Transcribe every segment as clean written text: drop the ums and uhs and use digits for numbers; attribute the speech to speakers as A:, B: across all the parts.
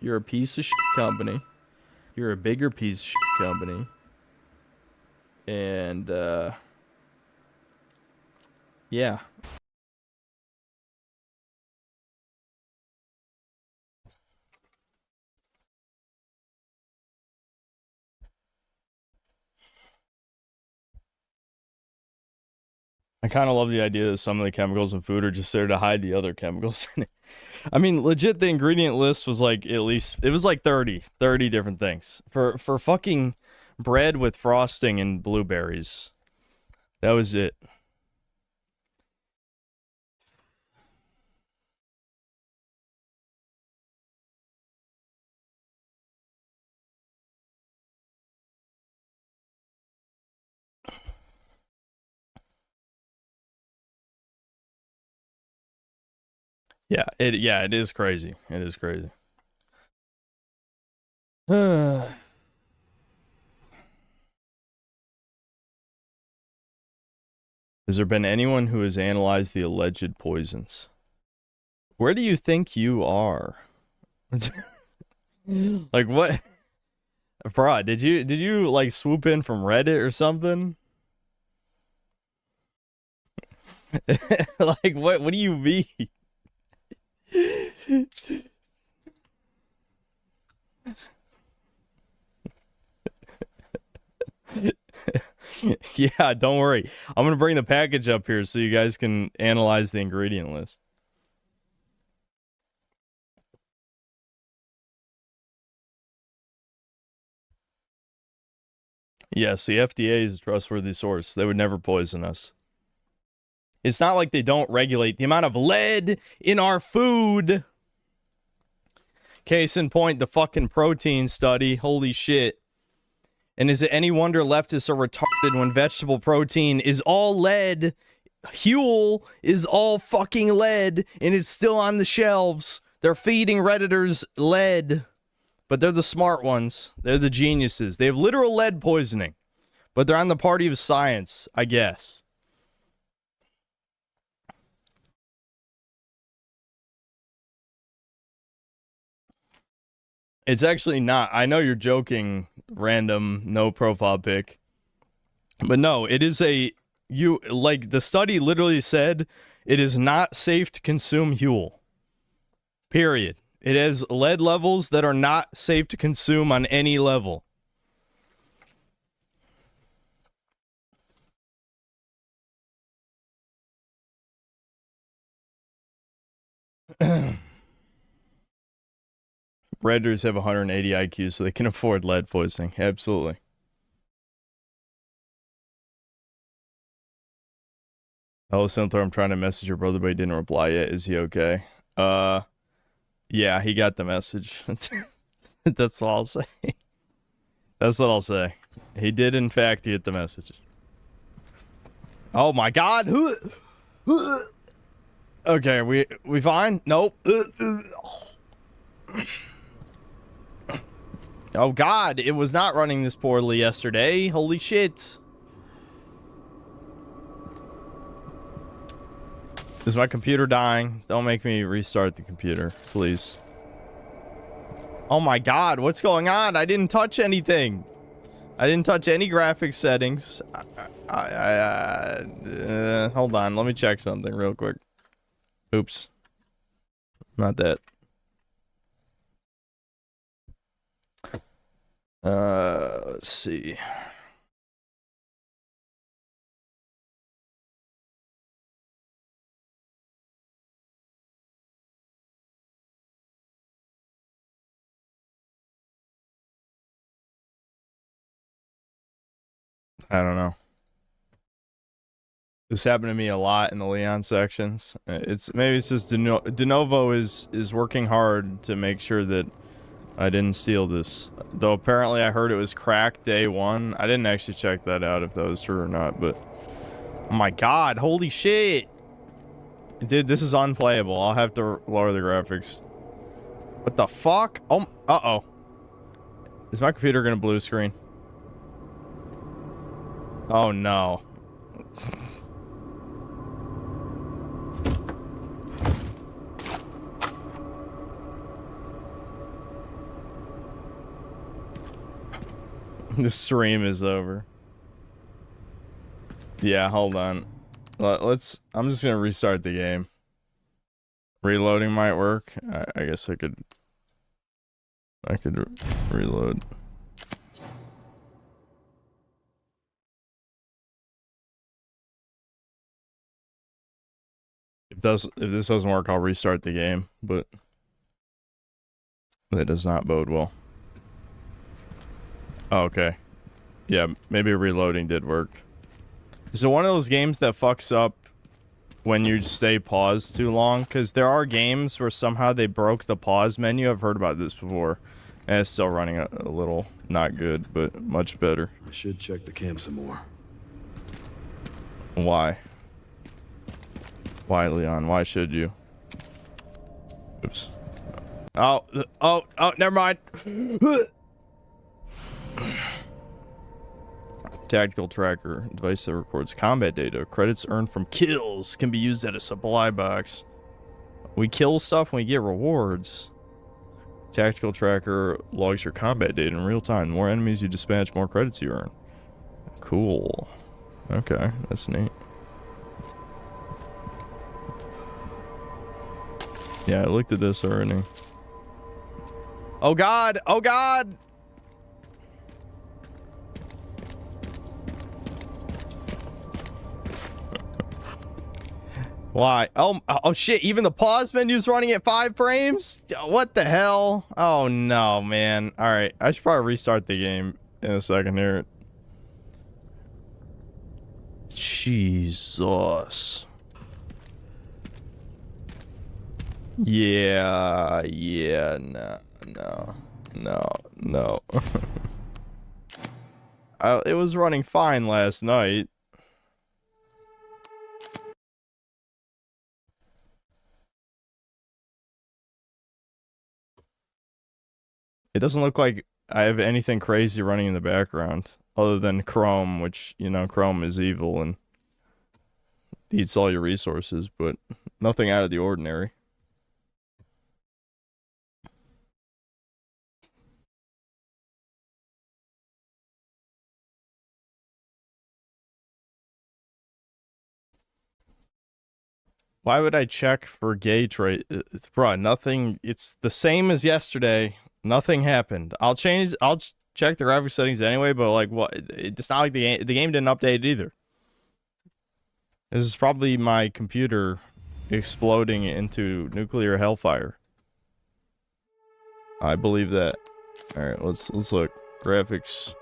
A: You're a piece of shit company. You're a bigger piece of shit company. And, yeah. I kind of love the idea that some of the chemicals in food are just there to hide the other chemicals in it. I mean, legit, the ingredient list was like, at least, it was like 30 different things. For fucking bread with frosting and blueberries. That was it. Yeah, it is crazy. It is crazy. Has there been anyone who has analyzed the alleged poisons? Where do you think you are? Like what? Bro, did you like swoop in from Reddit or something? Like what do you mean? Yeah, don't worry. I'm gonna bring the package up here so you guys can analyze the ingredient list. Yes, the FDA is a trustworthy source. They would never poison us. It's not like they don't regulate the amount of lead in our food. Case in point, the fucking protein study. Holy shit. And is it any wonder leftists are retarded when vegetable protein is all lead? Huel is all fucking lead, and it's still on the shelves. They're feeding Redditors lead. But they're the smart ones. They're the geniuses. They have literal lead poisoning. But they're on the party of science, I guess. It's actually not. I know you're joking, random, no profile pic. But no, it is like, the study literally said it is not safe to consume Huel. Period. It has lead levels that are not safe to consume on any level. Redditors have 180 IQ, so they can afford lead poisoning. Absolutely. Hello, Synthor. I'm trying to message your brother, but he didn't reply yet. Is he okay? Yeah, he got the message. That's all I'll say. That's what I'll say. He did, in fact, get the message. Oh my God! Okay, we fine? Nope. Oh God, it was not running this poorly yesterday. Holy shit. Is my computer dying? Don't make me restart the computer, please. Oh my God, what's going on? I didn't touch anything. I didn't touch any graphics settings. Hold on, let me check something real quick. Oops. Not that. Let's see. I don't know. This happened to me a lot in the Leon sections. Maybe it's just Denovo is working hard to make sure that I didn't steal this. Though apparently I heard it was cracked day one. I didn't actually check that out if that was true or not, but oh my God, holy shit. Dude, this is unplayable. I'll have to lower the graphics. What the fuck? Oh, uh-oh. Is my computer gonna blue screen? Oh no. The stream is over. Yeah, hold on. Let's. I'm just gonna restart the game. Reloading might work. I guess I could reload. If this doesn't work, I'll restart the game, but that does not bode well. Oh, okay. Yeah, maybe reloading did work. Is it one of those games that fucks up when you stay paused too long? Because there are games where somehow they broke the pause menu. I've heard about this before. And it's still running a little not good, but much better.
B: I should check the camp some more.
A: Why? Why, Leon? Why should you? Oops. Oh, never mind. Tactical tracker device that records combat data. Credits earned from kills can be used at a supply box. We kill stuff and we get rewards. Tactical tracker logs your combat data in real time. The more enemies you dispatch, more credits you earn. Cool. Okay, that's neat. Yeah, I looked at this already. Oh god! Oh god! Why? Oh shit, even the pause menu's running at 5 frames? What the hell? Oh no, man. Alright, I should probably restart the game in a second here. Jesus. Yeah, no. It was running fine last night. It doesn't look like I have anything crazy running in the background other than Chrome, which, you know, Chrome is evil and eats all your resources, but nothing out of the ordinary. Why would I check for gay trait? Bruh, nothing. It's the same as yesterday. Nothing happened. I'll check the graphic settings anyway, but like, what? It's not like the game didn't update it either. This is probably my computer exploding into nuclear hellfire. I believe that. All right, let's look. Graphics.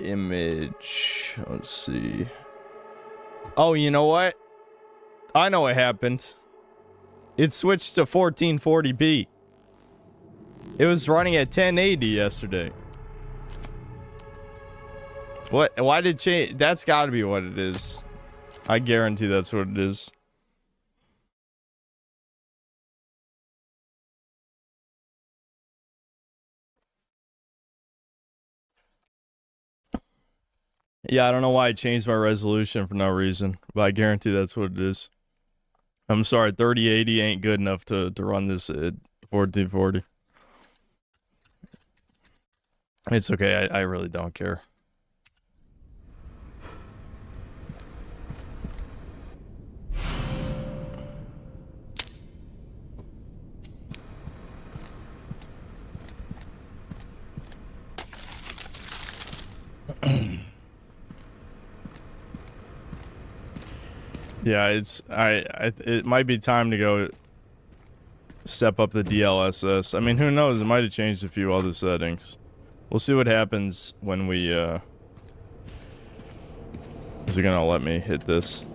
A: Image. Let's see. Oh, you know what? I know what happened. It switched to 1440p. It was running at 1080 yesterday. What? Why did it change? That's got to be what it is. I guarantee that's what it is. Yeah, I don't know why I changed my resolution for no reason, but I guarantee that's what it is. I'm sorry, 3080 ain't good enough to run this at 1440. It's okay, I really don't care. Yeah, it might be time to go step up the DLSS. I mean, who knows? It might have changed a few other settings. We'll see what happens when we, Is it gonna let me hit this?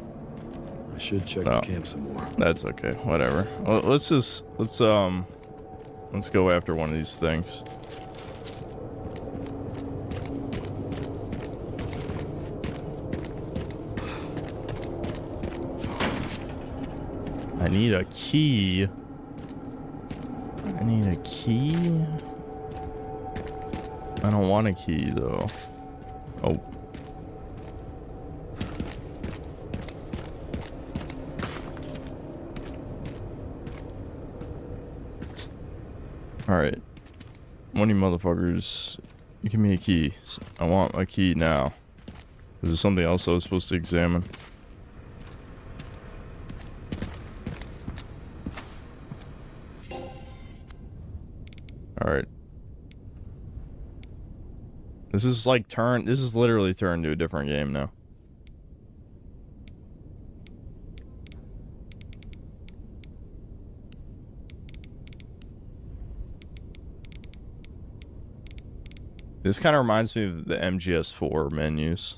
B: I should check the camp some more.
A: That's okay. Whatever. Well, let's go after one of these things. I need a key. I need a key? I don't want a key, though. Oh. Alright. One of you motherfuckers Give me a key. I want a key now. Is there something else I was supposed to examine? Alright. This is like this is literally turned to a different game now. This kind of reminds me of the MGS4 menus.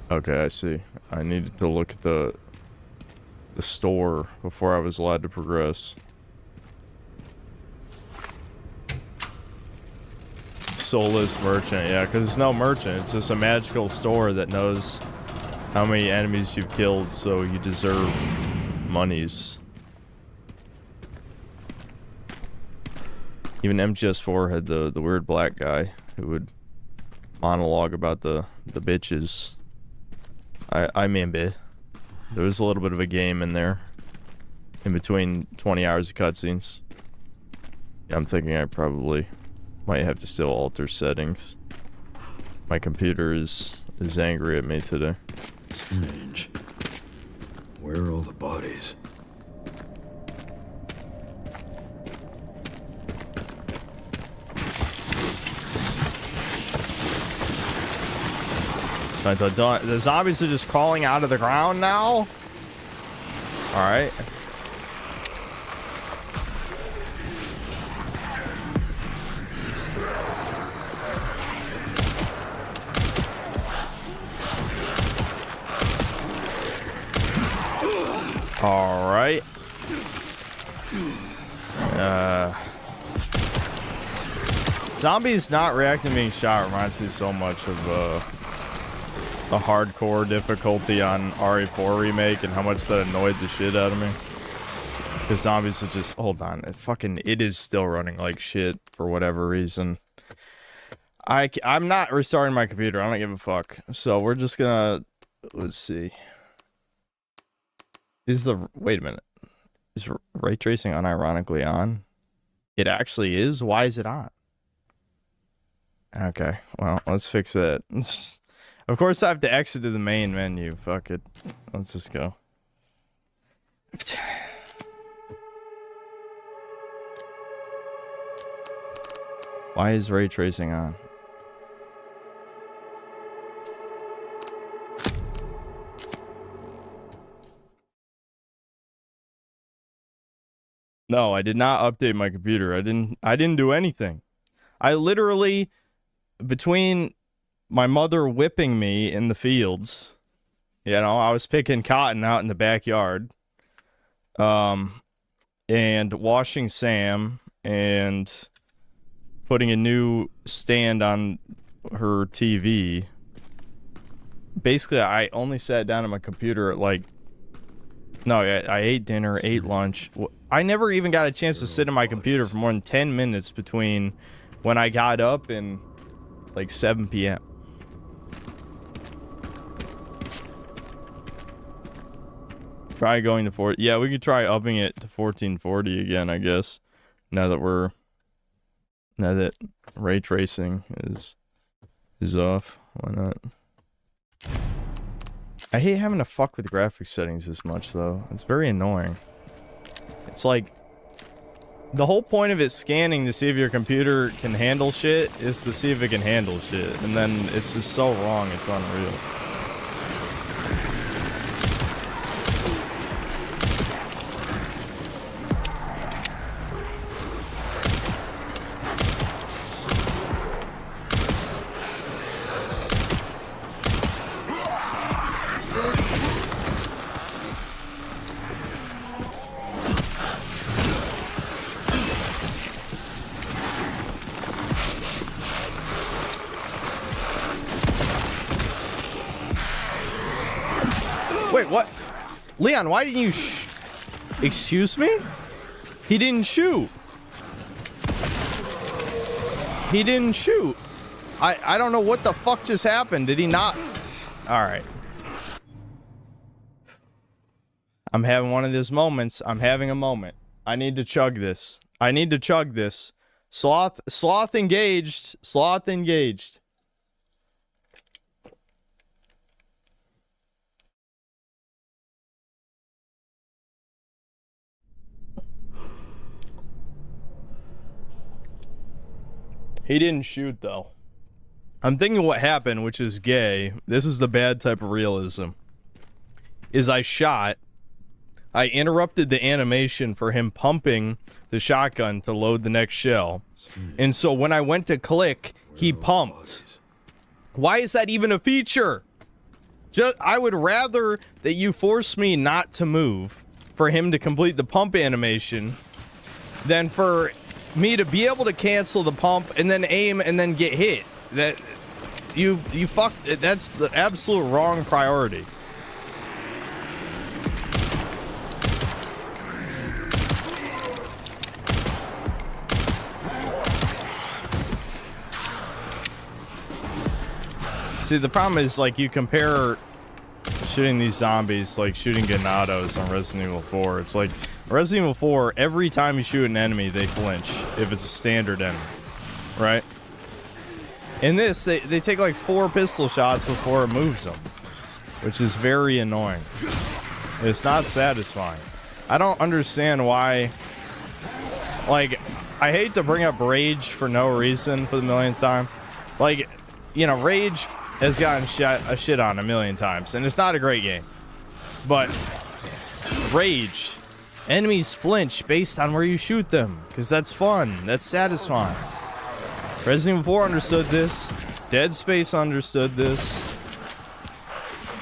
A: Okay, I see. I needed to look at the store before I was allowed to progress. Soulless merchant, yeah, because it's no merchant. It's just a magical store that knows how many enemies you've killed, so you deserve monies. Even MGS4 had the weird black guy who would monologue about the bitches. I remember. There was a little bit of a game in there. In between 20 hours of cutscenes. Yeah, I'm thinking I probably might have to still alter settings. My computer is angry at me today.
B: Strange. Where are all the bodies?
A: The zombies are just crawling out of the ground now? Alright. Alright. Zombies not reacting to being shot reminds me so much of the hardcore difficulty on RE4 remake and how much that annoyed the shit out of me. Because zombies are just... Hold on. It is still running like shit for whatever reason. I'm not restarting my computer. I don't give a fuck. So we're just gonna... Let's see. Wait a minute. Is ray tracing unironically on? It actually is? Why is it on? Okay. Well, let's fix that. Of course I have to exit to the main menu. Fuck it. Let's just go. Why is ray tracing on? No, I did not update my computer. I didn't do anything. I literally, between my mother whipping me in the fields, you know, I was picking cotton out in the backyard, and washing Sam and putting a new stand on her TV. Basically, I only sat down at my computer at like, no, I ate dinner, ate lunch. I never even got a chance to sit at my computer for more than 10 minutes between when I got up and like 7 p.m. Try going to 4. Yeah, we could try upping it to 1440 again, I guess. Now that ray tracing is off. Why not? I hate having to fuck with graphics settings this much, though. It's very annoying. It's like, the whole point of it scanning to see if your computer can handle shit is to see if it can handle shit. And then it's just so wrong, it's unreal. Wait, what? Leon, why didn't you Excuse me? He didn't shoot. He didn't shoot. I don't know what the fuck just happened. Did he not? Alright. I'm having one of those moments. I'm having a moment. I need to chug this. I need to chug this. Sloth engaged. Sloth engaged. He didn't shoot, though. I'm thinking what happened, which is gay. This is the bad type of realism. Is I shot. I interrupted the animation for him pumping the shotgun to load the next shell. And so when I went to click, he pumped. Why is that even a feature? I would rather that you force me not to move for him to complete the pump animation than for me to be able to cancel the pump and then aim and then get hit. That you fucked. That's the absolute wrong priority. See, the problem is, like, you compare shooting these zombies like shooting Ganados on Resident Evil 4. It's like, Resident Evil 4, every time you shoot an enemy, they flinch, if it's a standard enemy, right? In this, they take like 4 pistol shots before it moves them, which is very annoying. It's not satisfying. I don't understand why, like, I hate to bring up Rage for no reason for the millionth time. Like, you know, Rage has gotten shit on a million times, and it's not a great game. But Rage, enemies flinch based on where you shoot them, because that's fun, that's satisfying. Resident Evil 4 understood this. Dead Space understood this.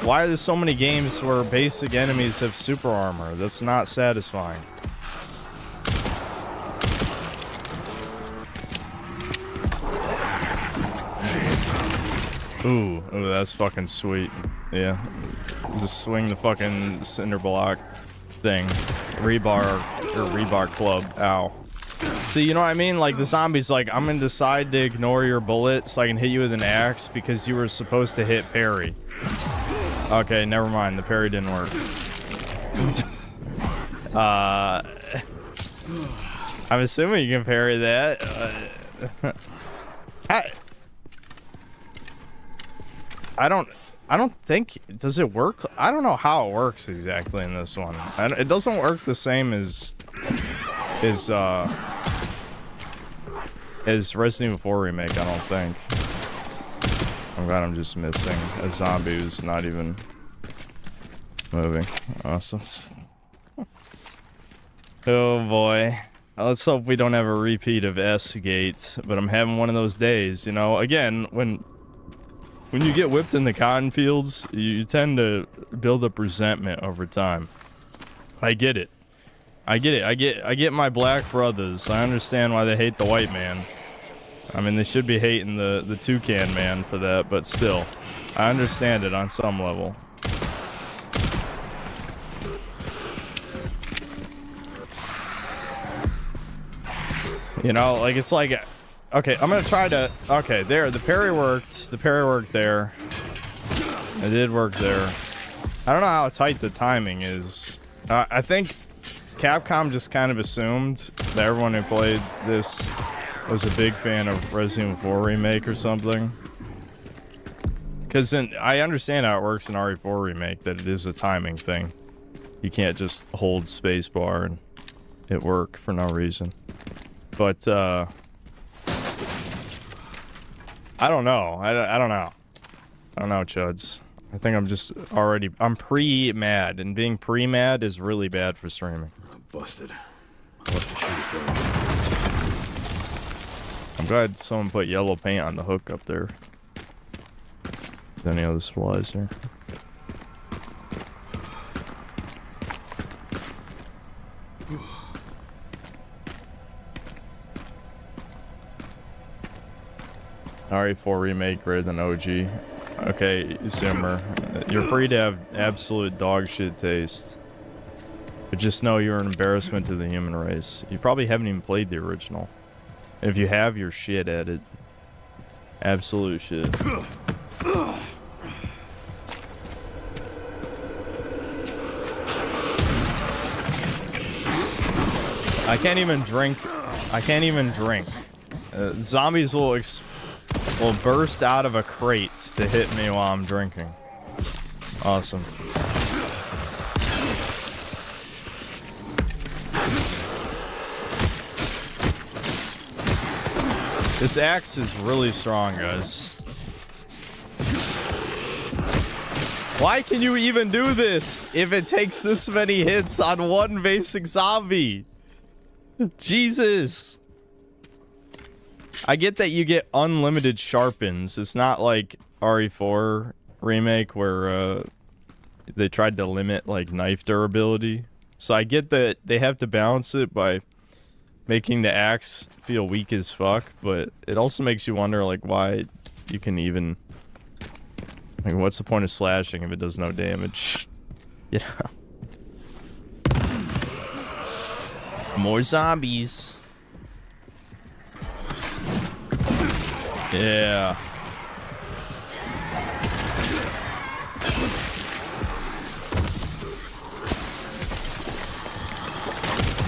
A: Why are there so many games where basic enemies have super armor? That's not satisfying. Ooh, that's fucking sweet. Yeah. Just swing the fucking cinder block thing. Rebar club. Ow. See, you know what I mean? Like, the zombie's like, I'm gonna decide to ignore your bullet so I can hit you with an axe because you were supposed to hit parry. Okay, never mind. The parry didn't work. I'm assuming you can parry that. I don't think, does it work? I don't know how it works exactly in this one. It doesn't work the same as Resident Evil 4 Remake, I don't think. I'm glad I'm just missing a zombie who's not even moving. Awesome. Oh boy. Let's hope we don't have a repeat of S-Gate, but I'm having one of those days, you know? Again, when you get whipped in the cotton fields, you tend to build up resentment over time. I get it. I get my black brothers. I understand why they hate the white man. I mean, they should be hating the toucan man for that, but still. I understand it on some level. You know, like, it's like... Okay, I'm gonna try to... Okay, there, the parry worked. The parry worked there. It did work there. I don't know how tight the timing is. I think Capcom just kind of assumed that everyone who played this was a big fan of Resident Evil 4 Remake or something. Because I understand how it works in RE4 Remake, that it is a timing thing. You can't just hold spacebar and it work for no reason. But, I don't know. I don't know. I don't know, Chuds. I think I'm just already... I'm pre-mad, and being pre-mad is really bad for streaming.
B: Busted. I'll have to shoot it down.
A: I'm glad someone put yellow paint on the hook up there. Is there any other supplies here? RE4 Remake greater than OG. Okay, Zoomer. You're free to have absolute dog shit taste. But just know you're an embarrassment to the human race. You probably haven't even played the original. And if you have, you're shit at it. Absolute shit. I can't even drink. I can't even drink. Zombies will burst out of a crate to hit me while I'm drinking. Awesome. This axe is really strong, guys. Why can you even do this if it takes this many hits on one basic zombie? Jesus. I get that you get unlimited sharpens. It's not like RE4 remake where they tried to limit like knife durability. So I get that they have to balance it by making the axe feel weak as fuck, but it also makes you wonder like why you can even, like, what's the point of slashing if it does no damage? Yeah. More zombies. Yeah.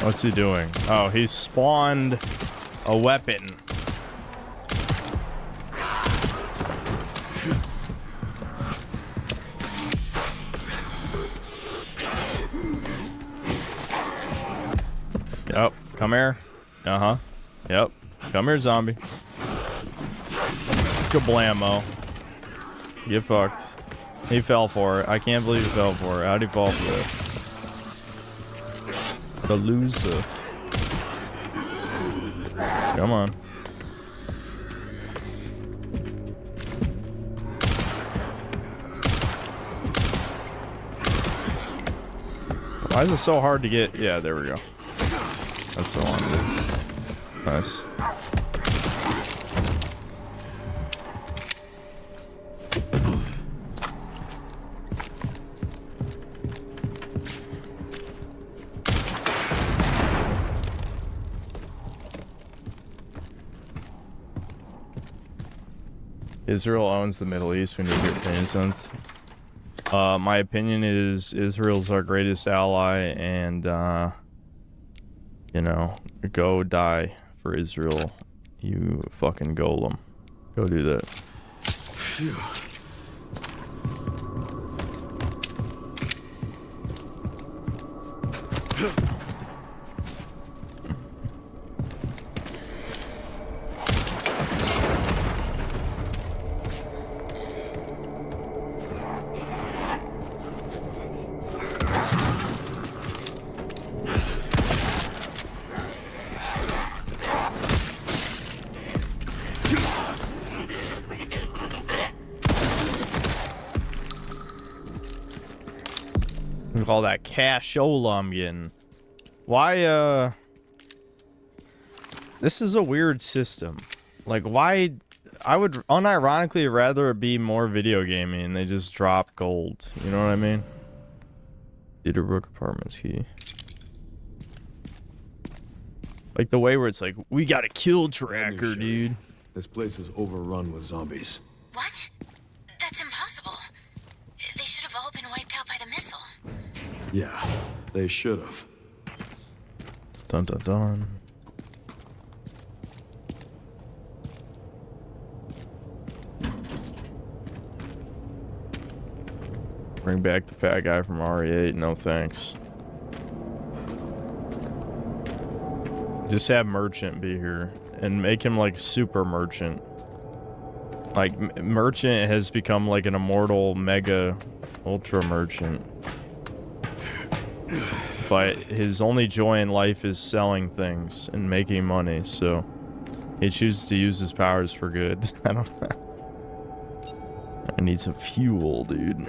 A: What's he doing? Oh, he spawned a weapon. Yep, come here. Uh-huh. Yep. Come here, zombie. Kablamo. Get fucked. He fell for it. I can't believe he fell for it. How'd he fall for it? The loser. Come on. Why is it so hard to get? Yeah, there we go. That's the one. Nice. Israel owns the Middle East. We need your opinion. My opinion is Israel's our greatest ally, and you know, go die for Israel, you fucking golem. Go do that. Phew. Look at all that cashola I'm getting. Why, this is a weird system. Like, why? I would unironically rather it be more video gaming and they just drop gold. You know what I mean? Cedarburg Apartments key. Like the way where it's like, we got a kill tracker, dude.
B: This place is overrun with zombies.
C: What? That's impossible. They should have all been wiped out by the missile.
B: Yeah, they should have.
A: Dun dun dun. Bring back the fat guy from RE8. No thanks. Just have Merchant be here and make him like super Merchant. Like Merchant has become like an immortal mega ultra merchant. But his only joy in life is selling things and making money, so he chooses to use his powers for good. I don't know. I need some fuel, dude.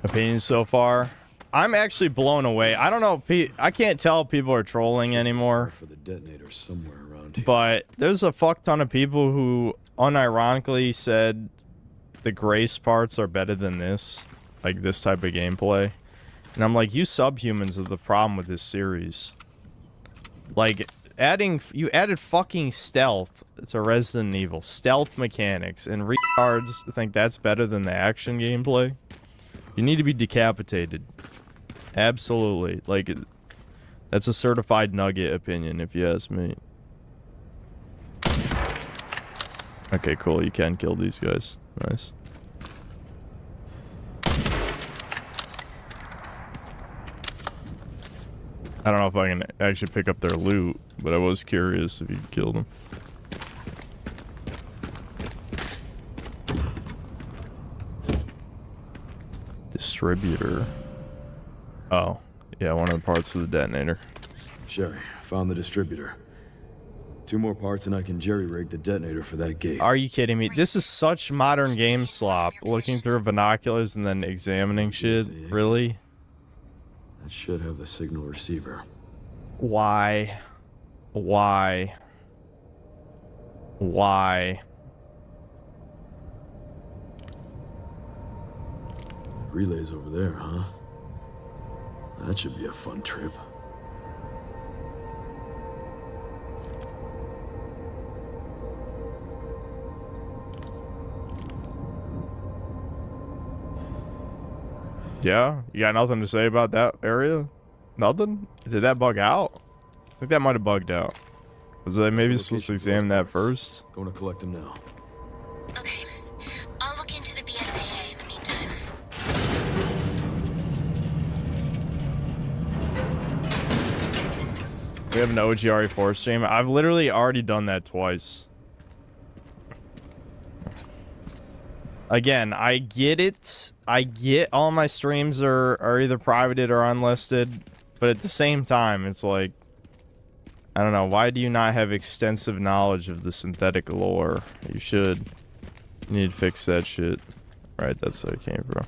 A: Opinions so far? I'm actually blown away. I don't know. I can't tell if people are trolling anymore.
B: For the detonator somewhere around here.
A: But there's a fuck ton of people who unironically said the Grace parts are better than this. Like this type of gameplay. And I'm like, you subhumans are the problem with this series. Like, you added fucking stealth to Resident Evil. Stealth mechanics. And retards think that's better than the action gameplay. You need to be decapitated. Absolutely. Like, that's a certified nugget opinion, if you ask me. Okay, cool. You can kill these guys. Nice. I don't know if I can actually pick up their loot, but I was curious if you could kill them. Distributor. Oh, yeah, one of the parts for the detonator.
B: Sherry, found the distributor. 2 more parts and I can jerry-rig the detonator for that gate.
A: Are you kidding me? This is such modern game slop. Looking through binoculars and then examining shit. Really?
B: That should have the signal receiver.
A: Why? Why? Why?
B: Relay's over there, huh? That should be a fun trip.
A: Yeah? You got nothing to say about that area? Nothing? Did that bug out? I think that might have bugged out. Was I maybe supposed to examine that first?
B: Going to collect them now.
C: Okay. I'll look into the BSAA in the meantime.
A: We have an OGRE4 stream. I've literally already done that twice. Again, I get it. I get all my streams are either privated or unlisted. But at the same time, it's like, I don't know. Why do you not have extensive knowledge of the synthetic lore? You should. You need to fix that shit. Right, that's where it came from.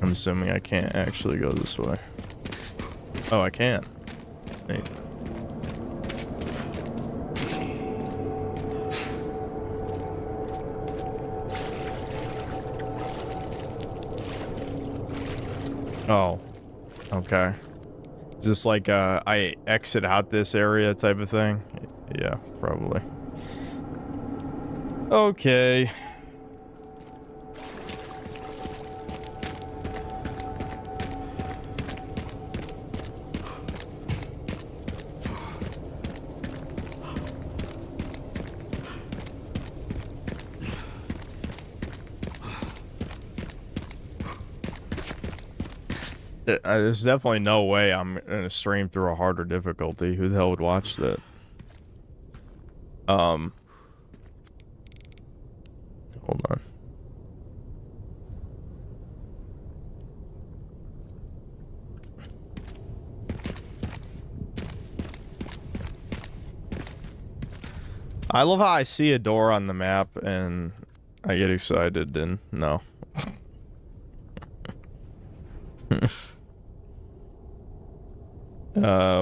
A: I'm assuming I can't actually go this way. Oh, I can. Neat. Oh. Okay. Is this like I exit out this area type of thing? Yeah, probably. Okay. There's definitely no way I'm gonna stream through a harder difficulty. Who the hell would watch that? Hold on. I love how I see a door on the map and I get excited and no.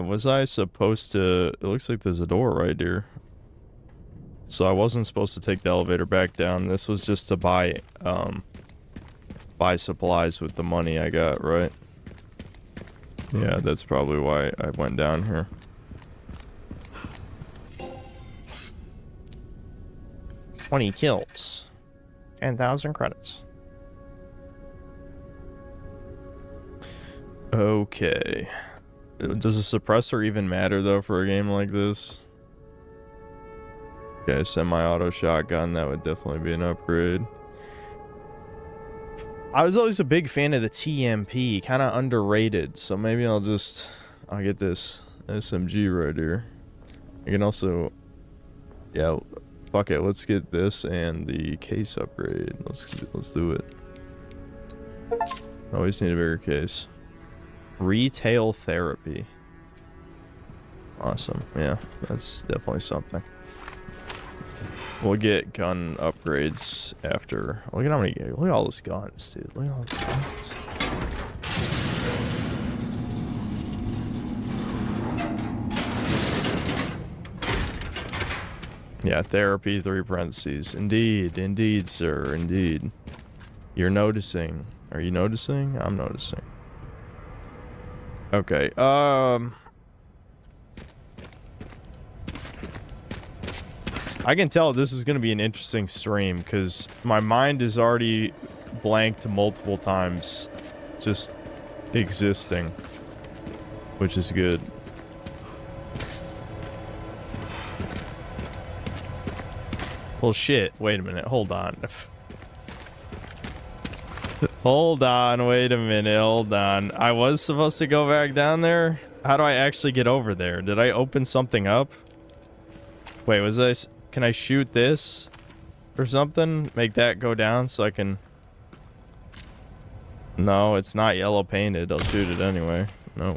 A: Was I supposed to... It looks like there's a door right here. So I wasn't supposed to take the elevator back down. This was just to buy supplies with the money I got, right? Yeah, that's probably why I went down here. $20 kills. 10,000 credits. Okay. Does a suppressor even matter, though, for a game like this? Okay, semi-auto shotgun, that would definitely be an upgrade. I was always a big fan of the TMP, kind of underrated, so maybe I'll get this SMG right here. I can also, yeah, fuck it, let's get this and the case upgrade. Let's do it. Always need a bigger case. Retail therapy. Awesome. Yeah, that's definitely something. We'll get gun upgrades after. Look at how many. Look at all those guns, dude. Look at all those guns. Yeah, therapy, 3 parentheses. Indeed, indeed, sir, indeed. You're noticing. Are you noticing? I'm noticing. Okay, I can tell this is gonna be an interesting stream, because my mind is already blanked multiple times. Just existing. Which is good. Well, shit. Wait a minute. Hold on. Hold on. Wait a minute. Hold on. I was supposed to go back down there? How do I actually get over there? Did I open something up? Wait, was I... Can I shoot this? Or something? Make that go down so I can... No, it's not yellow painted. I'll shoot it anyway. No.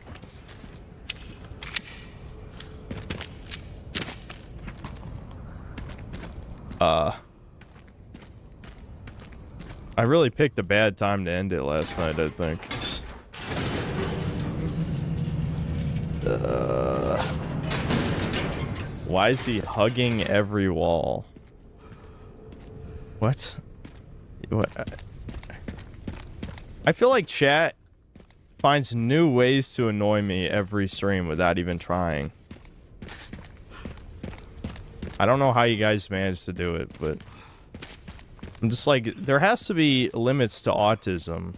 A: I really picked a bad time to end it last night, I think. Why is he hugging every wall? What? What? I feel like chat finds new ways to annoy me every stream without even trying. I don't know how you guys manage to do it, but I'm just like, there has to be limits to autism.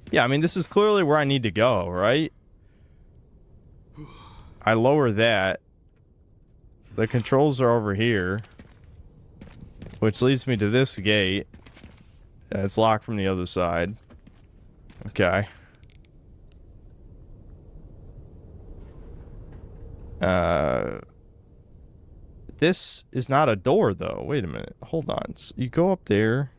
A: Yeah, I mean, this is clearly where I need to go, right? I lower that. The controls are over here, which leads me to this gate. It's locked from the other side. Okay. This is not a door, though. Wait a minute. Hold on. So you go up there.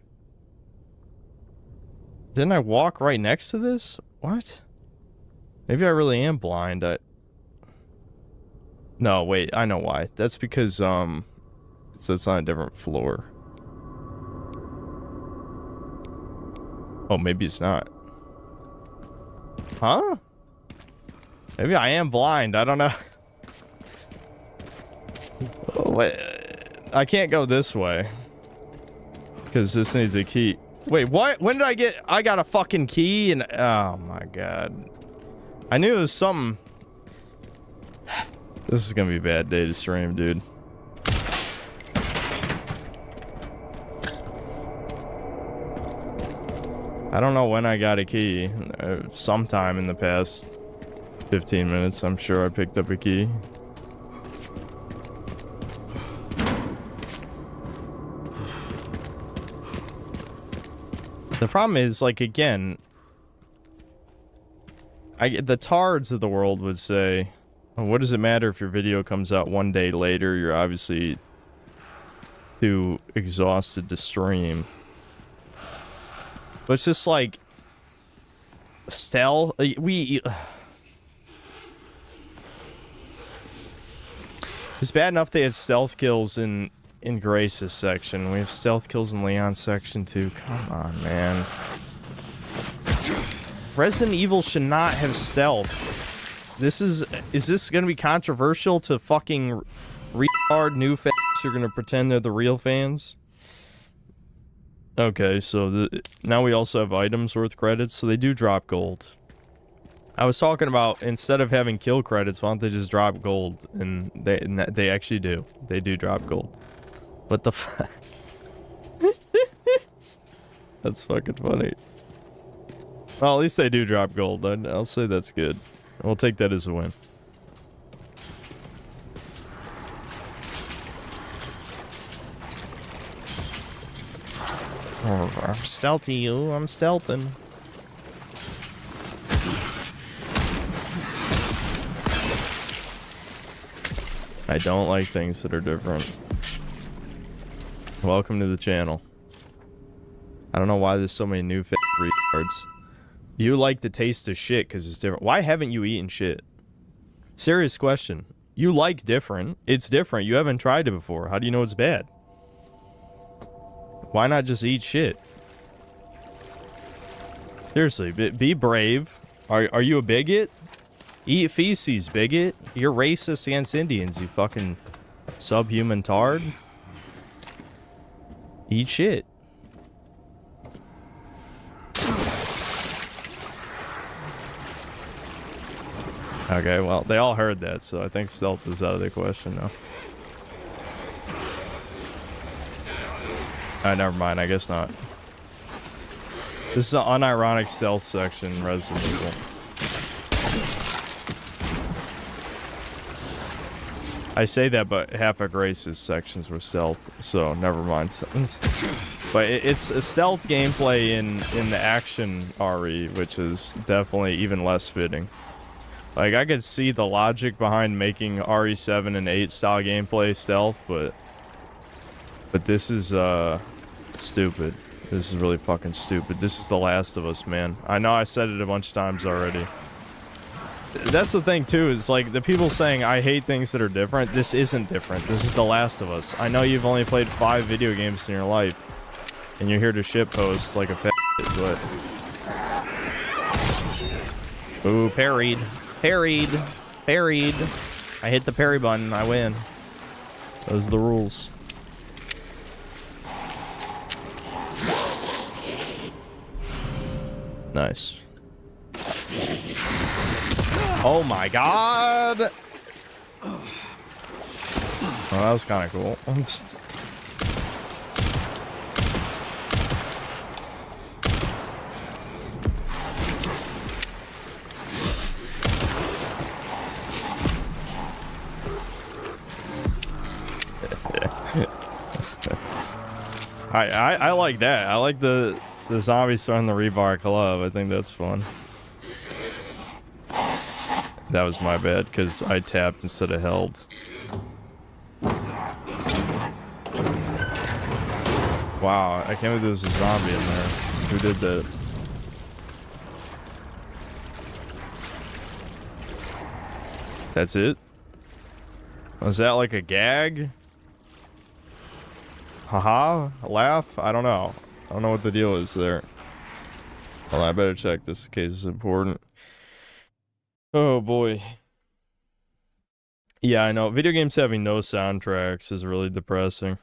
A: Didn't I walk right next to this? What? Maybe I really am blind. No, wait. I know why. That's because, it's on a different floor. Oh, maybe it's not. Huh? Maybe I am blind. I don't know. Oh, wait. I can't go this way. Because this needs a key. Wait, what? When did I get... I got a fucking key and... Oh, my God. I knew it was something... This is gonna be a bad day to stream, dude. I don't know when I got a key. Sometime in the past 15 minutes, I'm sure I picked up a key. The problem is, like, again... the tards of the world would say... What does it matter if your video comes out one day later? You're obviously too exhausted to stream. But it's just like stealth. It's bad enough they had stealth kills in Grace's section. We have stealth kills in Leon's section too. Come on, man. Resident Evil should not have stealth. Is this gonna be controversial to fucking retard new fans who are gonna pretend they're the real fans? Okay, so now we also have items worth credits, so they do drop gold. I was talking about, instead of having kill credits, why don't they just drop gold? And they actually do. They do drop gold. What the fuck? That's fucking funny. Well, at least they do drop gold. I'll say that's good. We'll take that as a win. Oh, I'm stealthy, you. I'm stealthing. I don't like things that are different. Welcome to the channel. I don't know why there's so many new retards. You like the taste of shit because it's different. Why haven't you eaten shit? Serious question. You like different. It's different. You haven't tried it before. How do you know it's bad? Why not just eat shit? Seriously, be brave. Are you a bigot? Eat feces, bigot. You're racist against Indians, you fucking subhuman tard. Eat shit. Okay, well, they all heard that, so I think stealth is out of the question now. Never mind, I guess not. This is an unironic stealth section, Resident Evil. I say that, but half of Grace's sections were stealth, so never mind. But it's a stealth gameplay in the action RE, which is definitely even less fitting. Like, I could see the logic behind making RE7 and 8 style gameplay stealth, but this is stupid. This is really fucking stupid. This is The Last of Us, man. I know I said it a bunch of times already. That's the thing, too, is like the people saying I hate things that are different. This isn't different. This is The Last of Us. I know you've only played 5 video games in your life, and you're here to shitpost like a fat but... Ooh, parried. Parried. Parried. I hit the parry button. I win. Those are the rules. Nice. Oh my god! Oh, that was kind of cool. I like that. I like the zombies throwing the rebar club. I think that's fun. That was my bad, because I tapped instead of held. Wow, I can't believe there was a zombie in there. Who did that? That's it? Was that like a gag? Haha? A laugh? I don't know. I don't know what the deal is there. Well, I better check this in case it's important. Oh boy. Yeah, I know. Video games having no soundtracks is really depressing.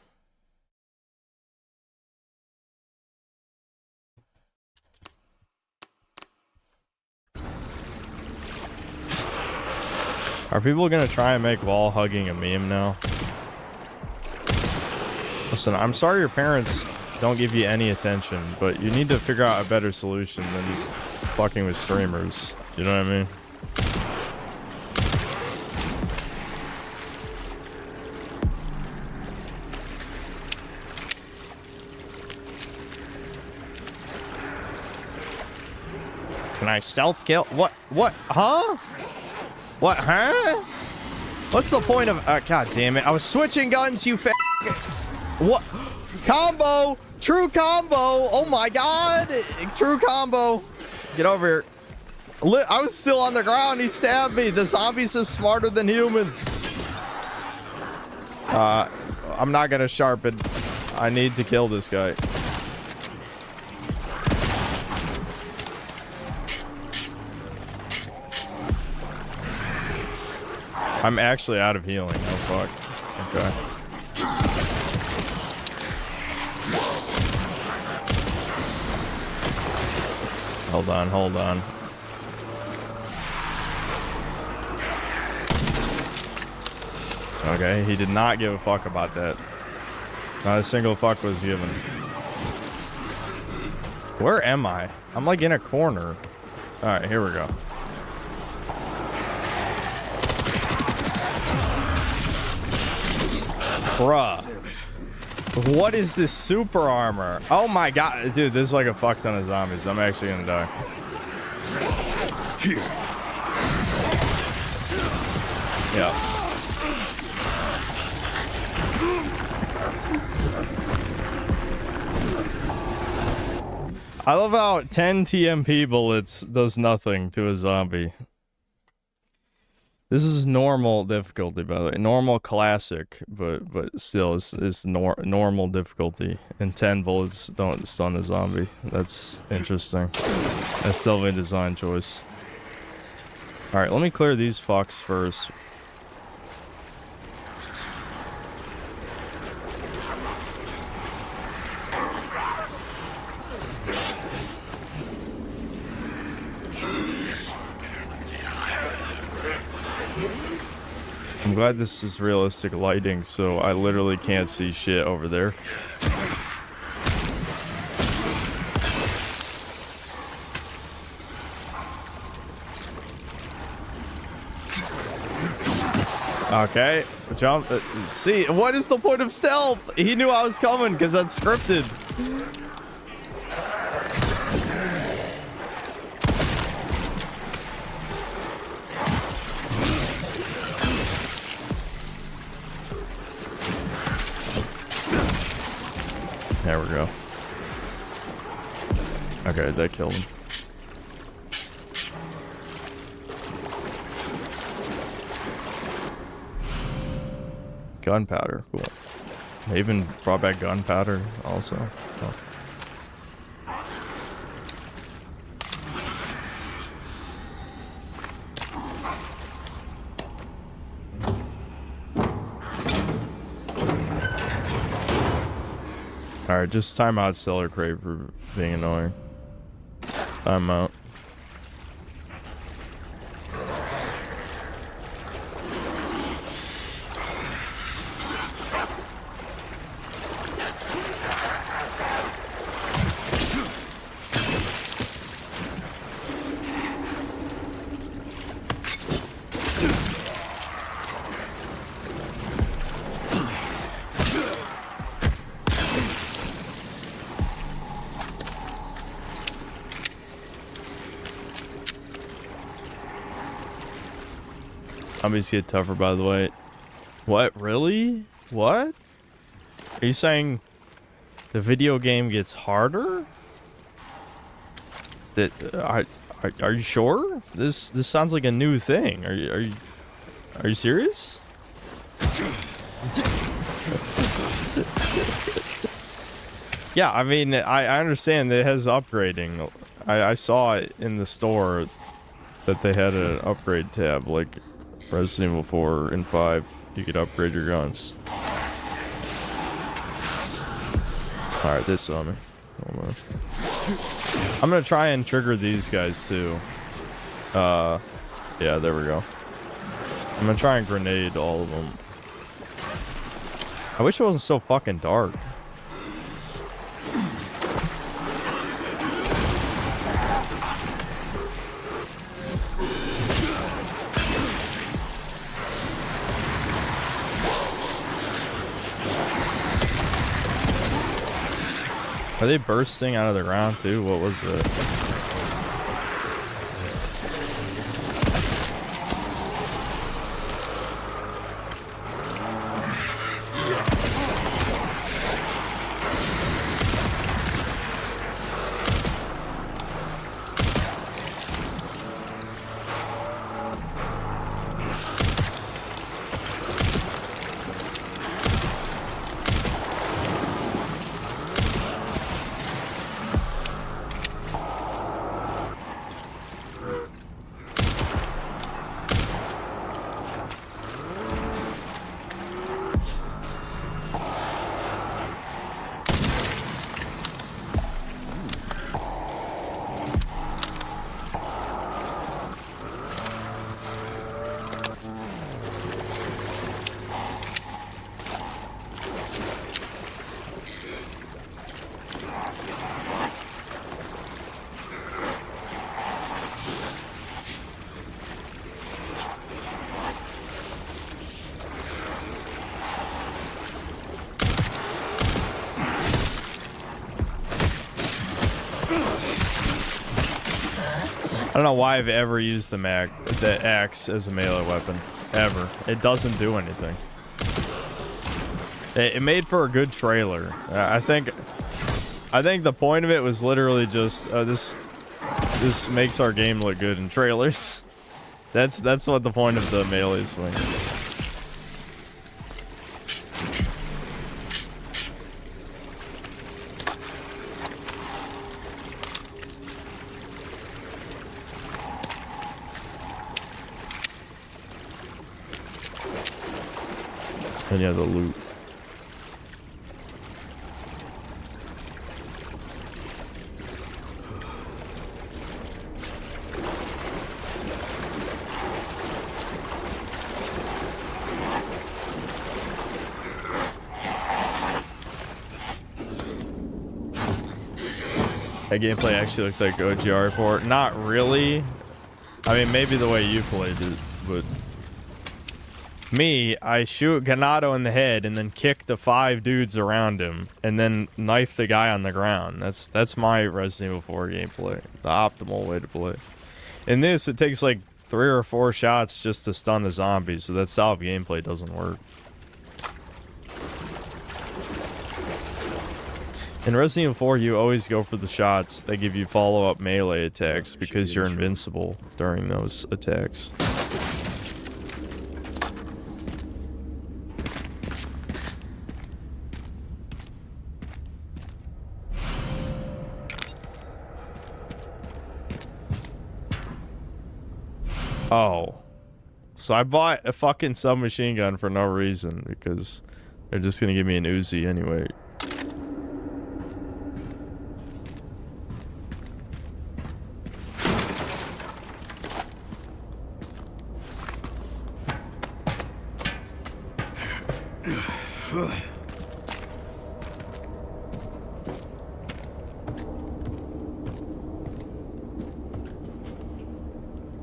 A: Are people gonna try and make wall hugging a meme now? Listen, I'm sorry your parents don't give you any attention, but you need to figure out a better solution than fucking with streamers. You know what I mean? Can I stealth kill? What? What? Huh? What? Huh? What's the point of... God damn it. I was switching guns, you What? Combo! True combo! Oh my god! True combo! Get over here. I was still on the ground. He stabbed me. The zombies is smarter than humans. I'm not gonna sharpen. I need to kill this guy. I'm actually out of healing. Oh, fuck. Okay. Hold on, hold on. Okay, he did not give a fuck about that. Not a single fuck was given. Where am I? I'm like in a corner. Alright, here we go. Bruh. What is this super armor? Oh my god. Dude, this is like a fuck ton of zombies. I'm actually gonna die. Yeah. I love how 10 TMP bullets does nothing to a zombie. This is normal difficulty, by the way. Normal classic, but still, it's normal difficulty. And 10 bullets don't stun a zombie. That's interesting. That's still a design choice. Alright, let me clear these fucks first. I'm glad this is realistic lighting, so I literally can't see shit over there. Okay, jump. See, what is the point of stealth? He knew I was coming because that's scripted. There we go. Okay, that killed him. Gunpowder, cool. They even brought back gunpowder also. Oh. Alright, just time out Stellar Crave for being annoying. Time out. Zombies get tougher, by the way. What? Really? What? Are you saying the video game gets harder? That are you sure? This sounds like a new thing. Are you serious? Yeah, I mean, I understand that it has upgrading. I saw it in the store that they had an upgrade tab, like Resident Evil 4 and 5, you could upgrade your guns. Alright, this saw me. Hold on. I'm gonna try and trigger these guys too. Yeah, there we go. I'm gonna try and grenade all of them. I wish it wasn't so fucking dark. Are they bursting out of the ground too? What was it? I don't know why I've ever used the axe as a melee weapon. Ever. It doesn't do anything. It made for a good trailer. I think the point of it was literally just this makes our game look good in trailers. That's what the point of the melee swing is. And yeah, the loot. That gameplay actually looked like OGR4. Not really. I mean, maybe the way you played it, but me, I shoot Ganado in the head and then kick the 5 dudes around him and then knife the guy on the ground. That's my Resident Evil 4 gameplay. The optimal way to play. In this, it takes like 3 or 4 shots just to stun the zombies, so that style of gameplay doesn't work. In Resident Evil 4, you always go for the shots that give you follow-up melee attacks because you're invincible during those attacks. Oh. So I bought a fucking submachine gun for no reason because they're just gonna give me an Uzi anyway.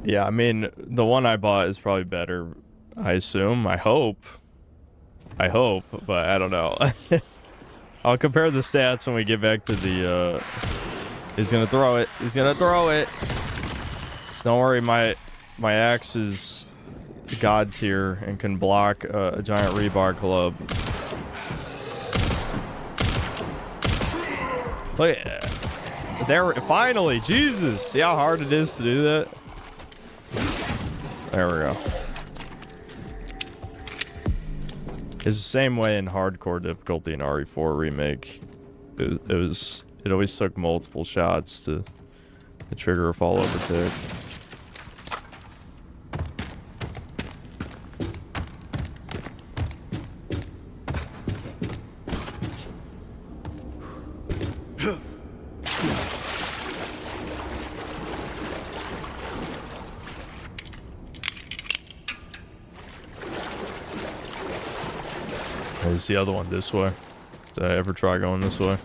A: Yeah, I mean, the one I bought is probably better, I assume. I hope, but I don't know. I'll compare the stats when we get back to the, he's gonna throw it. He's gonna throw it. Don't worry, my axe is god tier and can block a giant rebar club. Look at there, finally, Jesus. See how hard it is to do that? There we go. It's the same way in hardcore difficulty in RE4 remake. It always took multiple shots to trigger a follow-up attack. Is the other one this way? Did I ever try going this way?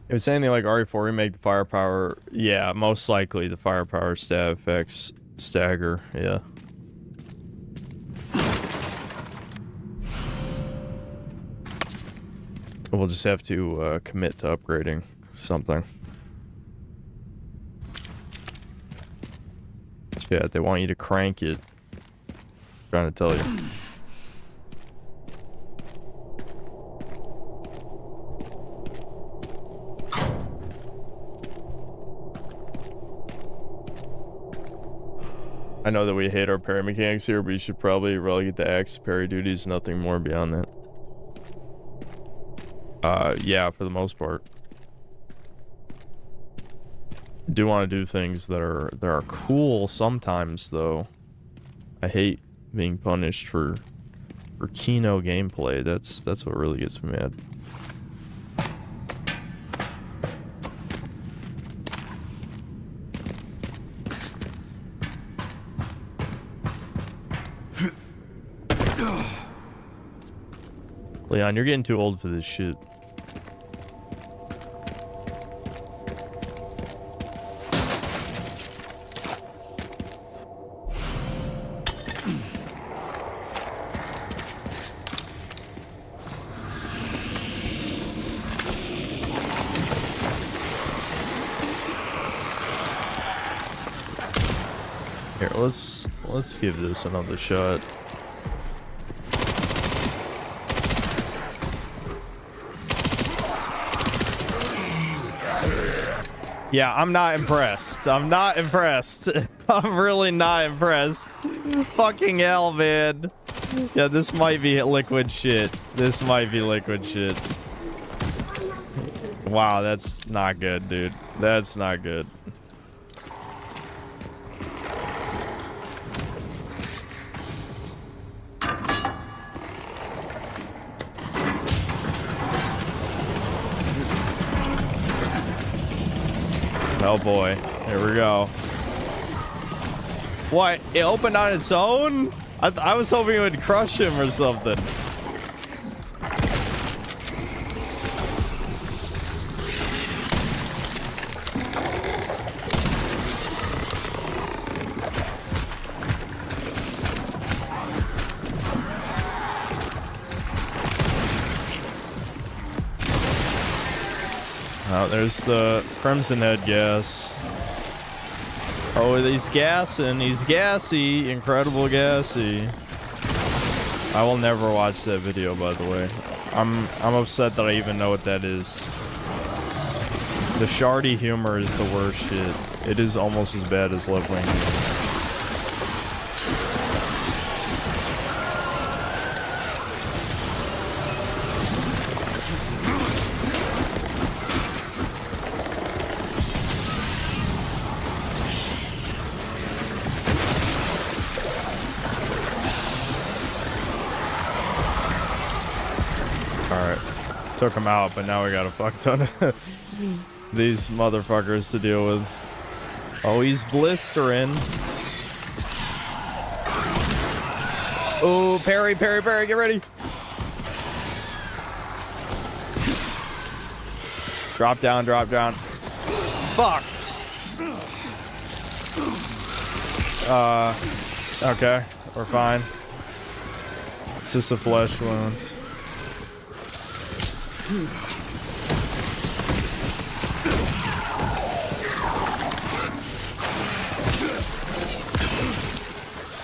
A: If it's anything like RE4 remake, the firepower, yeah, most likely the firepower stab effects stagger, yeah. We'll just have to commit to upgrading something. Yeah, they want you to crank it. I'm trying to tell you. I know that we hate our parry mechanics here, but you should probably relegate the axe parry duties, nothing more beyond that. Yeah, for the most part. Do want to do things that are cool sometimes, though. I hate being punished for Kino gameplay. That's what really gets me mad. Leon, you're getting too old for this shit. Here, let's give this another shot. Yeah, I'm not impressed. I'm not impressed. I'm really not impressed. Fucking hell, man. Yeah, this might be liquid shit. This might be liquid shit. Wow, that's not good, dude. That's not good. Oh boy, here we go. What? It opened on its own? I was hoping it would crush him or something. Oh, there's the Crimson Head gas. Oh, he's gassing. He's gassy. Incredible gassy. I will never watch that video, by the way. I'm upset that I even know what that is. The shardy humor is the worst shit. It is almost as bad as left wing. Took him out, but now we got a fuck ton of these motherfuckers to deal with. Oh, he's blistering. Oh, parry, parry, parry, get ready. Drop down, drop down. Fuck. Okay, we're fine. It's just a flesh wound.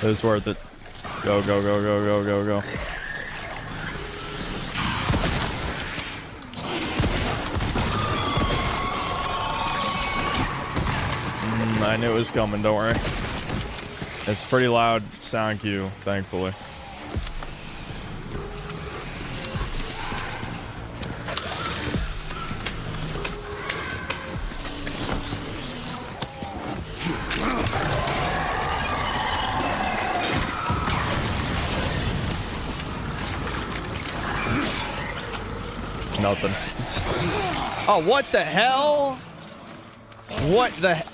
A: It was worth it. Go, go, go, go, go, go, go. I knew it was coming, don't worry. It's a pretty loud sound cue, thankfully. Nothing. Oh, what the hell? What the?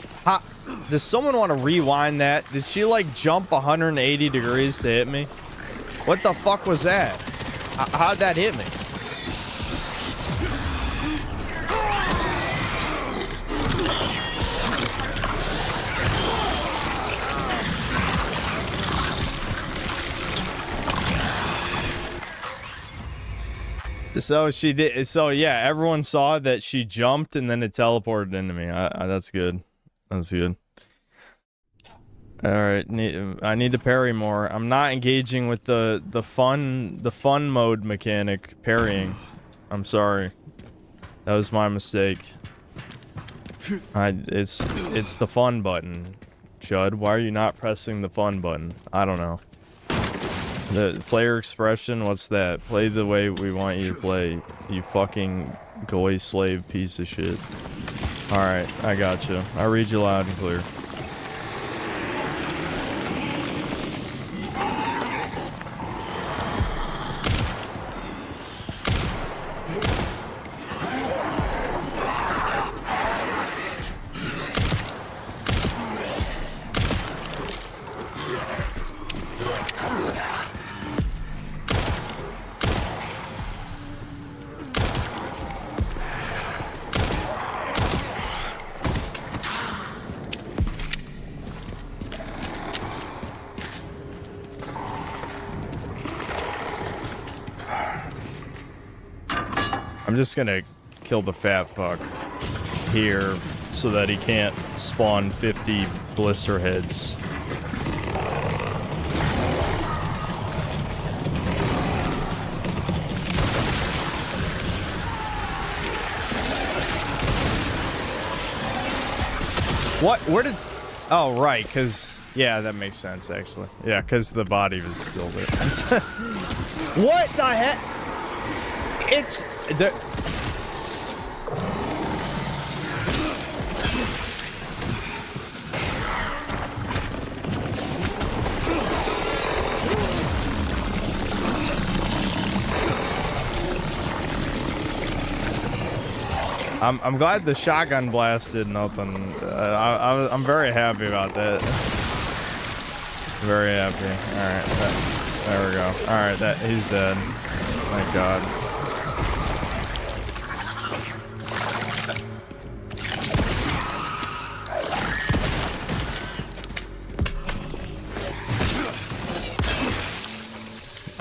A: Does someone want to rewind that? Did she like jump 180 degrees to hit me? What the fuck was that? How'd that hit me? So she did. So yeah, everyone saw that she jumped and then it teleported into me. That's good. That's good. All right, I need to parry more. I'm not engaging with the fun mode mechanic parrying. I'm sorry. That was my mistake. It's the fun button, Judd. Why are you not pressing the fun button? I don't know. The player expression, what's that? Play the way we want you to play, you fucking goy slave piece of shit. Alright, I got you. I read you loud and clear. I'm just gonna kill the fat fuck here so that he can't spawn 50 blister heads. What? Where did... Oh, right, because... Yeah, that makes sense, actually. Yeah, because the body was still there. What the heck? It's... the... I'm glad the shotgun blast did nothing. I'm very happy about that. Very happy. Alright, there we go. Alright, he's dead. Thank God.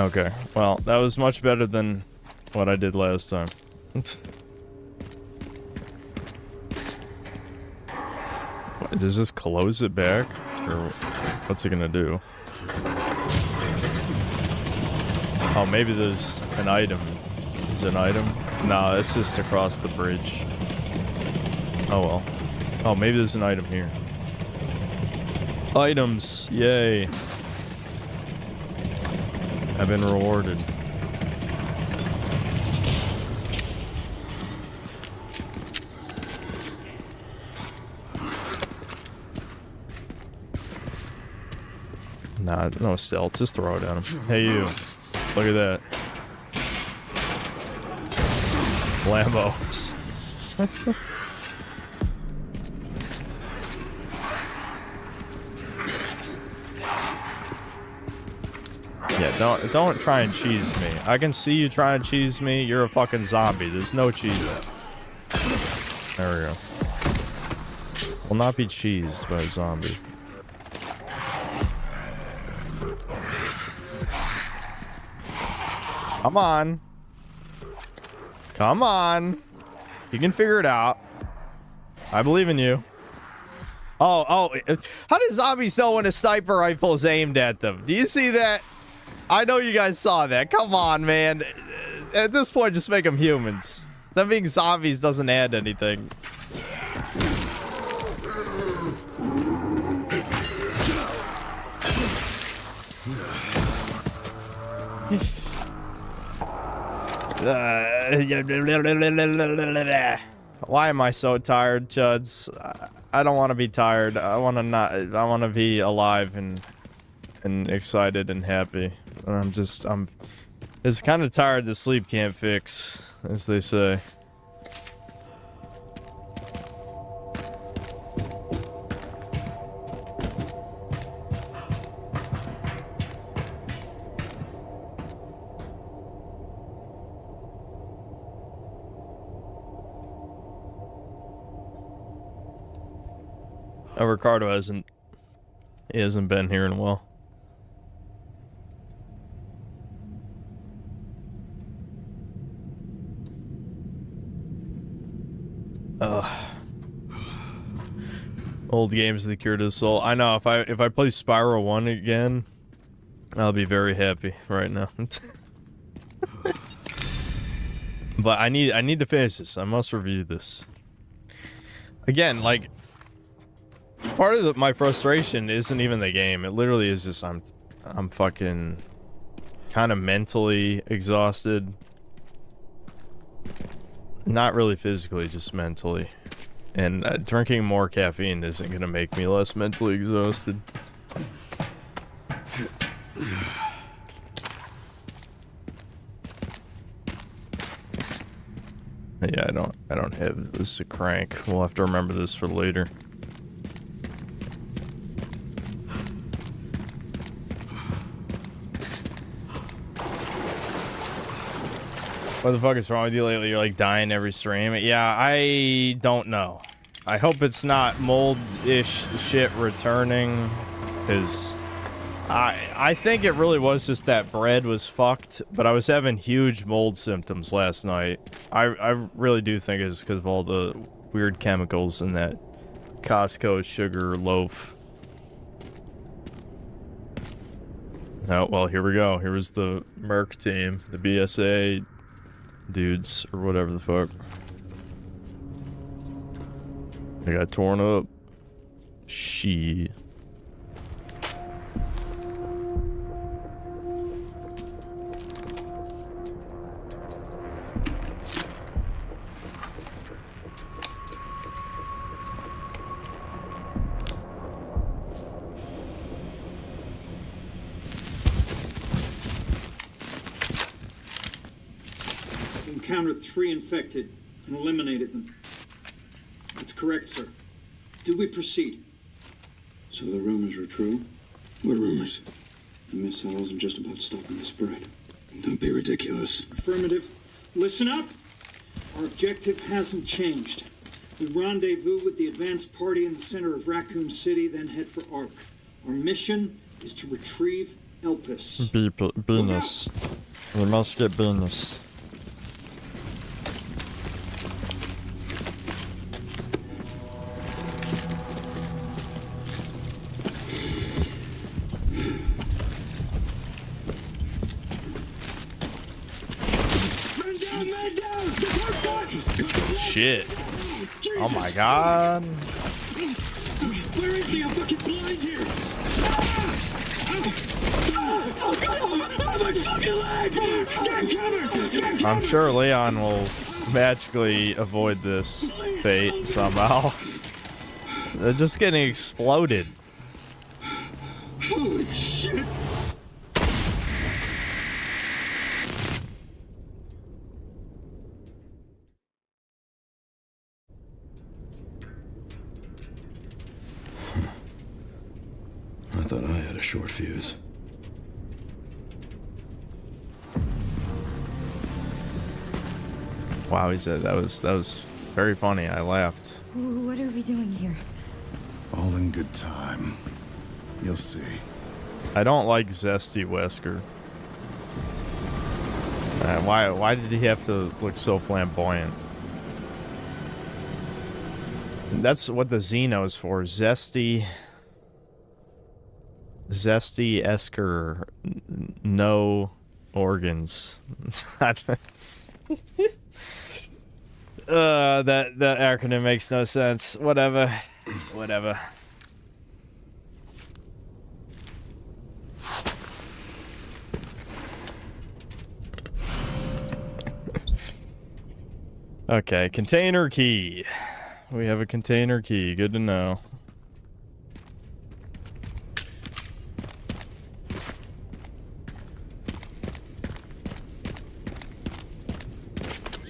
A: Okay, well, that was much better than what I did last time. What, does this close it back? Or what's it gonna do? Oh, maybe there's an item. Is it an item? No, it's just across the bridge. Oh well. Oh, maybe there's an item here. Items! Yay! I've been rewarded. Nah, no stealth. Just throw it at him. Hey, you. Look at that. Lambo. Yeah, don't try and cheese me. I can see you try and cheese me. You're a fucking zombie. There's no cheese. There we go. Will not be cheesed by a zombie. Come on. Come on. You can figure it out. I believe in you. Oh, how do zombies know when a sniper rifle is aimed at them? Do you see that? I know you guys saw that. Come on, man. At this point, just make them humans. Them being zombies doesn't add anything. Why am I so tired, Chuds? I don't want to be tired. I want to be alive and excited and happy. It's kind of tired that sleep can't fix, as they say. Ricardo hasn't been here in a while. Old games of the cure to the soul. I know if I play Spyro 1 again, I'll be very happy right now. But I need to finish this. I must review this. Again, like, part of my frustration isn't even the game. It literally is just I'm fucking kind of mentally exhausted. Not really physically, just mentally. And drinking more caffeine isn't gonna make me less mentally exhausted. Yeah, I don't have this to crank. We'll have to remember this for later. What the fuck is wrong with you lately? You're like dying every stream. Yeah, I don't know. I hope it's not mold-ish shit returning, because I think it really was just that bread was fucked, but I was having huge mold symptoms last night. I really do think it's because of all the weird chemicals in that Costco sugar loaf. Oh, well, here we go. Here was the Merc team, the BSA dudes, or whatever the fuck. They got torn up. Shit.
D: Encountered 3 infected and eliminated them. That's correct, sir. Do we proceed?
E: So the rumors were true? What rumors?
D: The missile wasn't just about stopping the spread.
E: Don't be ridiculous.
D: Affirmative. Listen up. Our objective hasn't changed. We rendezvous with the advanced party in the center of Raccoon City, then head for Ark. Our mission is to retrieve Elpis.
A: Venus. We must get Venus. Shit. Oh my god.
E: Where is he? I'm fucking blind here. My fucking legs! Get covered!
A: I'm sure Leon will magically avoid this fate somehow. They're just getting exploded.
E: Holy shit! I thought I had a short fuse.
A: Wow, he said that was very funny. I laughed.
F: What are we doing here?
G: All in good time. You'll see.
A: I don't like Zesty Wesker. Why did he have to look so flamboyant? That's what the Xeno is for. Zesty Esker. No organs. That acronym makes no sense. Whatever. Okay, container key. We have a container key. Good to know.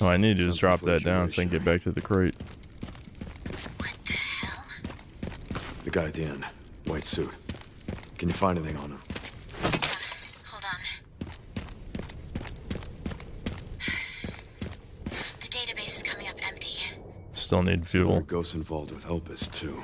A: All I need to do is drop that down so I can get back to the crate.
C: What the hell?
B: The guy at the end. White suit. Can you find anything on him?
C: Hold on. The database is coming up empty.
A: Still need
B: There are
A: fuel.
B: ghosts involved with Elpis, too.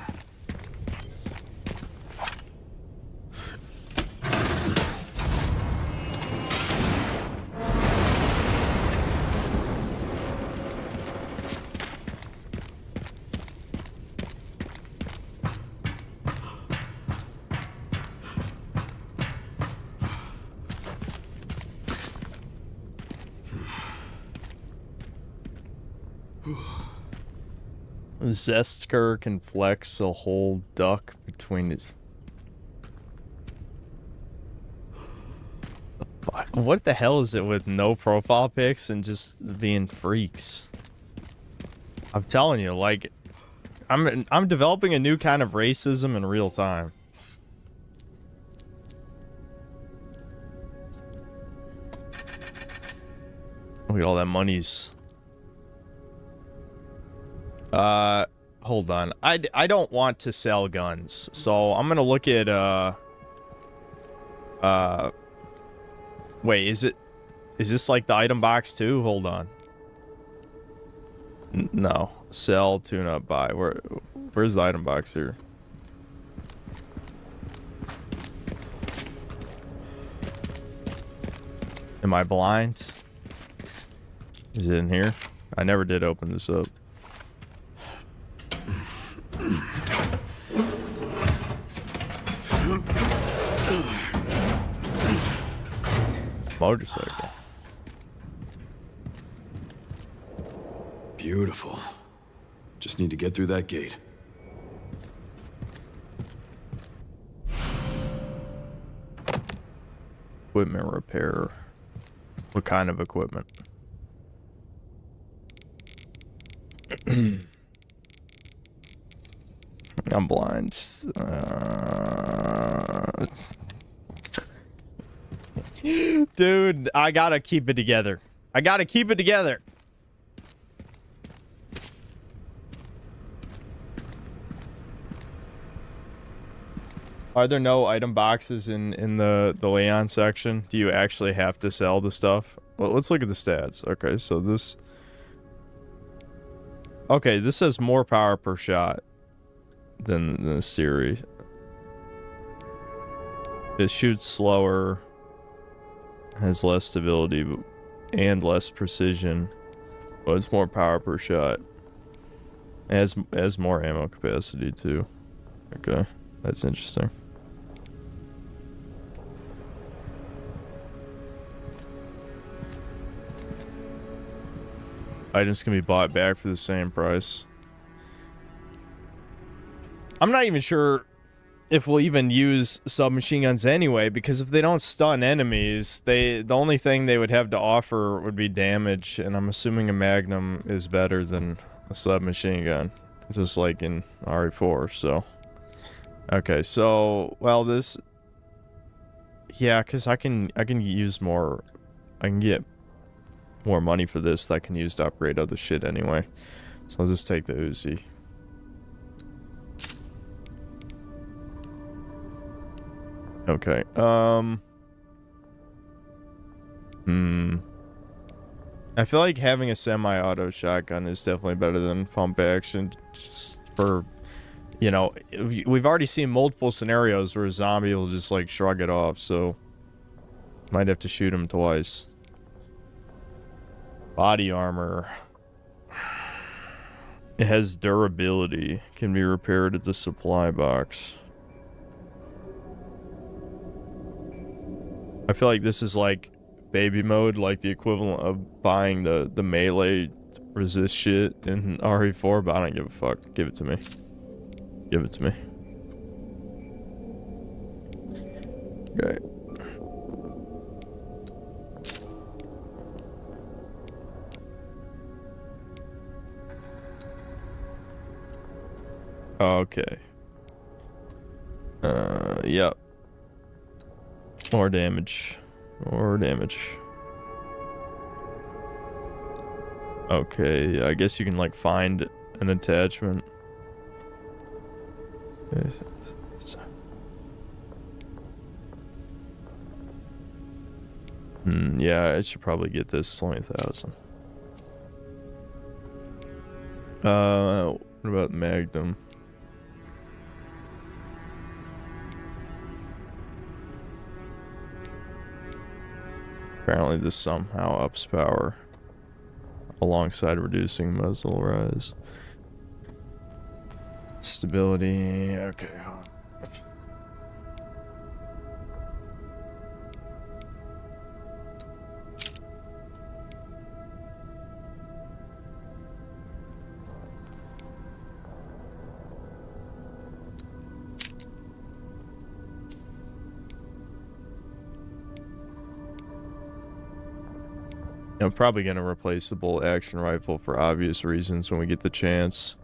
A: Zestker can flex a whole duck between his... What the hell is it with no profile pics and just being freaks? I'm telling you, like, I'm developing a new kind of racism in real time. Look at all that monies. Hold on. I don't want to sell guns, so I'm gonna look at wait, is this like the item box too? Hold on. No. Sell, tune up, buy. Where's the item box here? Am I blind? Is it in here? I never did open this up. Motorcycle.
B: Beautiful. Just need to get through that gate.
A: Equipment repair. What kind of equipment? I'm blind. Dude, I gotta keep it together. I gotta keep it together. Are there no item boxes in the Leon section? Do you actually have to sell the stuff? Well, let's look at the stats. Okay, so this... Okay, this says more power per shot than the series. It shoots slower, has less stability, and less precision. But it's more power per shot. It has more ammo capacity too. Okay, that's interesting. Items can be bought back for the same price. I'm not even sure if we'll even use submachine guns anyway, because if they don't stun enemies, the only thing they would have to offer would be damage, and I'm assuming a Magnum is better than a submachine gun, just like in RE4. So, okay, so this, yeah, because I can use more, I can get more money for this that I can use to upgrade other shit anyway. So I'll just take the Uzi. Okay, I feel like having a semi-auto shotgun is definitely better than pump action, just for, you know, we've already seen multiple scenarios where a zombie will just, like, shrug it off, so might have to shoot him twice. Body armor. It has durability, can be repaired at the supply box. I feel like this is like baby mode, like the equivalent of buying the melee resist shit in RE4, but I don't give a fuck. Give it to me. Give it to me. Okay. Okay. Yep. More damage. More damage. Okay, I guess you can, like, find an attachment. Yeah, I should probably get this 20,000. What about Magnum? Apparently this somehow ups power alongside reducing muzzle rise. Stability, okay. I'm probably going to replace the bolt action rifle for obvious reasons when we get the chance.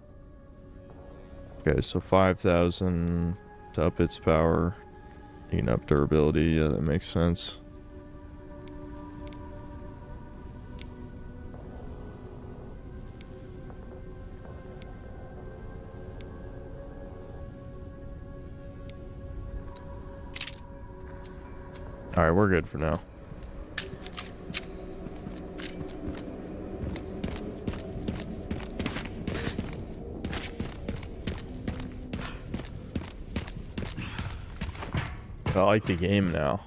A: Okay, so 5,000 to up its power. You can up durability, yeah, that makes sense. Alright, we're good for now. I like the game now.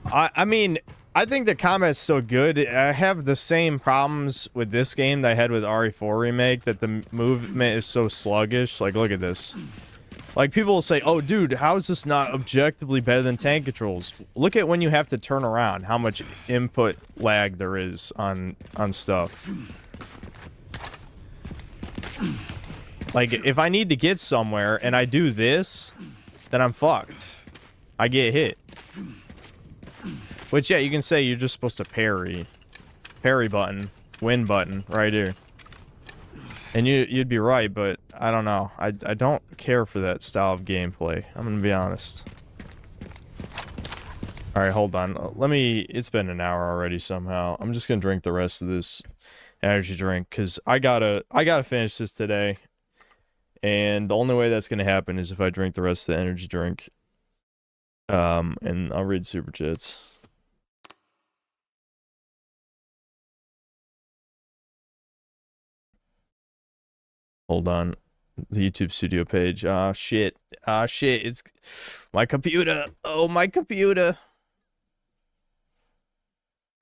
A: I mean, I think the combat's so good. I have the same problems with this game that I had with RE4 Remake, that the movement is so sluggish. Like, look at this. Like, people will say, oh, dude, how is this not objectively better than tank controls? Look at when you have to turn around, how much input lag there is on stuff. Like, if I need to get somewhere and I do this, then I'm fucked. I get hit. Which, yeah, you can say you're just supposed to parry. Parry button. Win button. Right here. And you'd be right, but I don't know. I don't care for that style of gameplay. I'm gonna be honest. Alright, hold on. It's been an hour already somehow. I'm just gonna drink the rest of this energy drink, because I gotta finish this today. And the only way that's going to happen is if I drink the rest of the energy drink. And I'll read super chats. Hold on. The YouTube studio page. Ah, shit. Ah, shit. It's my computer. Oh, my computer.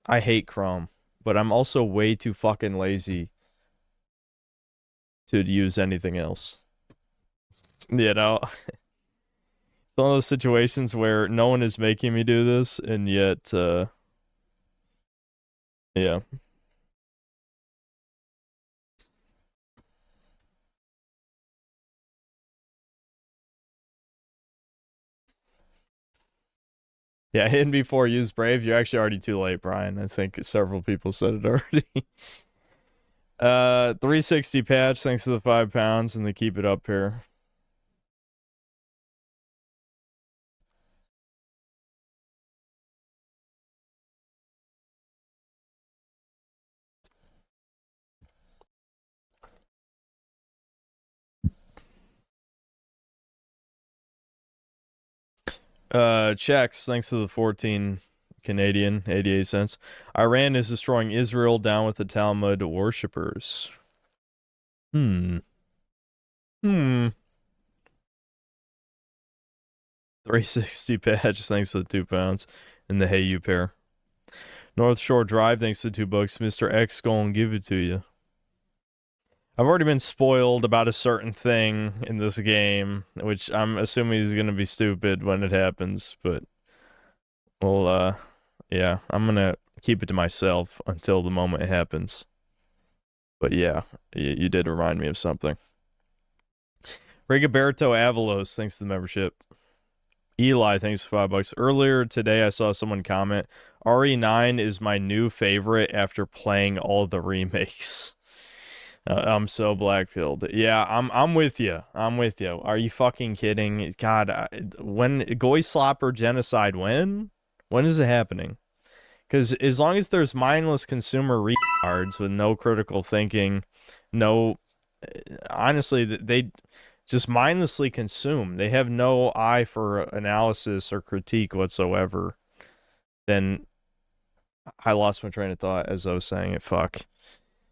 A: I hate Chrome, but I'm also way too fucking lazy to use anything else. You know? It's one of those situations where no one is making me do this, and yet, yeah. Yeah, hidden before use Brave. You're actually already too late, Brian. I think several people said it already. 360 patch, thanks to the 5 pounds, and they keep it up here. Checks, thanks to the 14 Canadian, 88 cents. Iran is destroying Israel, down with the Talmud worshippers. 360 patch, thanks to the 2 pounds. And the Hey You pair. North Shore Drive, thanks to the 2 bucks. Mr. X gonna give it to you. I've already been spoiled about a certain thing in this game, which I'm assuming is gonna be stupid when it happens, but well, yeah, I'm gonna keep it to myself until the moment it happens. But yeah, you did remind me of something. Rigoberto Avalos, thanks to the membership. Eli, thanks for $5. Earlier today, I saw someone comment, RE9 is my new favorite after playing all the remakes. I'm so black-pilled. Yeah, I'm with you. I'm with you. Are you fucking kidding? God, when Goy Slopper genocide, when is it happening? Because as long as there's mindless consumer retards with no critical thinking, no, honestly, they just mindlessly consume. They have no eye for analysis or critique whatsoever. Then I lost my train of thought as I was saying it. Fuck.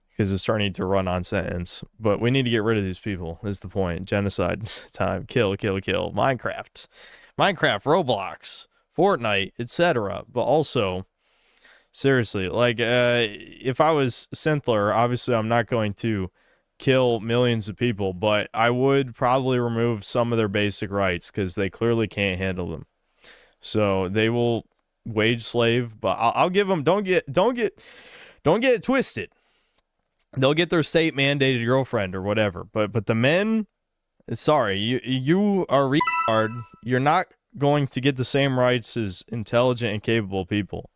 A: Because it's starting to run on sentence. But we need to get rid of these people, is the point. Genocide time. Kill, kill, kill. Minecraft, Roblox, Fortnite, etc. But also, seriously, like, if I was Synthler, obviously I'm not going to kill millions of people, but I would probably remove some of their basic rights, because they clearly can't handle them. So they will wage slave, but I'll give them, don't get it twisted. They'll get their state mandated girlfriend or whatever, but the men, sorry, you are retard. You're not going to get the same rights as intelligent and capable people.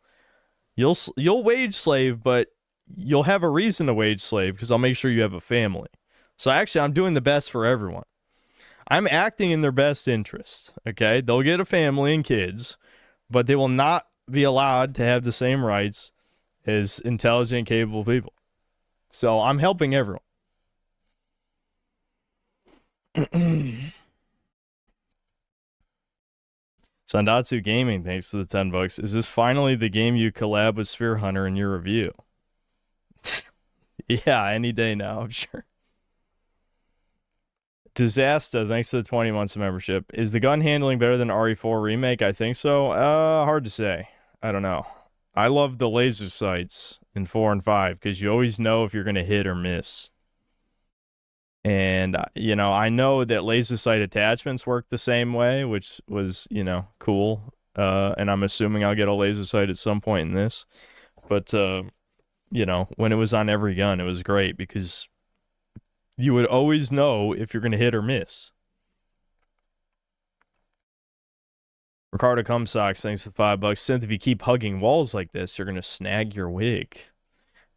A: You'll wage slave, but you'll have a reason to wage slave, because I'll make sure you have a family. So actually, I'm doing the best for everyone. I'm acting in their best interest. Okay, they'll get a family and kids, but they will not be allowed to have the same rights as intelligent and capable people. So I'm helping everyone. Sandatsu Gaming, thanks to the 10 bucks. Is this finally the game you collab with Sphere Hunter in your review? Yeah, any day now, I'm sure. Disaster, thanks to the 20 months of membership. Is the gun handling better than RE4 Remake? I think so. Hard to say. I don't know. I love the laser sights in 4 and 5, because you always know if you're going to hit or miss. And, you know, I know that laser sight attachments work the same way, which was, you know, cool. And I'm assuming I'll get a laser sight at some point in this. But, you know, when it was on every gun, it was great, because you would always know if you're going to hit or miss. Ricardo Cumsocks, thanks for the $5. Synth, if you keep hugging walls like this, you're going to snag your wig.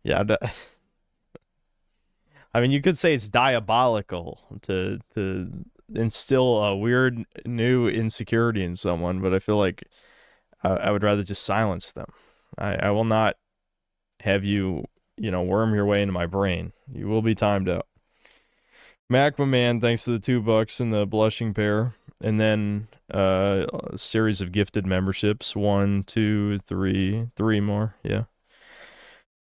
A: Yeah, I mean, you could say it's diabolical to instill a weird new insecurity in someone, but I feel like I would rather just silence them. I will not have you, you know, worm your way into my brain. You will be timed out. Macmaman, thanks to the $2 and the blushing pair. And then a series of gifted memberships. 1, 2, 3, 3 more. Yeah.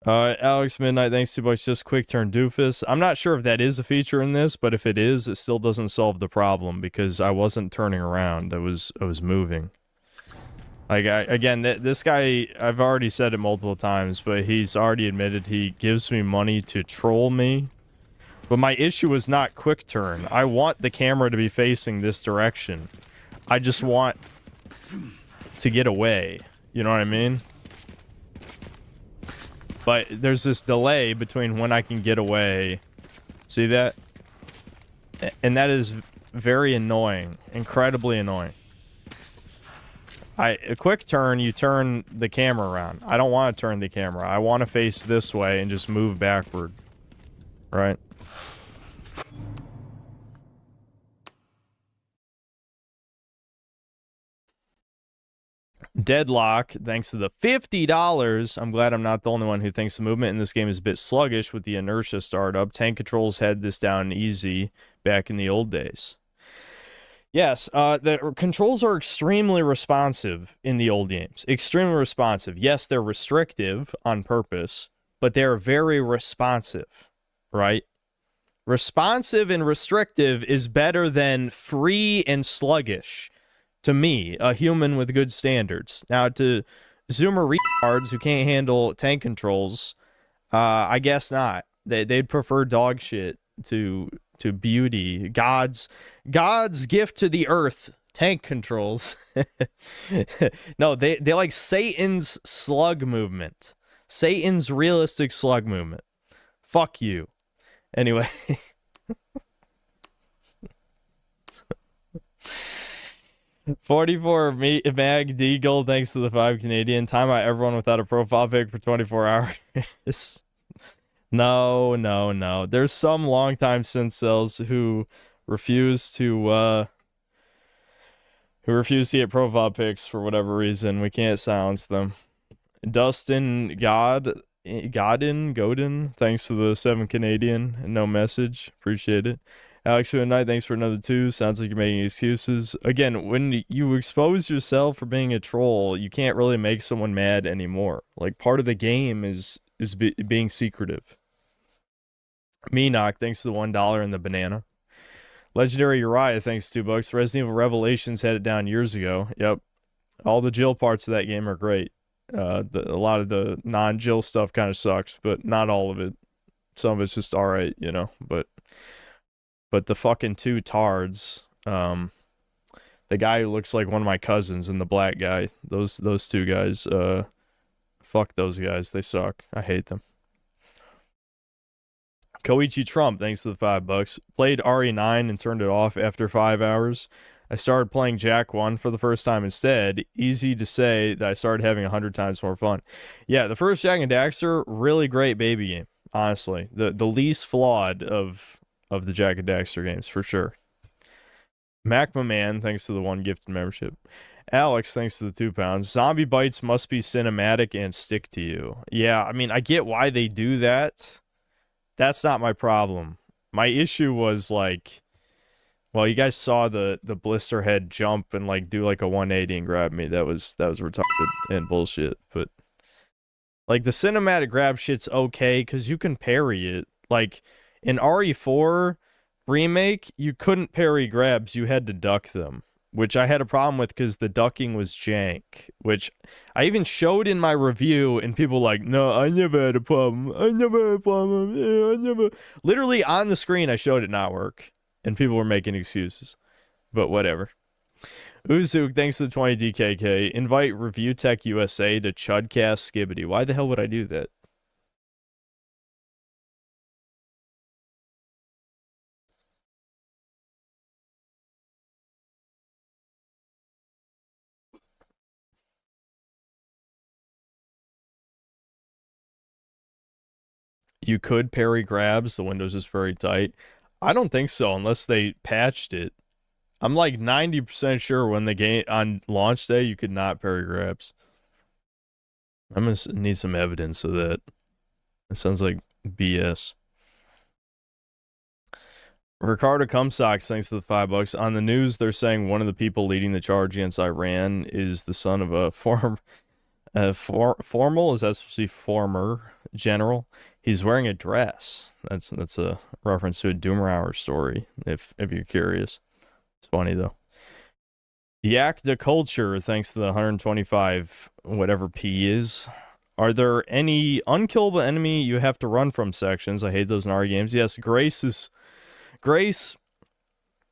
A: Alex Midnight, thanks $2. Just quick turn doofus. I'm not sure if that is a feature in this, but if it is, it still doesn't solve the problem because I wasn't turning around. I was moving. Like, again, this guy, I've already said it multiple times, but he's already admitted he gives me money to troll me. But my issue is not quick turn. I want the camera to be facing this direction. I just want to get away. You know what I mean? But there's this delay between when I can get away. See that? And that is very annoying. Incredibly annoying. A quick turn, you turn the camera around. I don't want to turn the camera. I want to face this way and just move backward. Right? Deadlock, thanks to the $50. I'm glad I'm not the only one who thinks the movement in this game is a bit sluggish with the inertia startup. Tank controls had this down easy back in the old days. Yes, the controls are extremely responsive in the old games. Extremely responsive. Yes, they're restrictive on purpose, but they're very responsive, right? Responsive and restrictive is better than free and sluggish. To me, a human with good standards. Now, to Zoomer retards who can't handle tank controls, I guess not. They'd prefer dog shit to beauty. God's gift to the earth, tank controls. No, they like Satan's slug movement. Satan's realistic slug movement. Fuck you. Anyway. $44 Mag Deagle, thanks to the 5 Canadian. Time out everyone without a profile pic for 24 hours. No. There's some longtime Cincels who refuse to get profile pics for whatever reason. We can't silence them. Dustin Godin, thanks for the 7 Canadian. No message. Appreciate it. Alex Midnight, thanks for another 2. Sounds like you're making excuses. Again, when you expose yourself for being a troll, you can't really make someone mad anymore. Like, part of the game is being secretive. Meanock, thanks to the $1 and the banana. Legendary Uriah, thanks to $2. Resident Evil Revelations had it down years ago. Yep. All the Jill parts of that game are great. A lot of the non-Jill stuff kind of sucks, but not all of it. Some of it's just alright, you know, but the fucking 2 tards, the guy who looks like one of my cousins and the black guy, those 2 guys, fuck those guys, they suck. I hate them. Koichi Trump, thanks to the $5. Played RE9 and turned it off after 5 hours. I started playing Jack 1 for the first time instead. Easy to say that I started having 100 times more fun. Yeah, the first Jak and Daxter, really great baby game, honestly. The least flawed of the Jak and Daxter games, for sure. Macmaman, thanks to the 1 gifted membership. Alex, thanks to the £2. Zombie bites must be cinematic and stick to you. Yeah, I mean, I get why they do that. That's not my problem. My issue was, like, well, you guys saw the blister head jump and, like, do, like, a 180 and grab me. That was retarded and bullshit. But, like, the cinematic grab shit's okay, because you can parry it. Like, in RE4 Remake, you couldn't parry grabs. You had to duck them, which I had a problem with because the ducking was jank, which I even showed in my review, and people were like, no, I never had a problem. Literally on the screen, I showed it not work, and people were making excuses, but whatever. Uzuk, thanks to the 20 DKK. Invite Review Tech USA to Chudcast Skibbity. Why the hell would I do that? You could parry grabs. The Windows is very tight. I don't think so, unless they patched it. I'm like 90% sure when the game on launch day you could not parry grabs. I'm gonna need some evidence of that. It sounds like BS. Ricardo Cumsox, thanks to the $5. On the news, they're saying one of the people leading the charge against Iran is the son of a formal, is that supposed to be former general? He's wearing a dress. That's a reference to a Doomer story, if you're curious. It's funny, though. Yak the Culture, thanks to the 125, whatever P is. Are there any unkillable enemy you have to run from sections? I hate those in R games. Yes, Grace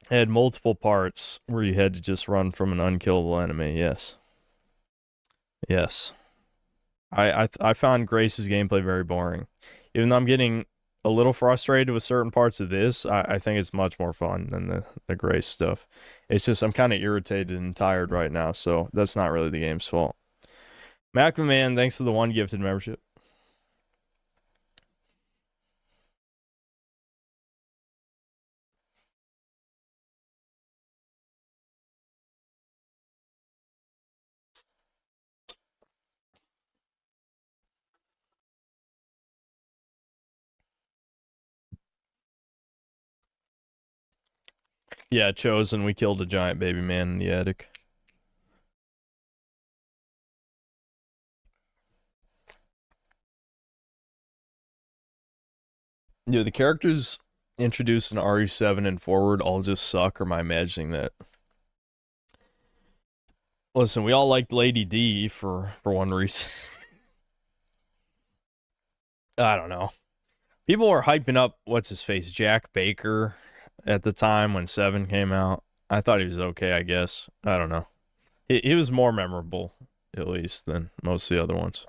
A: had multiple parts where you had to just run from an unkillable enemy. Yes. Yes. I found Grace's gameplay very boring. Even though I'm getting a little frustrated with certain parts of this, I think it's much more fun than the Grace stuff. It's just I'm kind of irritated and tired right now, so that's not really the game's fault. MacMan, thanks to the 1 gifted membership. Yeah, Chosen, we killed a giant baby man in the attic. Yeah, the characters introduced in RE7 and forward all just suck, or am I imagining that? Listen, we all liked Lady D for one reason. I don't know. People were hyping up, what's his face, Jack Baker at the time when 7 came out. I thought he was okay, I guess. I don't know. He was more memorable, at least, than most of the other ones.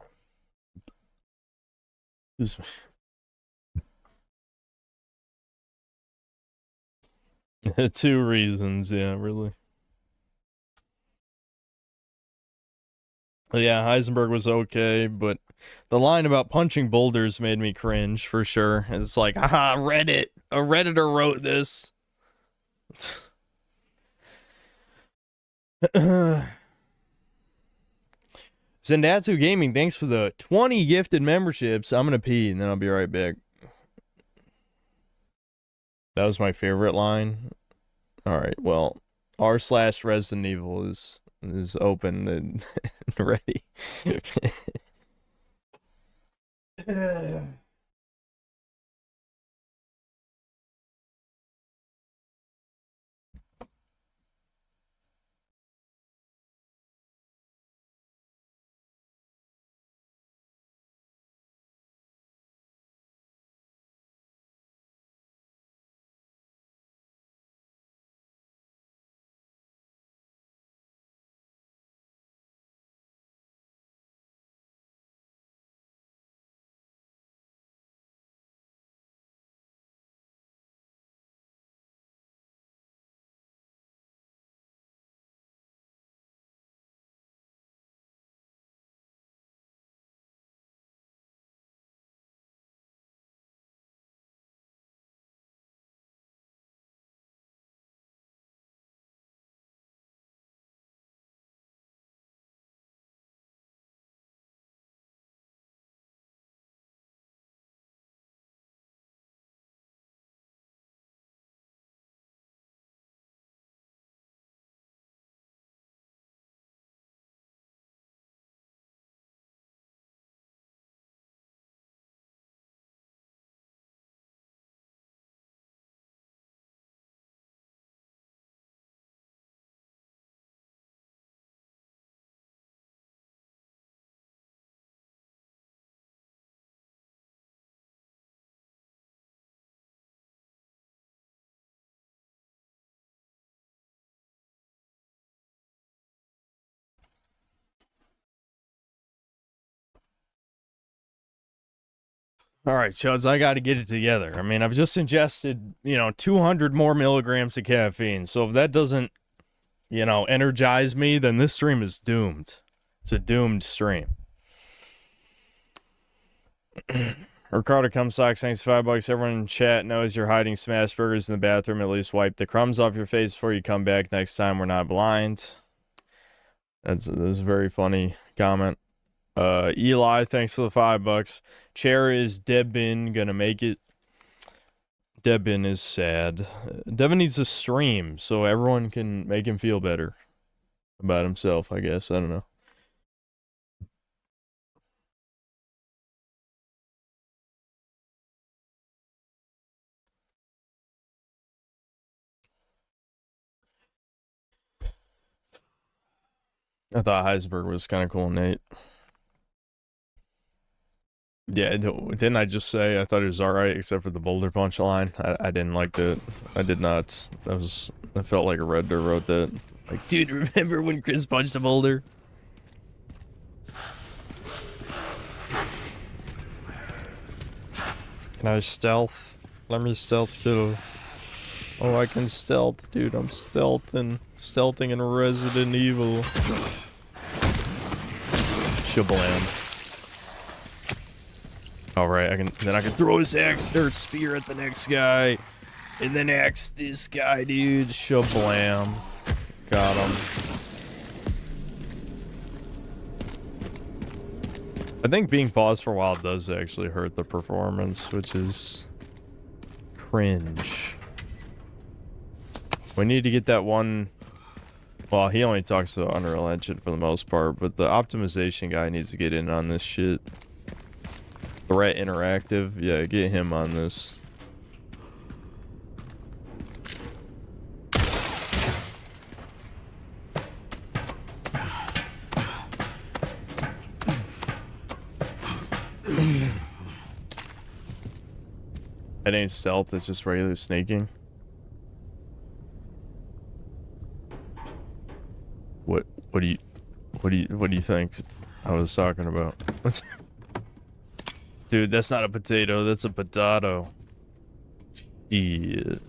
A: 2 reasons, yeah, really. Yeah, Heisenberg was okay, but the line about punching boulders made me cringe, for sure. It's like, haha, Reddit! A Redditor wrote this! Zendatsu Gaming, thanks for the 20 gifted memberships. I'm gonna pee, and then I'll be right back. That was my favorite line. Alright, well, r/Resident Evil is open and ready. All right, Chuds, I got to get it together. I mean, I've just ingested, 200 more milligrams of caffeine. So if that doesn't, energize me, then this stream is doomed. It's a doomed stream. Ricardo Cumsox, thanks $5. Everyone in chat knows you're hiding smash burgers in the bathroom. At least wipe the crumbs off your face before you come back next time. We're not blind. That's a very funny comment. Eli, thanks for the $5. Chair is Debin gonna make it Devin is sad. Devin needs a stream so everyone can make him feel better about himself, I guess. I don't know. I thought Heisenberg was kind of cool, Nate. Yeah, didn't I just say I thought it was alright except for the boulder punch line? I didn't like that. I did not. I felt like a Redder wrote that. Like, dude, remember when Chris punched a boulder? Can I stealth? Let me stealth too. Oh, I can stealth, dude. I'm stealthing in Resident Evil. Shablam. Alright, then I can throw his axe or spear at the next guy. And then axe this guy, dude. Shablam. Got him. I think being paused for a while does actually hurt the performance, which is cringe. We need to get that one. Well, he only talks about Unreal Engine for the most part, but the optimization guy needs to get in on this shit. Threat Interactive, yeah, get him on this. It ain't stealth, it's just regular sneaking. What do you think I was talking about? What's Dude, that's not a potato, that's a potato. Shit.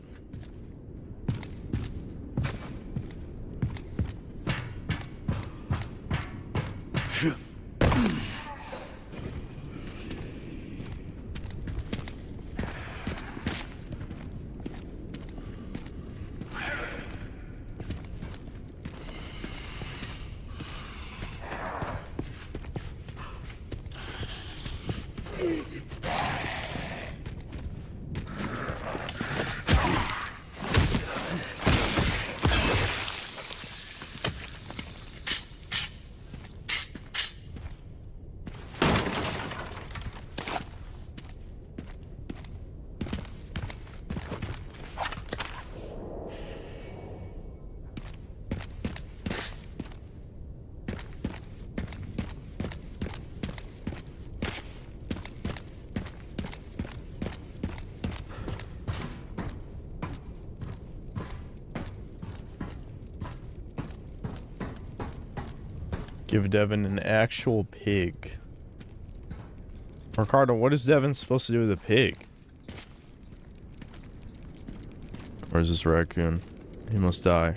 A: Give Devin an actual pig. Ricardo, what is Devin supposed to do with a pig? Where's this raccoon? He must die.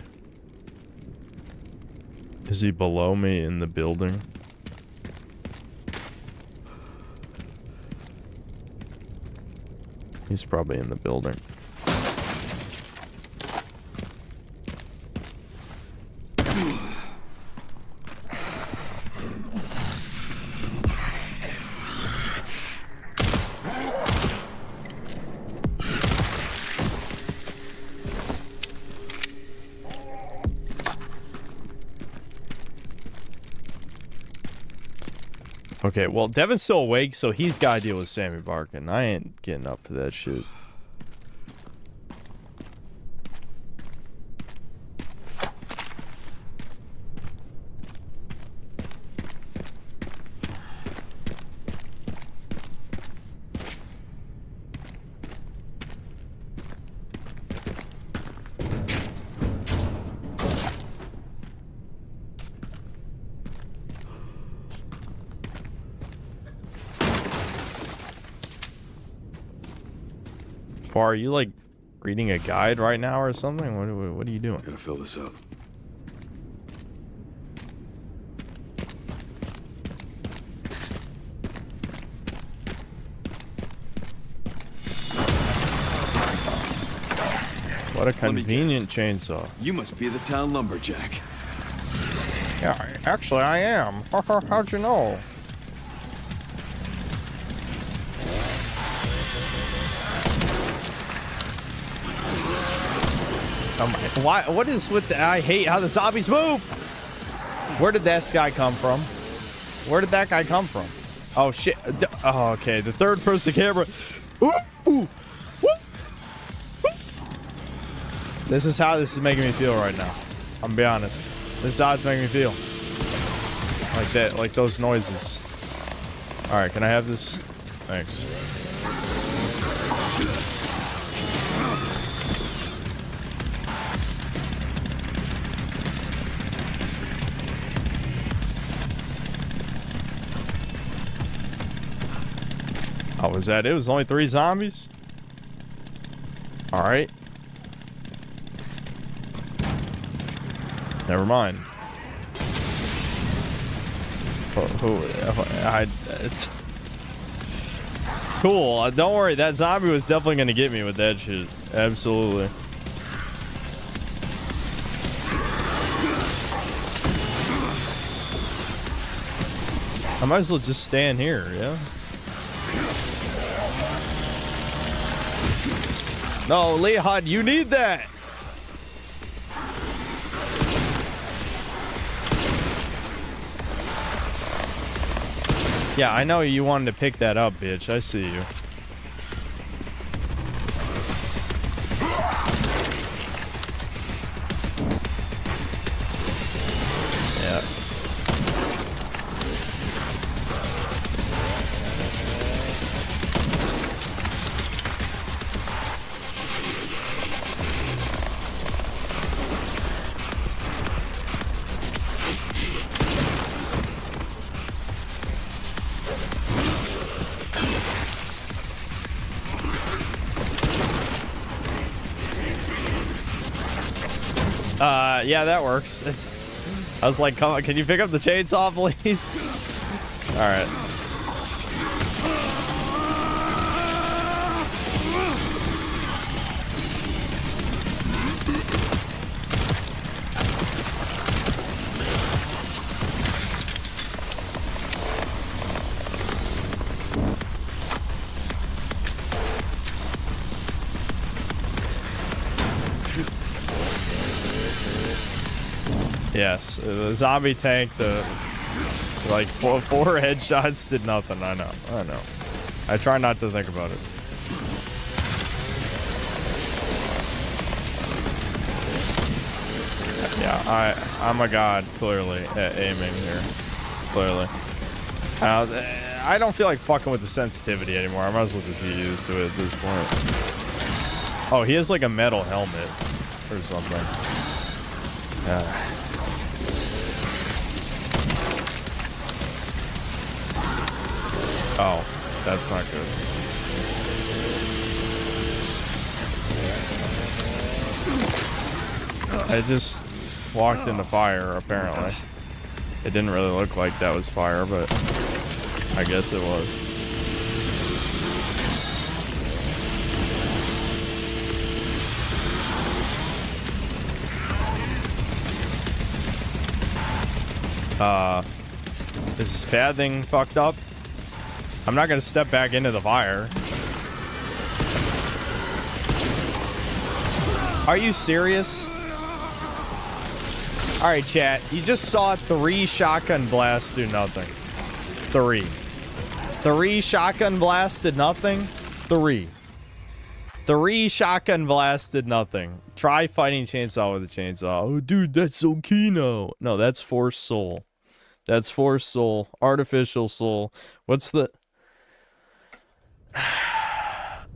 A: Is he below me in the building? He's probably in the building. Okay, well, Devin's still awake, so he's got to deal with Sammy barking. I ain't getting up for that shit. Are you like reading a guide right now or something? What are you doing?
B: Gotta fill this up.
A: What a convenient chainsaw.
B: You must be the town lumberjack.
A: Yeah, actually I am. How'd you know? Why? What is with the... I hate how the zombies move! Where did that guy come from? Where did that guy come from? Oh, shit. Oh, okay. The third-person camera. Ooh, ooh, ooh, ooh. This is how this is making me feel right now. I'm gonna be honest. This is how it's making me feel. Like that. Like those noises. Alright, can I have this? Thanks. Oh, was that it? It was only 3 zombies? Alright. Never mind. It's cool. Don't worry, that zombie was definitely gonna get me with that shit. Absolutely. I might as well just stand here, yeah? No, Leon, you need that! Yeah, I know you wanted to pick that up, bitch. I see you. Yeah. Yeah, that works. I was like, come on, can you pick up the chainsaw, please? Alright. Yes, the zombie tank, the like four headshots did nothing. I know. I try not to think about it. Yeah, I'm a god, clearly, at aiming here. Clearly. I don't feel like fucking with the sensitivity anymore. I might as well just get used to it at this point. Oh, he has like a metal helmet or something. Oh, that's not good. I just walked into fire, apparently. It didn't really look like that was fire, but I guess it was. Is this pad thing fucked up? I'm not gonna step back into the fire. Are you serious? Alright, chat. You just saw 3 shotgun blasts do nothing. 3. 3 shotgun blasts did nothing? 3. 3 shotgun blasts did nothing. Try fighting chainsaw with a chainsaw. Oh, dude, that's so Kino. No, that's forced soul. That's forced soul. Artificial soul. What's the...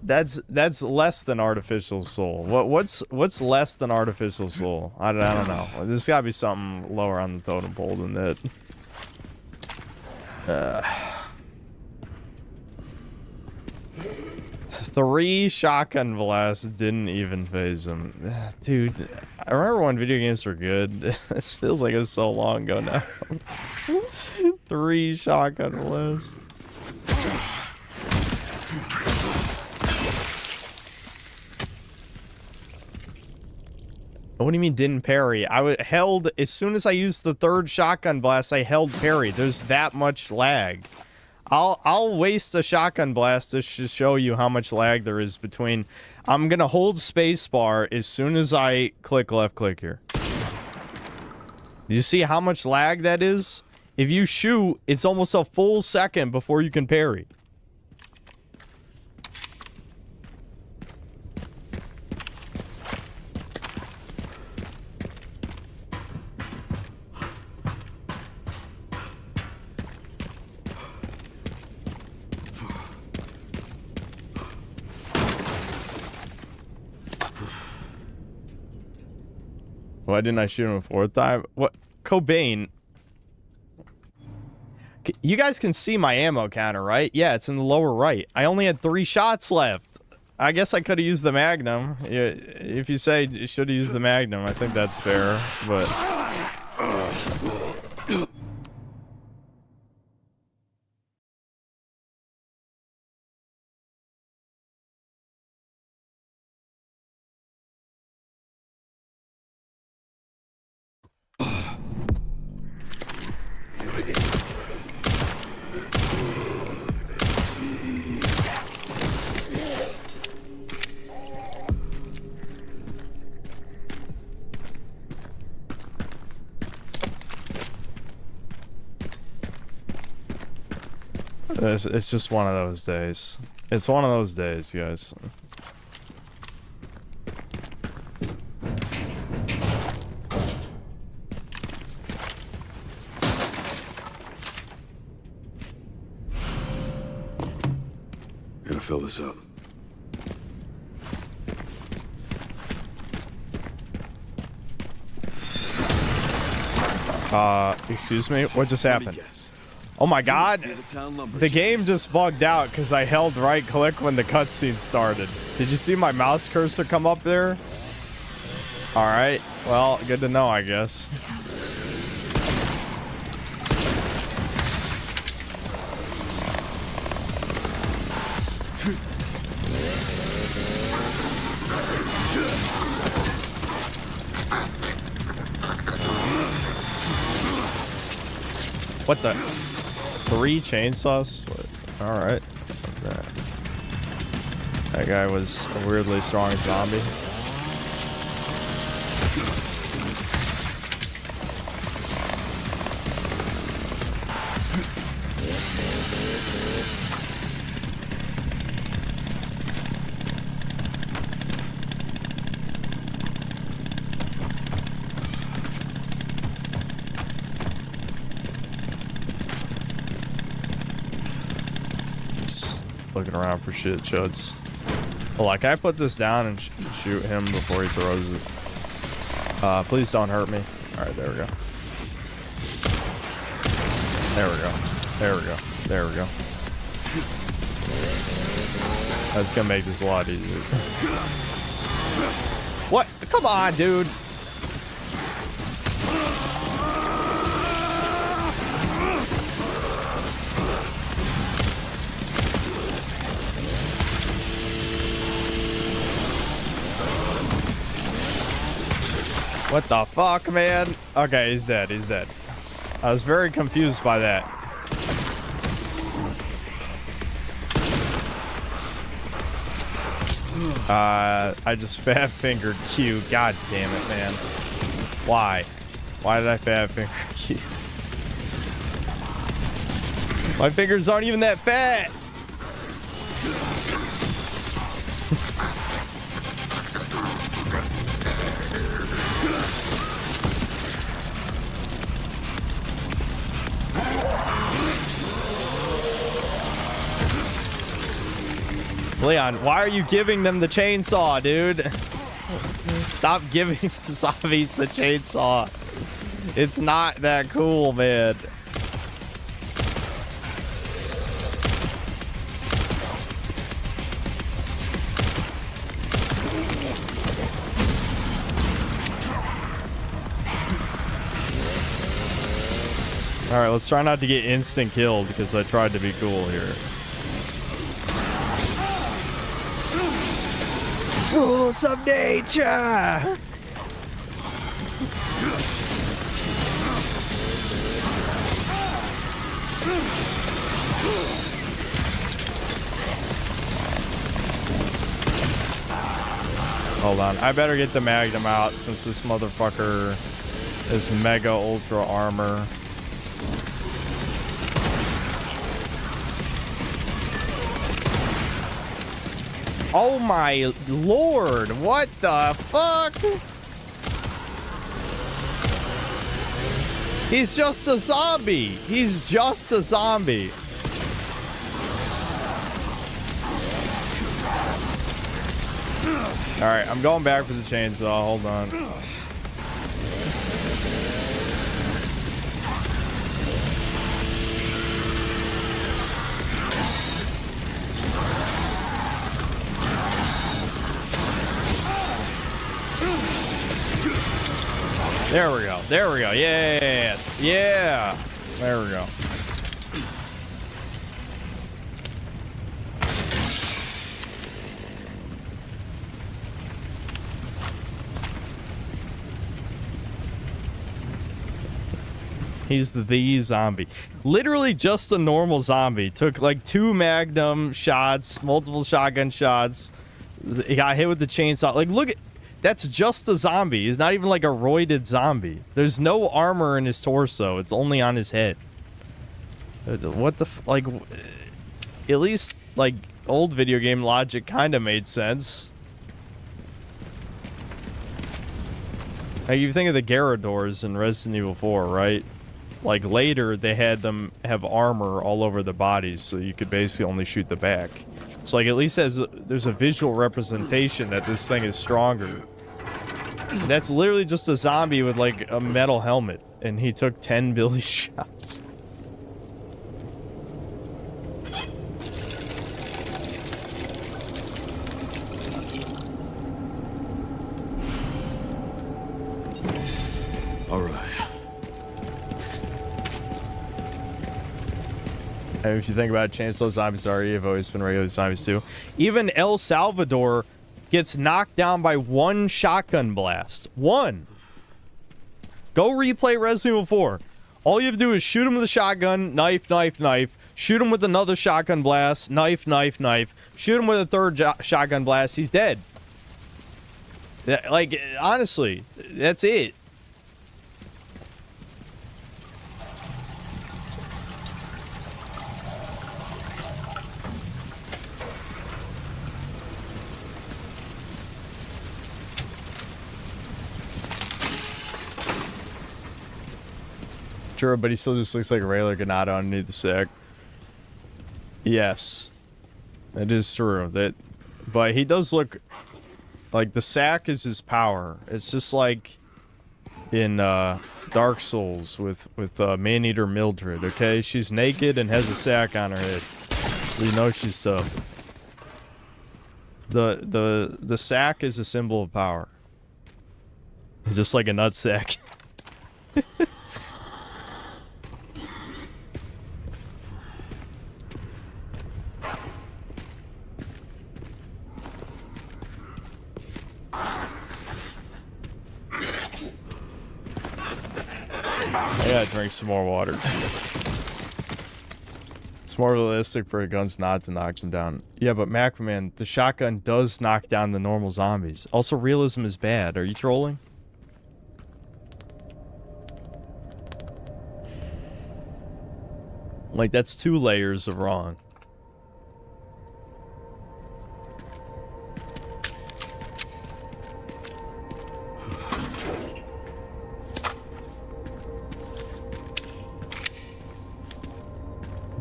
A: That's less than artificial soul. What's less than artificial soul? I don't know. There's gotta be something lower on the totem pole than that. 3 shotgun blasts didn't even phase him. Dude, I remember when video games were good. This feels like it was so long ago now. 3 shotgun blasts. What do you mean didn't parry? held, as soon as I used the 3rd shotgun blast, I held parry. There's that much lag. I'll waste a shotgun blast to show you how much lag there is between... I'm gonna hold spacebar as soon as I click left click here. Do you see how much lag that is? If you shoot, it's almost a full second before you can parry. Why didn't I shoot him a fourth time? What? Cobain. You guys can see my ammo counter, right? Yeah, it's in the lower right. I only had 3 shots left. I guess I could have used the Magnum. Yeah, if you say you should have used the Magnum, I think that's fair, but... It's just one of those days. It's one of those days, guys.
B: Gotta fill this up.
A: Excuse me? What just happened? Oh my god! The game just bugged out because I held right click when the cutscene started. Did you see my mouse cursor come up there? Alright, well, good to know, I guess. What the? 3 chainsaws? Alright. That guy was a weirdly strong zombie. Looking around for shit, chuds. Well, like, I put this down and shoot him before he throws it. Please don't hurt me. Alright, there we go. There we go. There we go. There we go. That's gonna make this a lot easier. What? Come on, dude. What the fuck, man? Okay, he's dead. He's dead. I was very confused by that. I just fat fingered Q. God damn it, man. Why? Why did I fat finger Q? My fingers aren't even that fat. Leon, why are you giving them the chainsaw, dude? Stop giving the zombies the chainsaw. It's not that cool, man. Alright, let's try not to get instant killed because I tried to be cool here. Rules of nature! Hold on. I better get the Magnum out since this motherfucker is mega ultra armor. Oh my lord, what the fuck? He's just a zombie. He's just a zombie. Alright, I'm going back for the chainsaw. Hold on. There we go. There we go. Yes. Yeah. There we go. He's the zombie. Literally just a normal zombie. Took like 2 Magnum shots, multiple shotgun shots. He got hit with the chainsaw. Like, look at... That's just a zombie. He's not even like a roided zombie. There's no armor in his torso. It's only on his head. What the like... At least, like, old video game logic kind of made sense. Like, you think of the Garradors in Resident Evil 4, right? Like, later, they had them have armor all over their bodies, so you could basically only shoot the back. So, like, at least there's a visual representation that this thing is stronger. That's literally just a zombie with, like, a metal helmet, and he took 10 billy shots.
B: All right.
A: And if you think about it, Chainsaw Zombies have always been regular zombies too. Even El Salvador gets knocked down by 1 shotgun blast. 1. Go replay Resident Evil 4. All you have to do is shoot him with a shotgun, knife, knife, knife. Shoot him with another shotgun blast, knife, knife, knife. Shoot him with a 3rd shotgun blast. He's dead. Like, honestly, that's it. Sure, but he still just looks like a regular Ganado underneath the sack. Yes, it is true. But he does look like the sack is his power. It's just like in Dark Souls with Maneater Mildred. Okay, she's naked and has a sack on her head, so you know she's tough. The sack is a symbol of power, just like a nut sack. I gotta drink some more water. It's more realistic for a gun's not to knock them down. Yeah, but Macroman, the shotgun does knock down the normal zombies. Also, realism is bad. Are you trolling? Like, that's 2 layers of wrong.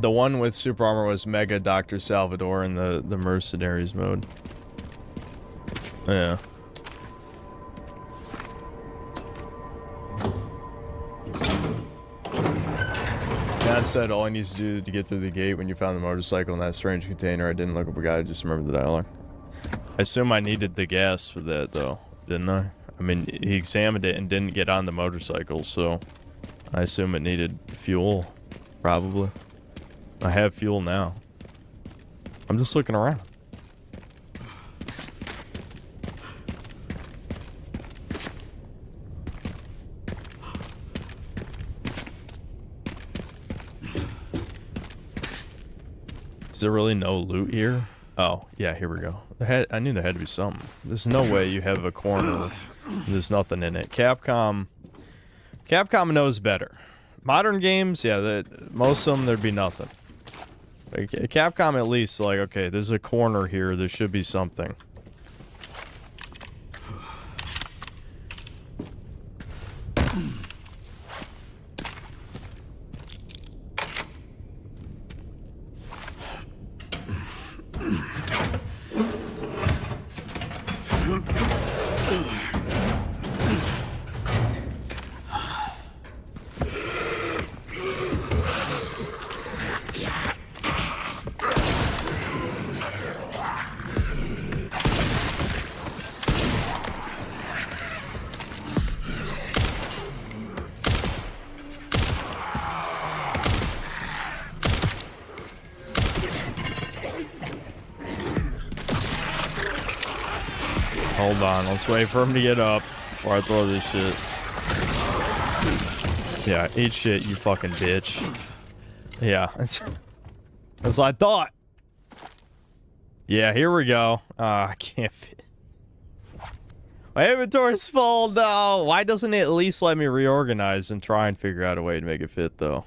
A: The one with super armor was Mega Dr. Salvador in the Mercenaries mode. Yeah. Dad said all he needs to do to get through the gate when you found the motorcycle in that strange container. I didn't look up a guy, I just remembered the dialogue. I assume I needed the gas for that though, didn't I? I mean, he examined it and didn't get on the motorcycle, so I assume it needed fuel, probably. I have fuel now. I'm just looking around. Is there really no loot here? Oh, yeah, here we go. I knew there had to be something. There's no way you have a corner and there's nothing in it. Capcom knows better. Modern games, yeah, most of them, there'd be nothing. Like, Capcom at least, like, okay, there's a corner here, there should be something. Hold on, let's wait for him to get up before I throw this shit. Yeah, eat shit, you fucking bitch. Yeah, that's what I thought. Yeah, here we go. I can't fit. My inventory's full, though. Why doesn't it at least let me reorganize and try and figure out a way to make it fit, though?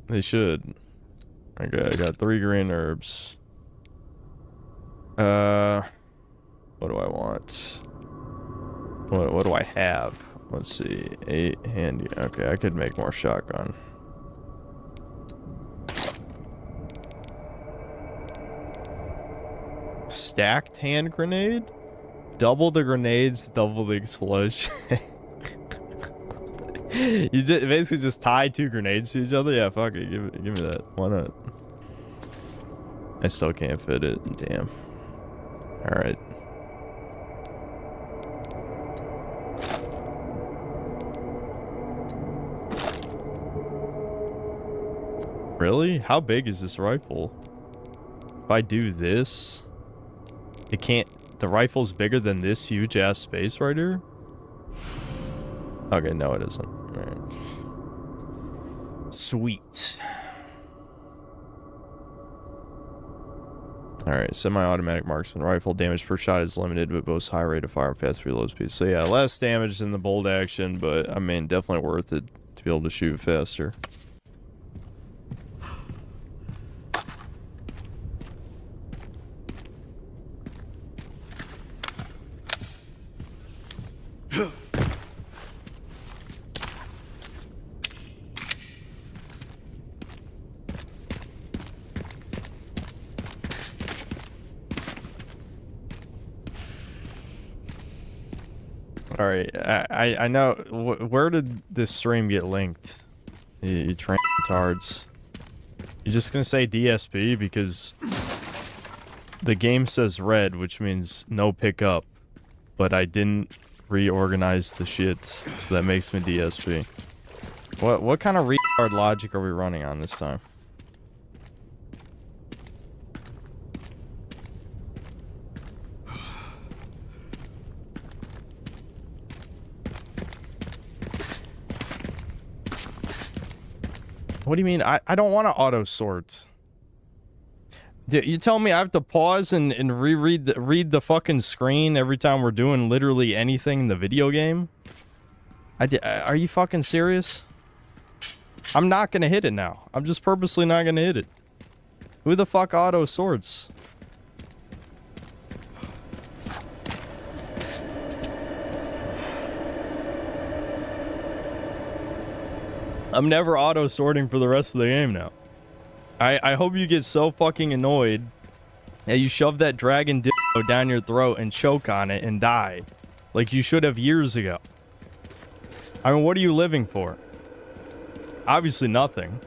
A: They should. Okay, I got 3 green herbs. What do I want? What do I have? Let's see. 8 handy. Okay, I could make more shotgun. Stacked hand grenade? Double the grenades, double the explosion. You basically just tie 2 grenades to each other? Yeah, fuck it. Give me that. Why not? I still can't fit it. Damn. Alright. Really? How big is this rifle? If I do this, it can't... The rifle's bigger than this huge-ass space right here? Okay, no it isn't. Alright. Sweet. Alright, semi-automatic marksman rifle. Damage per shot is limited, but boasts high rate of fire and fast reload speed. So yeah, less damage than the bolt action, but I mean, definitely worth it to be able to shoot faster. Alright, I know. Where did this stream get linked? You train retards. You're just gonna say DSP because the game says red, which means no pickup. But I didn't reorganize the shit, so that makes me DSP. What kind of retard logic are we running on this time? What do you mean? I don't want to auto sort. You tell me I have to pause and read the fucking screen every time we're doing literally anything in the video game? Are you fucking serious? I'm not gonna hit it now. I'm just purposely not gonna hit it. Who the fuck auto sorts? I'm never auto-sorting for the rest of the game now. I hope you get so fucking annoyed that you shove that dragon dildo down your throat and choke on it and die. Like you should have years ago. I mean, what are you living for? Obviously nothing.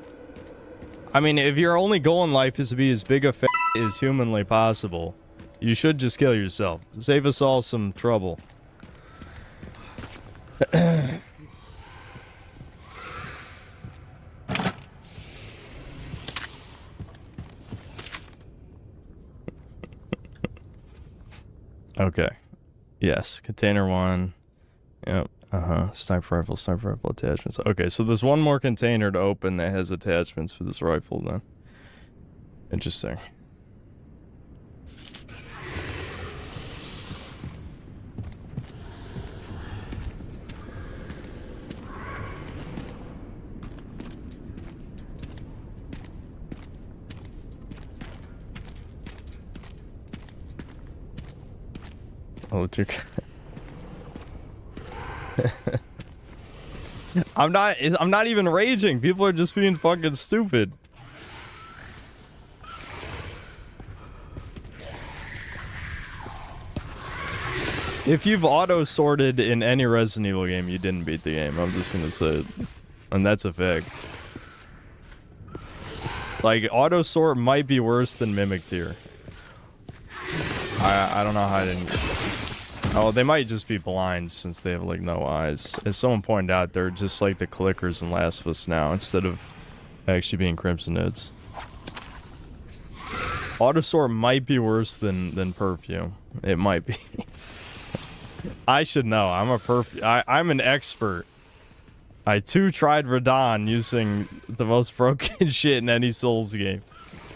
A: I mean, if your only goal in life is to be as big a as humanly possible, you should just kill yourself. Save us all some trouble. Okay. Yes. Container 1. Yep. Sniper rifle attachments. Okay, so there's one more container to open that has attachments for this rifle then. Interesting. Oh, I'm not even raging. People are just being fucking stupid. If you've auto-sorted in any Resident Evil game, you didn't beat the game. I'm just gonna say it. And that's a fact. Like, auto-sort might be worse than Mimic Tier. I don't know how I didn't... Oh, they might just be blind since they have, like, no eyes. As someone pointed out, they're just like the clickers in Last of Us now, instead of actually being Crimson Heads. Auto-sort might be worse than Perfume. It might be. I should know. I'm an expert. I too tried Radon using the most broken shit in any Souls game.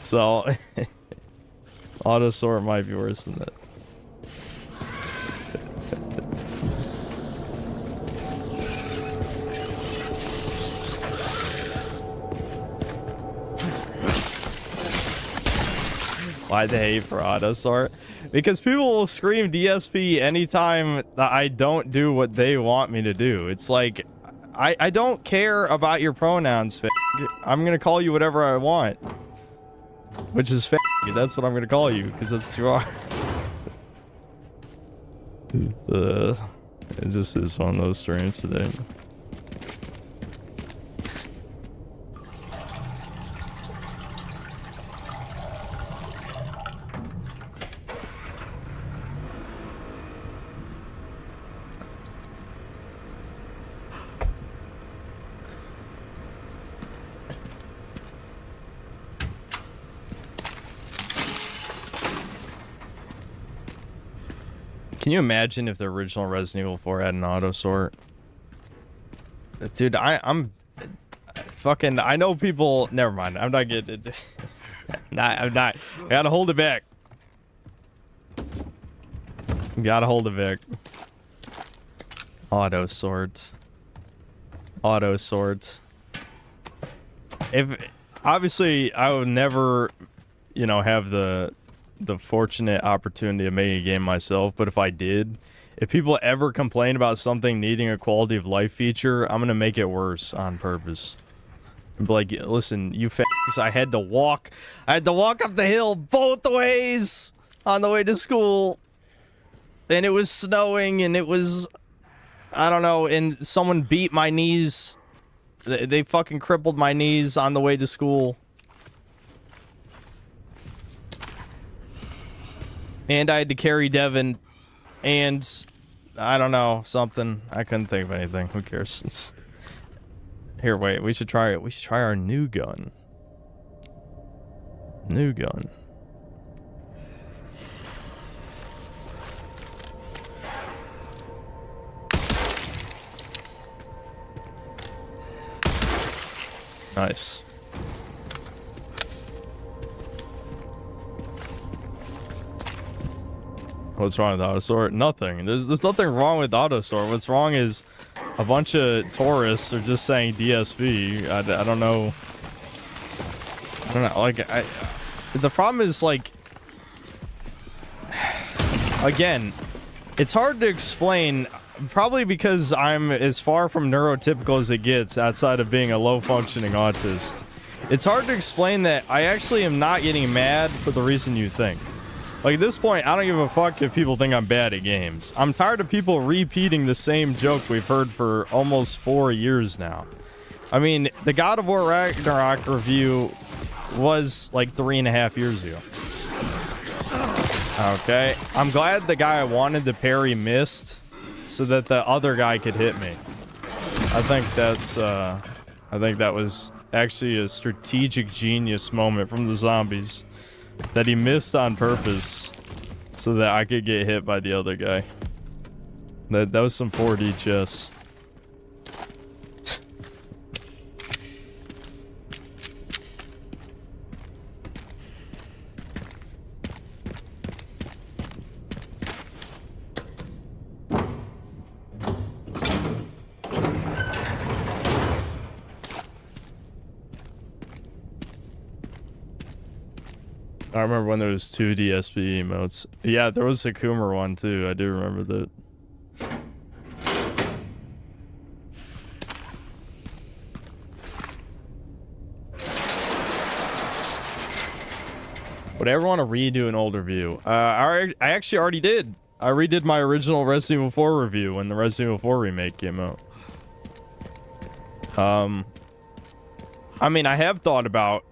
A: So auto-sort might be worse than that. Why the hate for auto-sort? Because people will scream DSP anytime that I don't do what they want me to do. It's like, I don't care about your pronouns, fag. I'm gonna call you whatever I want. Which is fag. That's what I'm gonna call you, because that's what you are. It just is one of those streams today. Can you imagine if the original Resident Evil 4 had an auto sort? Dude, I'm fucking... I know people... Never mind. I'm not getting... I'm not. I gotta hold it back. Gotta hold it back. Auto sort. Auto sort. If... Obviously, I would never, you know, have the fortunate opportunity of making a game myself, but if I did, if people ever complain about something needing a quality of life feature, I'm gonna make it worse on purpose. And be like, listen, you f***s, I had to walk up the hill both ways on the way to school, and it was snowing, and it was, I don't know, and someone beat my knees. They fucking crippled my knees on the way to school. And I had to carry Devin, and I don't know, something. I couldn't think of anything. Who cares? Here, wait. We should try it. We should try our new gun. New gun. Nice. What's wrong with autosort? Nothing. There's nothing wrong with autosort. What's wrong is a bunch of tourists are just saying DSB. I don't know. I don't know. Like, the problem is, like, again, it's hard to explain, probably because I'm as far from neurotypical as it gets outside of being a low-functioning autist. It's hard to explain that I actually am not getting mad for the reason you think. Like, at this point, I don't give a fuck if people think I'm bad at games. I'm tired of people repeating the same joke we've heard for almost 4 years now. I mean, the God of War Ragnarok review was like 3.5 years ago. Okay. I'm glad the guy I wanted to parry missed so that the other guy could hit me. I think that's, I think that was actually a strategic genius moment from the zombies. That he missed on purpose so that I could get hit by the other guy. That was some 4D chess. I remember when there was 2 DSP emotes. Yeah, there was a Coomer one too. I do remember that. Would I ever want to redo an older review? I actually already did. I redid my original Resident Evil 4 review when the Resident Evil 4 remake came out. I mean, I have thought about...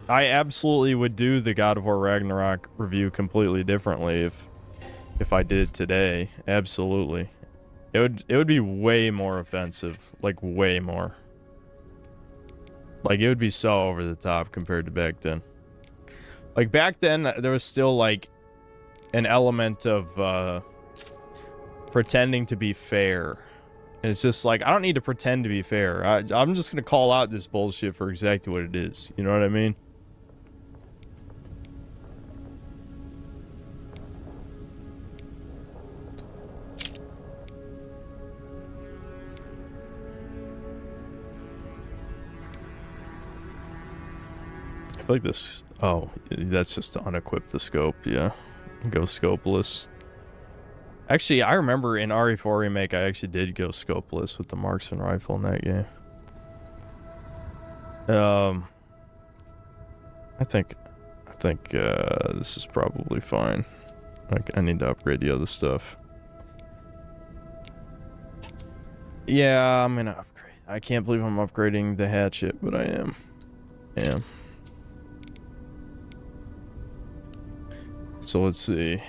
A: I absolutely would do the God of War Ragnarok review completely differently if I did today. Absolutely. It would be way more offensive. Like, way more. Like, it would be so over the top compared to back then. Like, back then, there was still, like, an element of, pretending to be fair. And it's just like, I don't need to pretend to be fair. I'm just gonna call out this bullshit for exactly what it is. You know what I mean? I feel like this... Oh, that's just to unequip the scope, yeah. Go scopeless. Actually, I remember in RE4 Remake, I actually did go scopeless with the marksman rifle in that game. I think this is probably fine. Like, I need to upgrade the other stuff. Yeah, I'm gonna upgrade. I can't believe I'm upgrading the hatchet, but I am. Yeah. So let's see.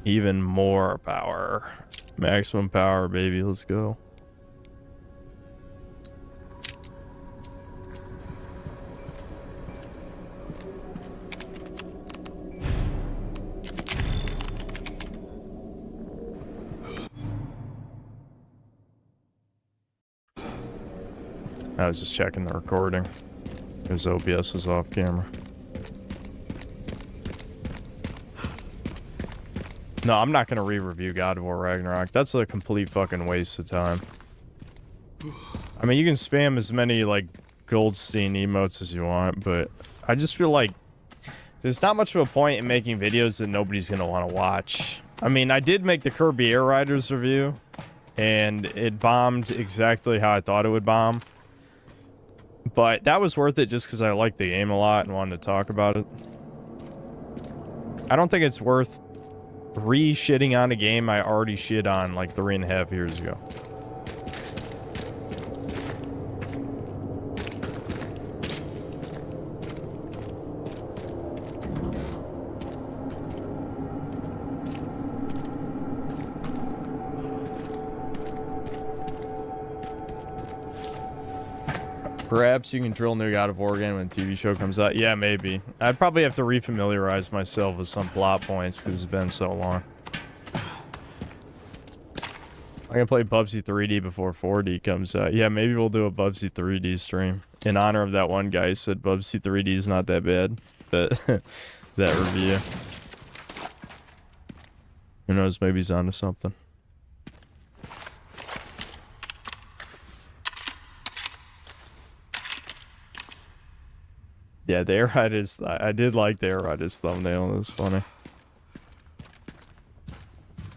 A: Even more power. Maximum power, baby. Let's go. I was just checking the recording because OBS was off camera. No, I'm not gonna re-review God of War Ragnarok. That's a complete fucking waste of time. I mean, you can spam as many, like, Goldstein emotes as you want, but I just feel like there's not much of a point in making videos that nobody's gonna want to watch. I mean, I did make the Kirby Air Riders review, and it bombed exactly how I thought it would bomb. But that was worth it just because I liked the game a lot and wanted to talk about it. I don't think it's worth re-shitting on a game I already shit on like 3.5 years ago. Perhaps you can drill new God of War game when the TV show comes out. Yeah, maybe. I'd probably have to refamiliarize myself with some plot points because it's been so long. I'm gonna play Bubsy 3D before 4D comes out. Yeah, maybe we'll do a Bubsy 3D stream in honor of that one guy who said Bubsy 3D is not that bad. That that review. Who knows? Maybe he's onto something. Yeah, the Air Riders, I did like the Air Riders thumbnail, it was funny.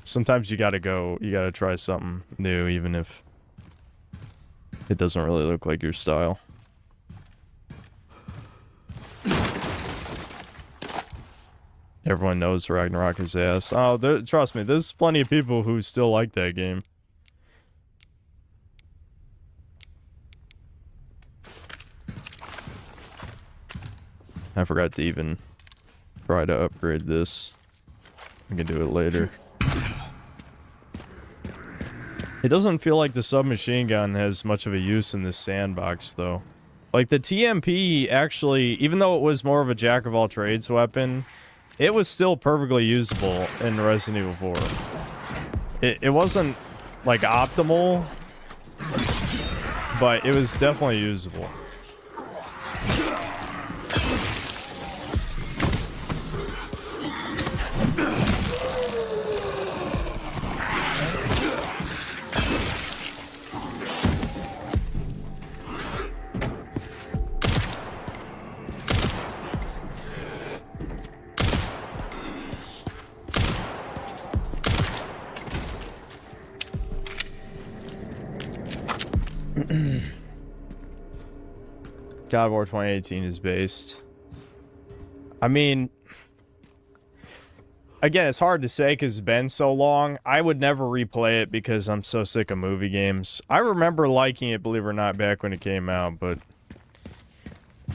A: Sometimes you gotta try something new, even if it doesn't really look like your style. Everyone knows Ragnarok is ass. Oh, trust me, there's plenty of people who still like that game. I forgot to even try to upgrade this. I can do it later. It doesn't feel like the submachine gun has much of a use in this sandbox, though. Like, the TMP actually, even though it was more of a jack-of-all-trades weapon, it was still perfectly usable in Resident Evil 4. It wasn't, like, optimal, but it was definitely usable. God of War 2018 is based. I mean, again, it's hard to say because it's been so long. I would never replay it because I'm so sick of movie games. I remember liking it, believe it or not, back when it came out, but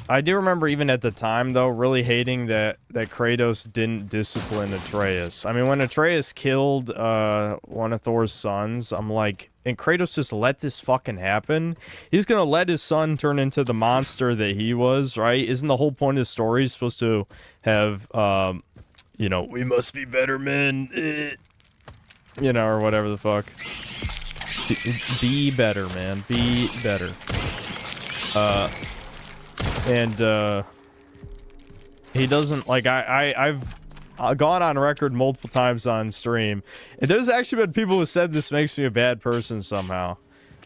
A: I do remember even at the time, though, really hating that Kratos didn't discipline Atreus. I mean, when Atreus killed one of Thor's sons, I'm like, and Kratos just let this fucking happen? He's gonna let his son turn into the monster that he was, right? Isn't the whole point of the story supposed to have, you know, we must be better men, you know, or whatever the fuck. Be better, man. Be better. And he doesn't, like, I've gone on record multiple times on stream, and there's actually been people who said this makes me a bad person somehow.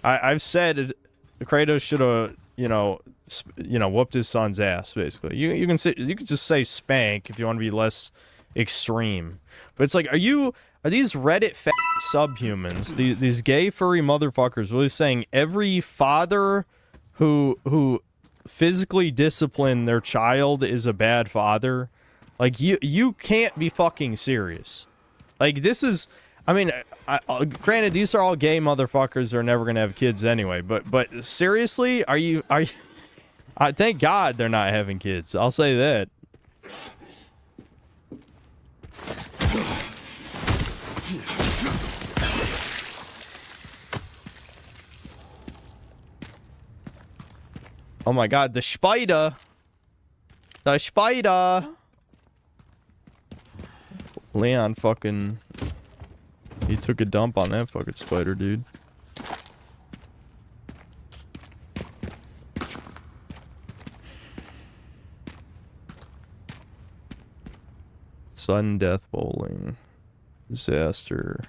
A: I've said Kratos should have, you know, whooped his son's ass, basically. You can just say spank if you want to be less extreme. But it's like, are these Reddit subhumans, these gay furry motherfuckers, really saying every father who physically discipline their child is a bad father? Like, you can't be fucking serious. Like, this is, I mean, granted, these are all gay motherfuckers who are never gonna have kids anyway, but seriously, are you thank God they're not having kids, I'll say that. Oh my God, the spider! The spider! Leon fucking... He took a dump on that fucking spider, dude. Sudden death bowling. Disaster.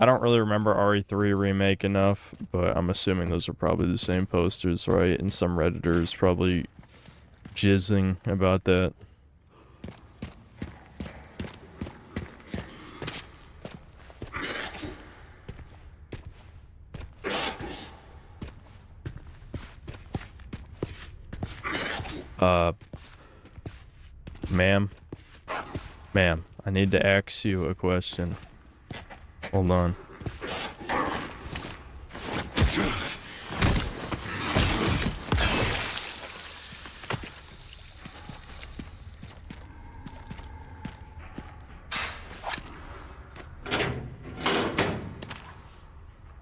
A: I don't really remember RE3 remake enough, but I'm assuming those are probably the same posters, right? And some Redditors probably jizzing about that. Ma'am, I need to ask you a question. Hold on.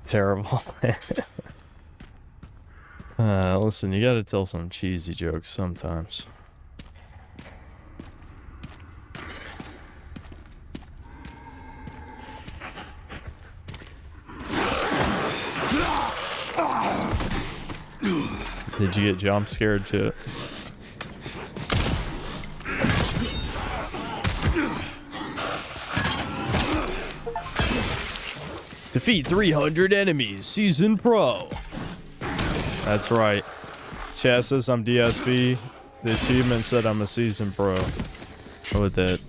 A: Terrible. Listen, you gotta tell some cheesy jokes sometimes. Did you get jump scared too? Defeat 300 enemies, Season Pro. That's right. Chat says I'm DSP. The achievement said I'm a Season Pro. Go with that.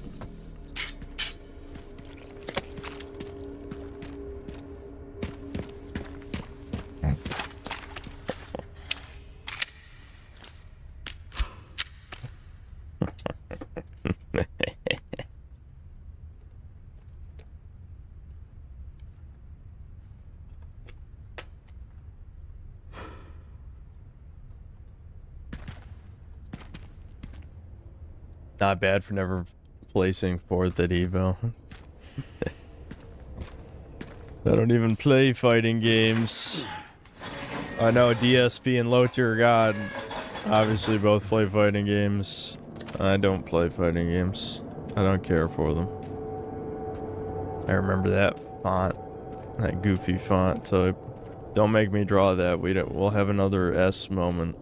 A: Not bad for never placing fourth at Evo. I don't even play fighting games. I know DSP and Low Tier God obviously both play fighting games. I don't play fighting games. I don't care for them. I remember that font, that goofy font type. Don't make me draw that. We'll have another S moment.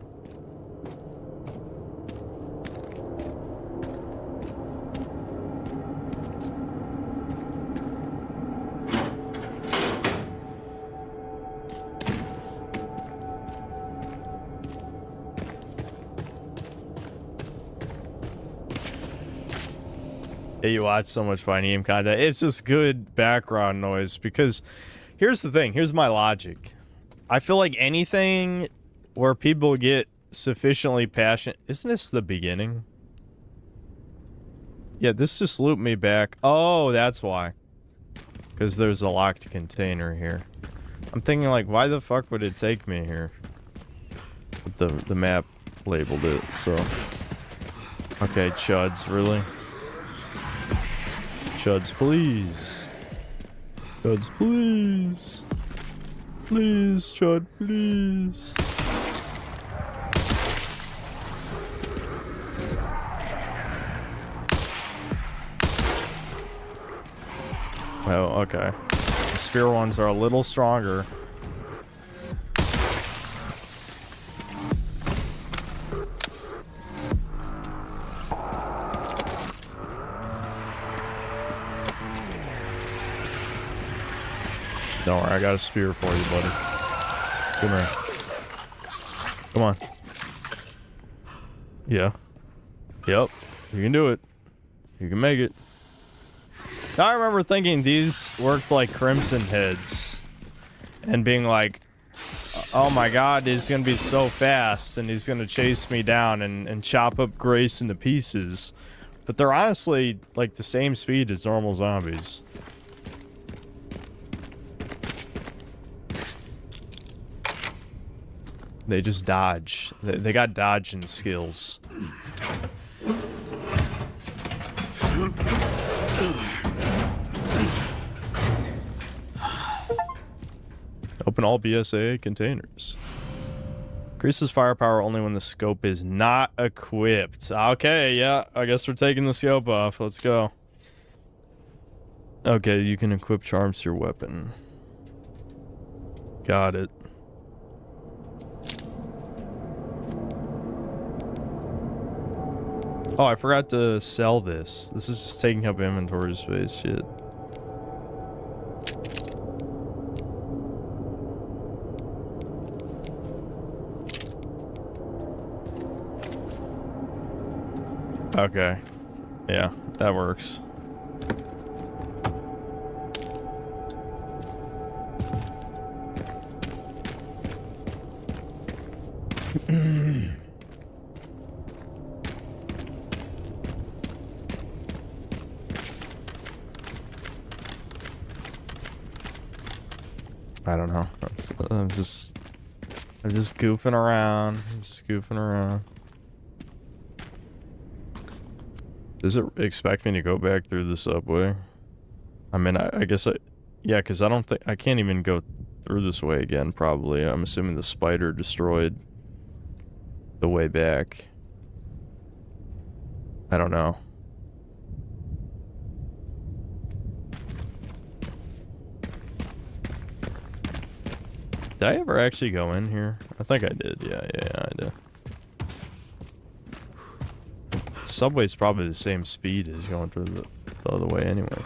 A: You watch so much fighting game content. It's just good background noise because here's the thing. Here's my logic. I feel like anything where people get sufficiently passionate... Isn't this the beginning? Yeah, this just looped me back. Oh, that's why. Because there's a locked container here. I'm thinking, like, why the fuck would it take me here? But the map labeled it, so... Okay, chuds, really? Chuds, please. Chuds, please. Please, Chud, please. Oh, okay. The spear ones are a little stronger. Don't worry, I got a spear for you, buddy. Come here. Come on. Yeah. Yep. You can do it. You can make it. Now I remember thinking these worked like Crimson Heads. And being like, oh my god, he's gonna be so fast and he's gonna chase me down and chop up Grace into pieces. But they're honestly like the same speed as normal zombies. They just dodge. They got dodging skills. Open all BSAA containers. Increases firepower only when the scope is not equipped. Okay, yeah. I guess we're taking the scope off. Let's go. Okay, you can equip charms to your weapon. Got it. Oh, I forgot to sell this. This is just taking up inventory space, shit. Okay. Yeah, that works. I don't know. I'm just goofing around. I'm just goofing around. Does it expect me to go back through the subway? I mean, I guess yeah, because I don't think I can't even go through this way again. Probably. I'm assuming the spider destroyed the way back. I don't know. Did I ever actually go in here? I think I did. Yeah, I did. The subway's probably the same speed as going through the other way anyway.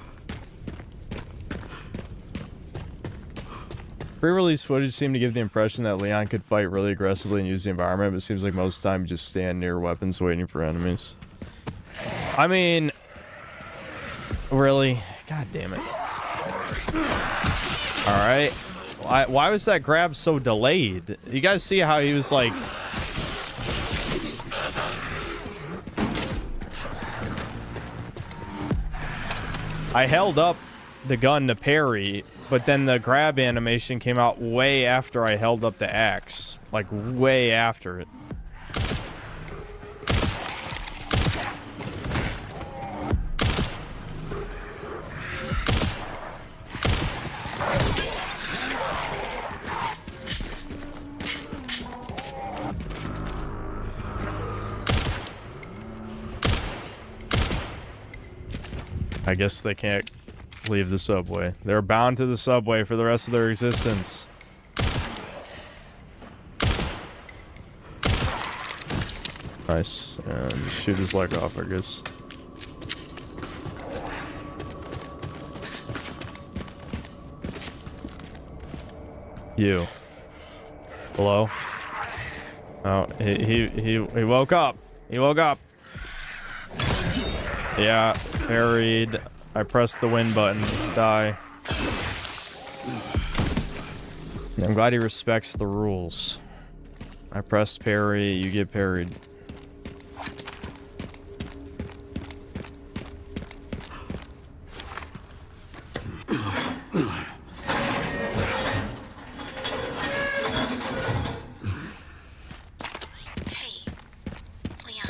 A: Pre-release footage seemed to give the impression that Leon could fight really aggressively and use the environment, but it seems like most of the time you just stand near weapons waiting for enemies. I mean... Really? God damn it. Alright. Why was that grab so delayed? You guys see how he was like... I held up the gun to parry, but then the grab animation came out way after I held up the axe. Like, way after it. I guess they can't leave the subway. They're bound to the subway for the rest of their existence. Nice. And shoot his leg off, I guess. You. Hello? Oh, he woke up. He woke up. Yeah, parried. I pressed the win button. Die. I'm glad he respects the rules. I pressed parry, you get parried.
C: Hey, Leon.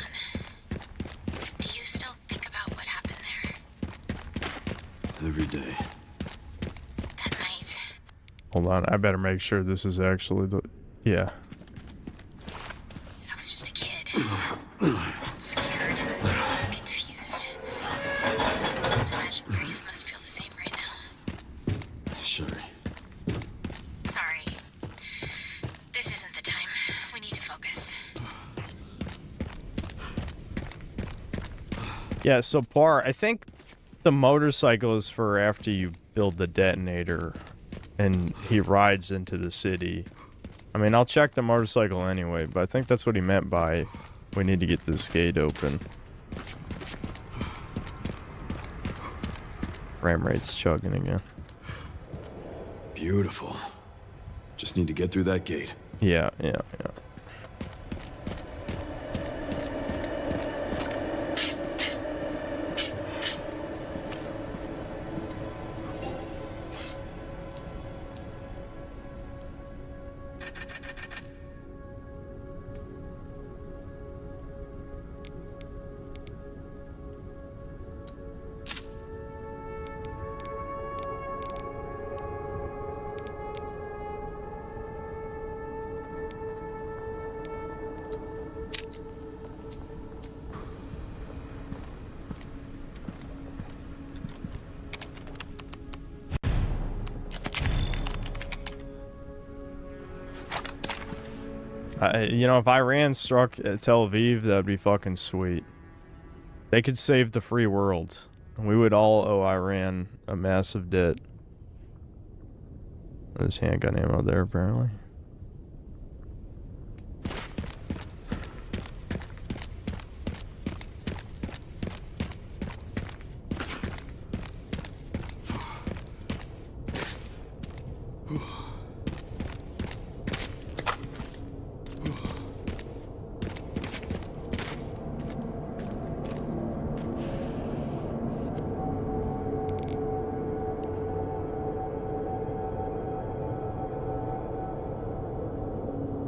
C: Do you still think about what happened there?
B: Every day.
C: That night?
A: Hold on, I better make sure this is actually the... Yeah.
C: I was just a kid. Scared. Confused. I imagine Grace must feel the same right now.
B: Sure.
C: Sorry. This isn't the time. We need to focus.
A: Yeah, so Par, I think the motorcycle is for after you build the detonator and he rides into the city. I mean, I'll check the motorcycle anyway, but I think that's what he meant by we need to get this gate open. Frame rate's chugging again.
B: Beautiful. Just need to get through that gate.
A: Yeah. You know, if Iran struck Tel Aviv, that'd be fucking sweet. They could save the free world. And we would all owe Iran a massive debt. There's handgun ammo there, apparently.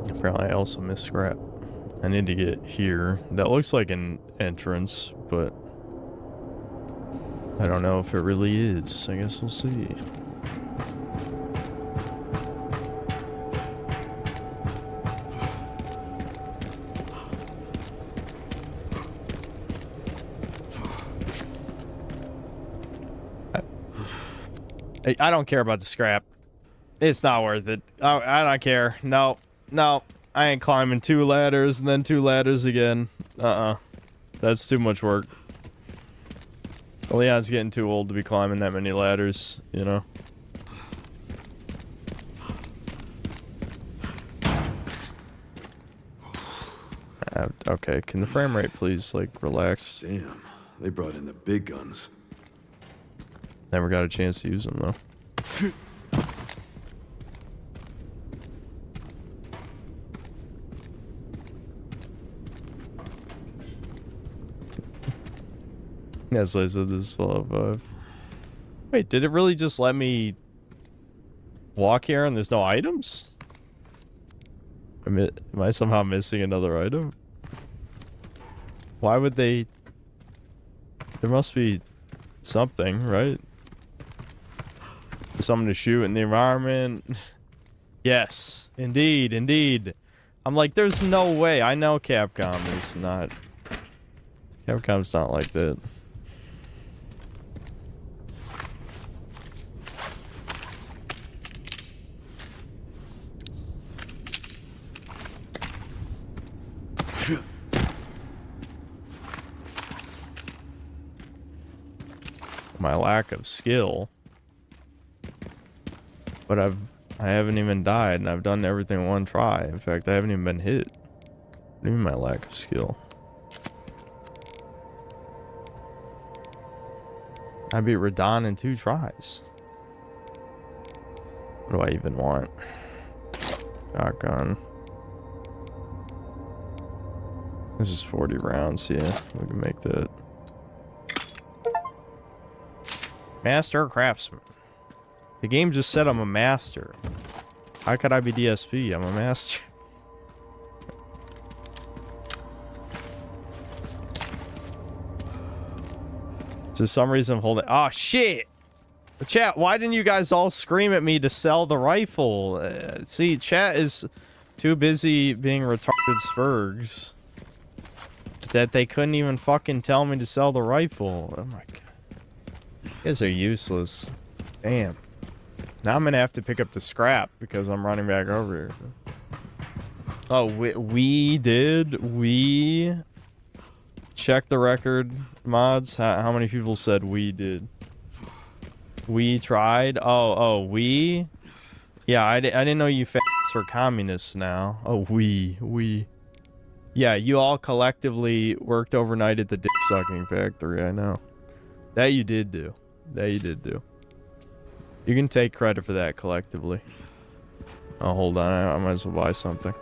A: Apparently I also missed scrap. I need to get here. That looks like an entrance, but I don't know if it really is. I guess we'll see. I don't care about the scrap. It's not worth it. I don't care. No. I ain't climbing 2 ladders and then 2 ladders again. That's too much work. Leon's getting too old to be climbing that many ladders, you know? Okay, can the frame rate please, like, relax?
B: Damn, they brought in the big guns.
A: Never got a chance to use them, though. Yes, I said this is Fallout 5. Wait, did it really just let me walk here and there's no items? Am I somehow missing another item? Why would they... There must be something, right? Something to shoot in the environment. Yes, indeed. I'm like, there's no way. I know Capcom is not... Capcom's not like that. My lack of skill, but I haven't even died and I've done everything in one try. In fact, I haven't even been hit. What do you mean my lack of skill? I beat Radon in 2 tries. What do I even want? Shotgun. This is 40 rounds, yeah. We can make that. Master Craftsman. The game just said I'm a master. How could I be DSP? I'm a master. For some reason I'm holding... Oh, shit! Chat, why didn't you guys all scream at me to sell the rifle? See, chat is too busy being retarded spurgs that they couldn't even fucking tell me to sell the rifle. Oh my god. You guys are useless. Damn. Now I'm gonna have to pick up the scrap because I'm running back over here. Oh, we check the record, mods. How many people said we did? We tried. We. Yeah, I didn't know you faggots were communists now. Oh, we. Yeah, you all collectively worked overnight at the dick sucking factory. I know. That you did do. You can take credit for that collectively. Oh, hold on. I might as well buy something.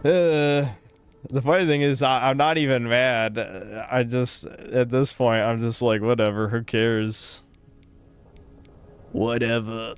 A: The funny thing is, I'm not even mad. I just, at this point, I'm just like, whatever. Who cares? Whatever.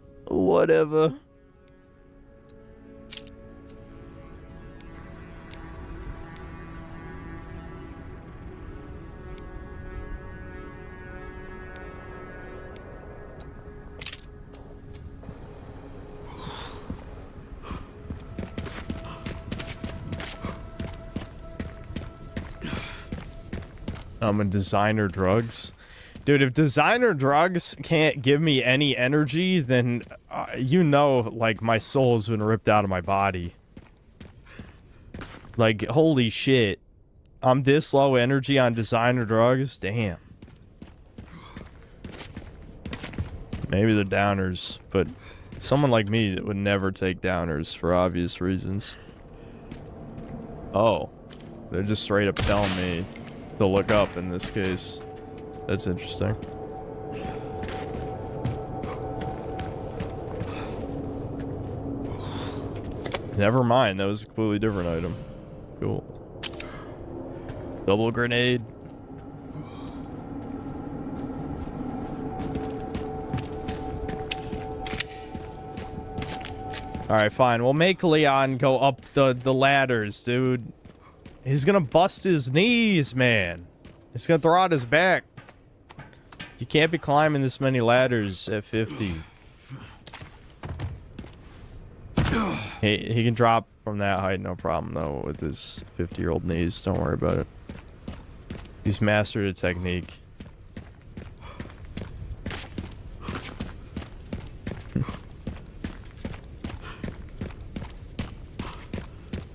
A: I'm a designer drugs. Dude, if designer drugs can't give me any energy, then you know, like, my soul's been ripped out of my body. Like, holy shit. I'm this low energy on designer drugs? Damn. Maybe they're downers, but someone like me that would never take downers for obvious reasons. Oh. They're just straight up telling me to look up in this case. That's interesting. Never mind, that was a completely different item. Cool. Double grenade. Alright, fine. We'll make Leon go up the ladders, dude. He's gonna bust his knees, man. He's gonna throw out his back. You can't be climbing this many ladders at 50. He can drop from that height, no problem, though, with his 50-year-old knees. Don't worry about it. He's mastered a technique.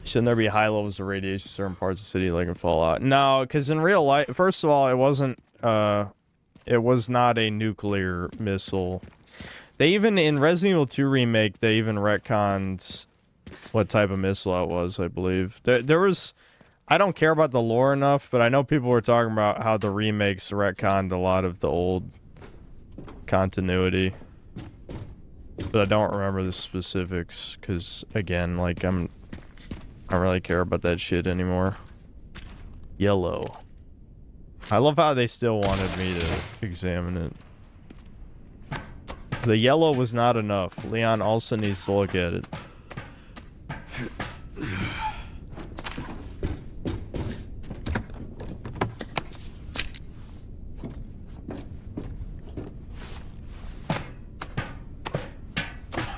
A: Shouldn't there be high levels of radiation in certain parts of the city like in Fallout? No, because in real life, first of all, it wasn't, it was not a nuclear missile. They even, in Resident Evil 2 Remake, they even retconned what type of missile it was, I believe. There was, I don't care about the lore enough, but I know people were talking about how the remakes retconned a lot of the old continuity. But I don't remember the specifics, because, again, like, I don't really care about that shit anymore. Yellow. I love how they still wanted me to examine it. The yellow was not enough. Leon also needs to look at it.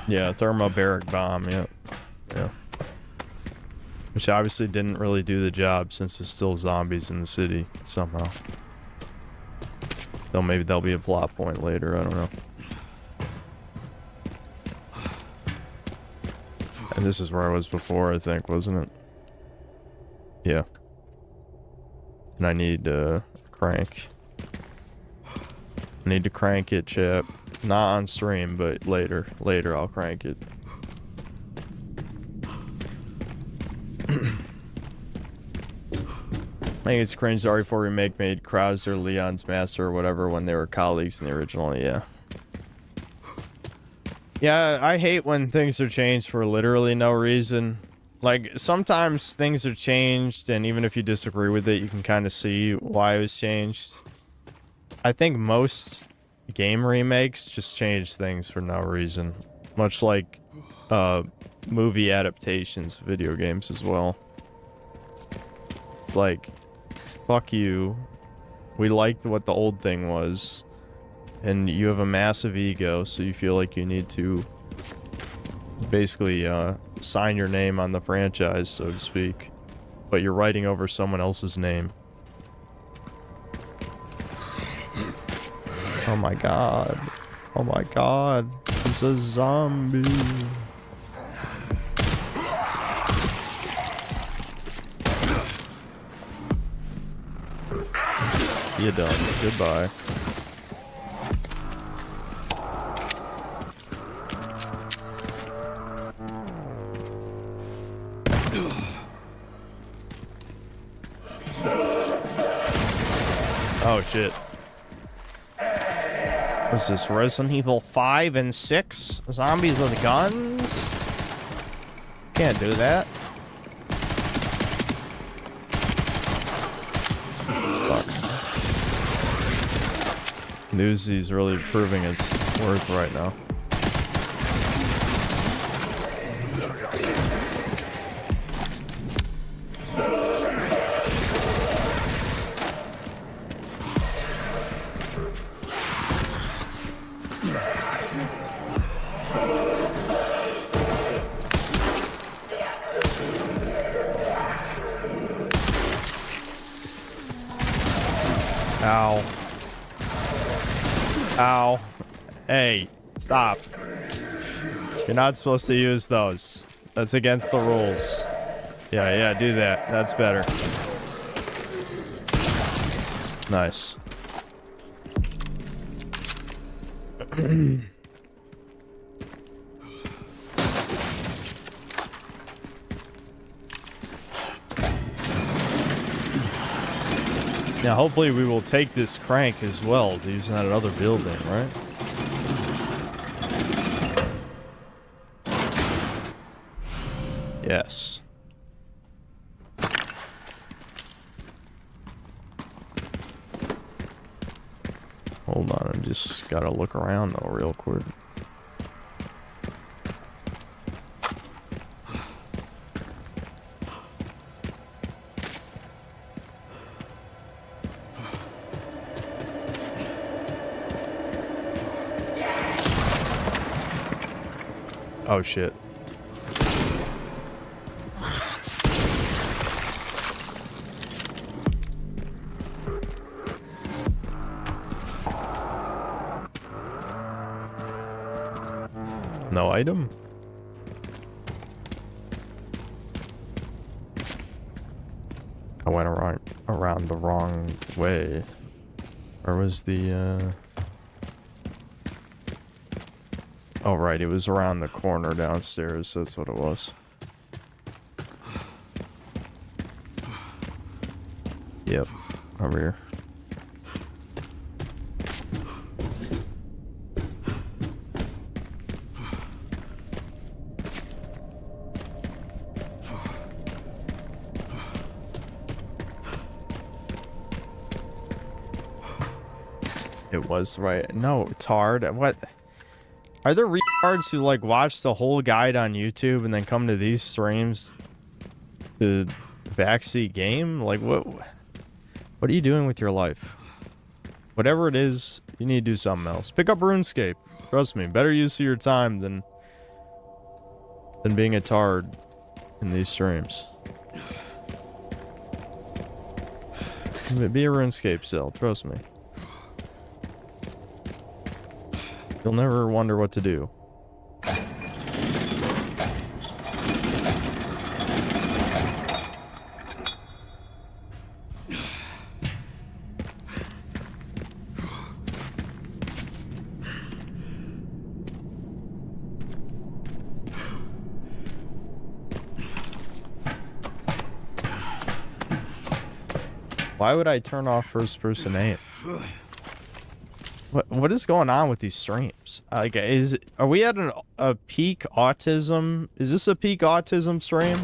A: Yeah, thermobaric bomb, yeah. Yeah. Which obviously didn't really do the job since there's still zombies in the city, somehow. Though maybe there'll be a plot point later, I don't know. And this is where I was before, I think, wasn't it? Yeah. And I need a crank. I need to crank it, chap. Not on stream, but later. Later I'll crank it. think it's cringe. The RE4 remake made Krauser Leon's master or whatever when they were colleagues in the original. Yeah. Yeah, I hate when things are changed for literally no reason. Like, sometimes things are changed, and even if you disagree with it, you can kind of see why it was changed. I think most game remakes just change things for no reason. Much like movie adaptations of video games as well. It's like, fuck you. We liked what the old thing was. And you have a massive ego, so you feel like you need to basically sign your name on the franchise, so to speak. But you're writing over someone else's name. Oh my god. Oh my god. He's a zombie. You're done. Goodbye. Oh shit. What's this? Resident Evil 5 and 6? Zombies with guns? Can't do that. Fuck. Newsy's really proving its worth right now. Ow. Ow. Hey, stop. You're not supposed to use those. That's against the rules. Yeah, do that. That's better. Nice. Now, hopefully we will take this crank as well to use in that other building, right? Yes. Hold on, I just gotta look around though real quick. Oh shit. No item? I went around the wrong way. Where was the Oh right, it was around the corner downstairs, that's what it was. Yep, over here. It was right. No, it's hard. What? Are there retards who like watch the whole guide on YouTube and then come to these streams to backseat game? Like what are you doing with your life? Whatever it is, you need to do something else. Pick up RuneScape. Trust me, better use of your time than being a tard in these streams. Be a RuneScape still, trust me. You'll never wonder what to do. Why would I turn off first-person aim? What is going on with these streams? Like, are we at a peak autism? Is this a peak autism stream?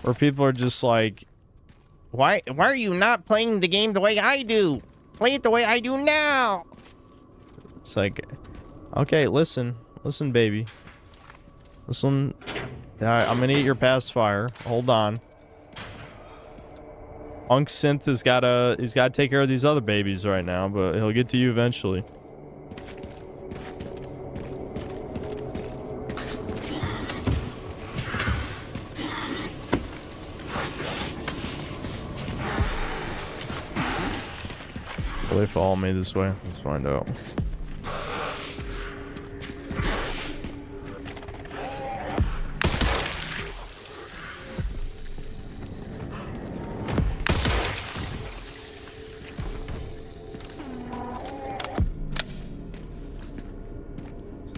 A: Where people are just like, why are you not playing the game the way I do? Play it the way I do now. It's like, okay, listen, baby. Listen, I'm gonna eat your pacifier. Hold on. Unk Synth he's gotta take care of these other babies right now, but he'll get to you eventually. Will they follow me this way? Let's find out.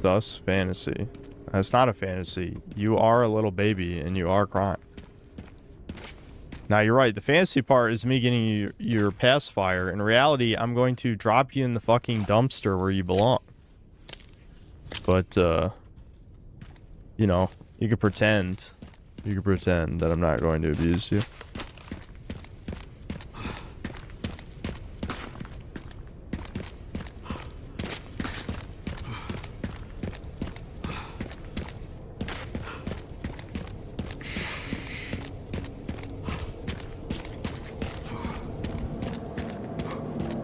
A: Thus fantasy. That's not a fantasy. You are a little baby and you are crying. Now you're right. The fantasy part is me getting you your pacifier. In reality, I'm going to drop you in the fucking dumpster where you belong. But you know, you could pretend. You could pretend that I'm not going to abuse you.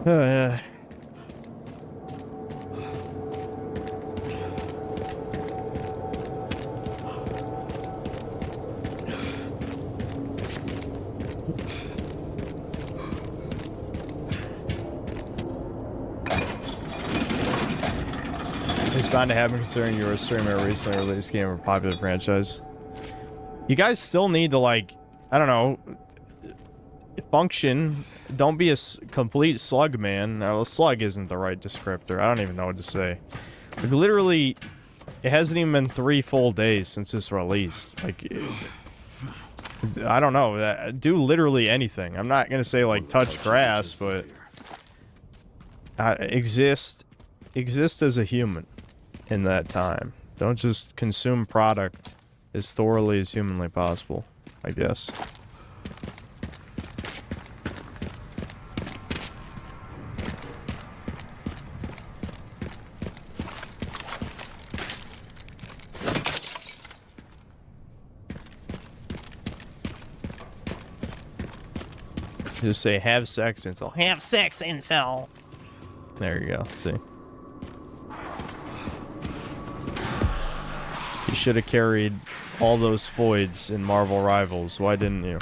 A: Oh, yeah. It's bound to happen considering you were a streamer of a recently released game of a popular franchise. You guys still need to, like, I don't know, function. Don't be a complete slug, man. No, slug isn't the right descriptor. I don't even know what to say. Like, literally, it hasn't even been 3 full days since it's released. Like, I don't know. Do literally anything. I'm not gonna say, like, touch grass, but exist as a human in that time. Don't just consume product as thoroughly as humanly possible, I guess. Just say, have sex, incel. Have sex, incel! There you go, see. You should have carried all those foids in Marvel Rivals. Why didn't you?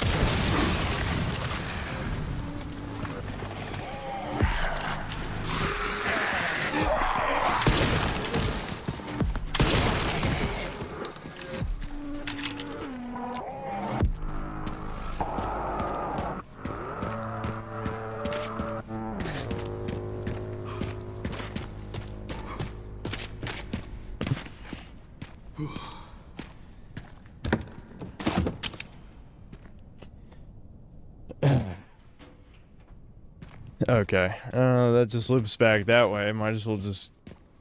A: Okay, that just loops back that way. Might as well just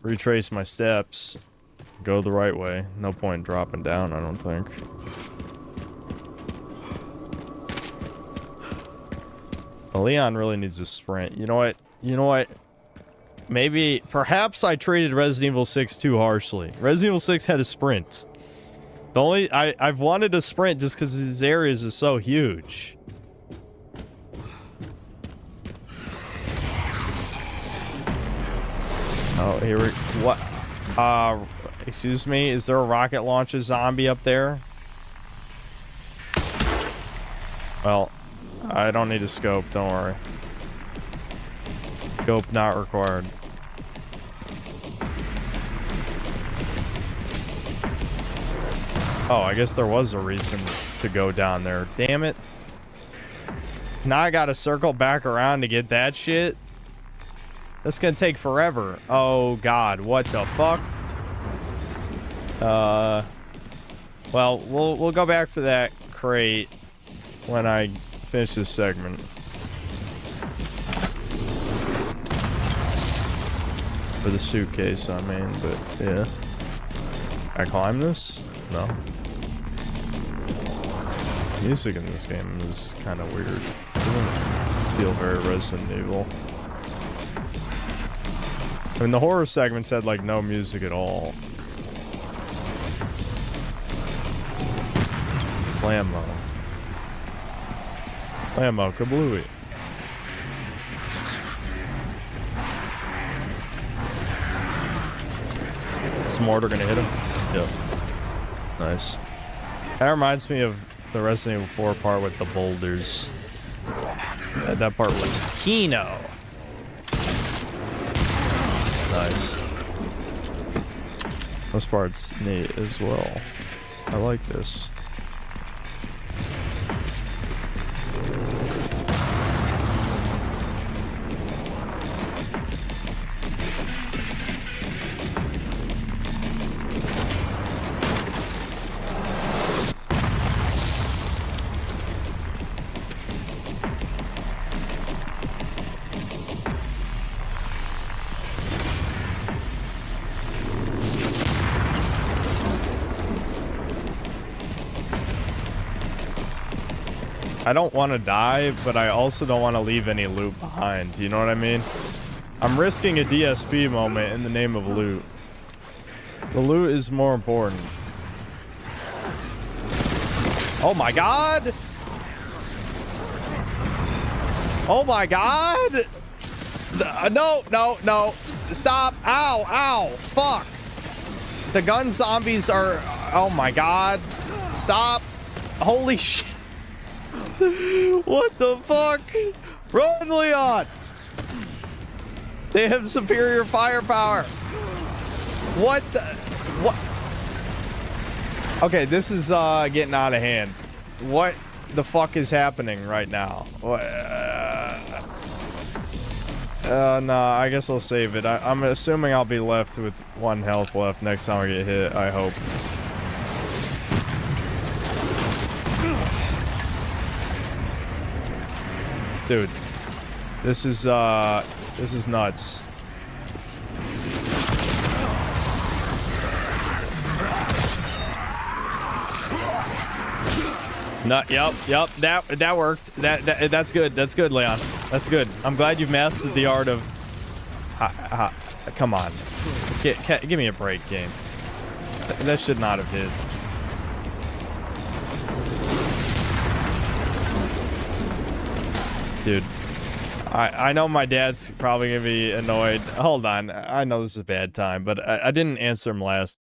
A: retrace my steps. Go the right way. No point dropping down, I don't think. Well, Leon really needs a sprint. You know what? You know what? Maybe, perhaps I treated Resident Evil 6 too harshly. Resident Evil 6 had a sprint. The only, I've wanted a sprint just because these areas are so huge. Oh, here we... What? Excuse me? Is there a rocket launcher zombie up there? Well, I don't need a scope, don't worry. Scope not required. Oh, I guess there was a reason to go down there. Damn it. Now I gotta circle back around to get that shit? That's gonna take forever. Oh god, what the fuck? Well, we'll go back for that crate when I finish this segment. For the suitcase, I mean, but yeah. Can I climb this? No. Music in this game is kind of weird. It doesn't feel very Resident Evil. I mean, the horror segment said like no music at all. Lambo. Lambo kablooey. Is mortar gonna hit him? Yep. Nice. That reminds me of the Resident Evil 4 part with the boulders. That part was Kino. Nice. This part's neat as well. I like this. I don't want to die, but I also don't want to leave any loot behind. You know what I mean? I'm risking a DSP moment in the name of loot. The loot is more important. Oh my god! Oh my god! No, no, no. Stop. Ow, ow. Fuck. The gun zombies are... Oh my god. Stop. Holy shit. What the fuck? Run, Leon! They have superior firepower. What the... What? Okay, this is getting out of hand. What the fuck is happening right now? No, I guess I'll save it. I'm assuming I'll be left with 1 health left next time I get hit, I hope. Dude, this is nuts. Yep, that worked. That's good. That's good, Leon. That's good. I'm glad you've mastered the art of... come on. Give me a break, game. That should not have hit. Dude, I know my dad's probably gonna be annoyed. Hold on, I know this is a bad time, but I didn't answer him last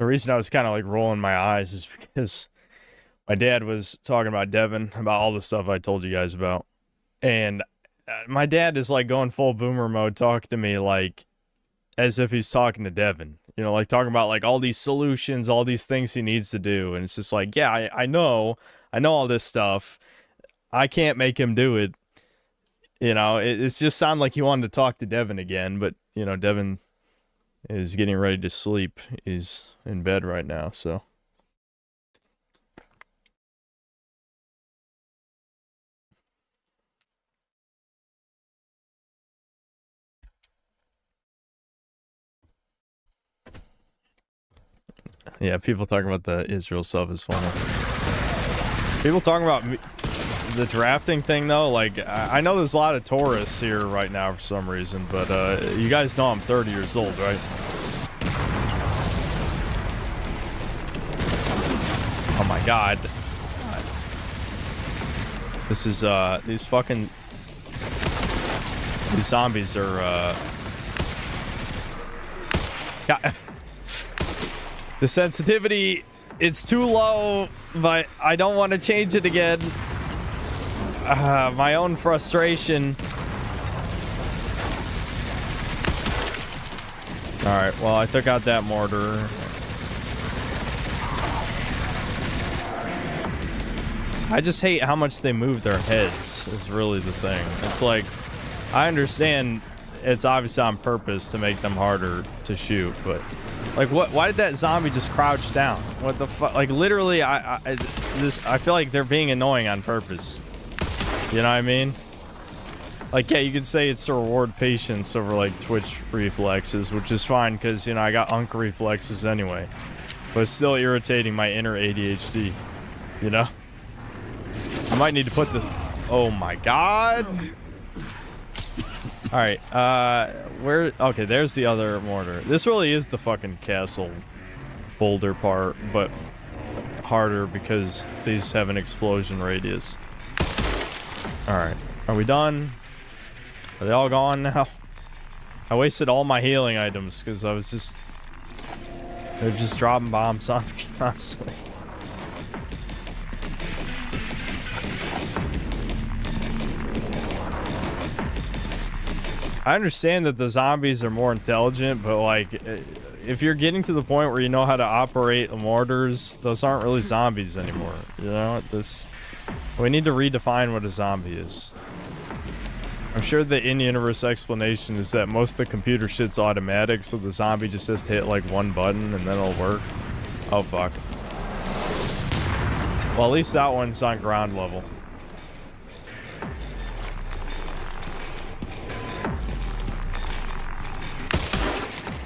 A: The reason I was kind of like rolling my eyes is because my dad was talking about Devin, about all the stuff I told you guys about. And my dad is like going full boomer mode, talking to me like as if he's talking to Devin. You know, like talking about like all these solutions, all these things he needs to do. And it's just like, yeah, I know all this stuff. I can't make him do it. You know, it's just sounded like he wanted to talk to Devin again, but you know, Devin is getting ready to sleep. He's in bed right now, so. Yeah, people talking about the Israel stuff is funny. People talking about the drafting thing, though, like, I know there's a lot of tourists here right now for some reason, but you guys know I'm 30 years old, right? Oh my god. This is, these zombies are, God. The sensitivity, it's too low, but I don't want to change it again. My own frustration. Alright, well, I took out that mortar. I just hate how much they move their heads, is really the thing. It's like, I understand it's obviously on purpose to make them harder to shoot, but like, why did that zombie just crouch down? What the fuck? Like, literally, I feel like they're being annoying on purpose. You know what I mean? Like, yeah, you could say it's to reward patience over, like, twitch reflexes, which is fine, because, you know, I got unk reflexes anyway. But it's still irritating my inner ADHD, you know? I might need to put this... Oh my god! Alright, where... Okay, there's the other mortar. This really is the fucking castle boulder part, but harder because these have an explosion radius. Alright, are we done? Are they all gone now? I wasted all my healing items because I was just... They're just dropping bombs on me constantly. I understand that the zombies are more intelligent, but like, if you're getting to the point where you know how to operate mortars, those aren't really zombies anymore. You know, we need to redefine what a zombie is. I'm sure the in-universe explanation is that most of the computer shit's automatic, so the zombie just has to hit like one button and then it'll work. Oh fuck. Well, at least that one's on ground level.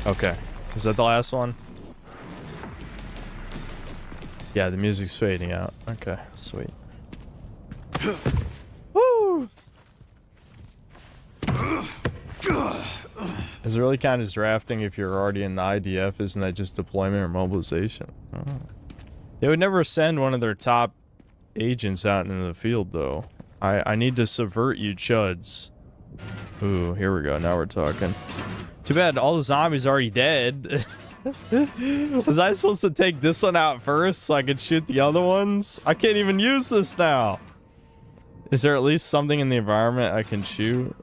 A: Okay. Is that the last one? Yeah, the music's fading out. Okay, sweet. Woo! Is it really kind of drafting if you're already in the IDF? Isn't that just deployment or mobilization? Oh. They would never send one of their top agents out into the field, though. I need to subvert you chuds. Ooh, here we go. Now we're talking. Too bad all the zombies are already dead. Was I supposed to take this one out first so I could shoot the other ones? I can't even use this now. Is there at least something in the environment I can shoot?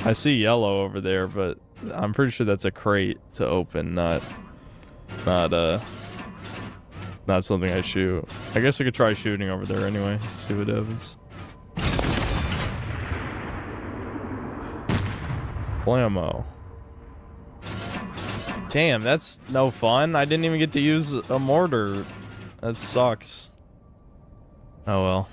A: I see yellow over there, but I'm pretty sure that's a crate to open, not something I shoot. I guess I could try shooting over there anyway, see what happens. Blammo. Damn, that's no fun. I didn't even get to use a mortar. That sucks. Oh well.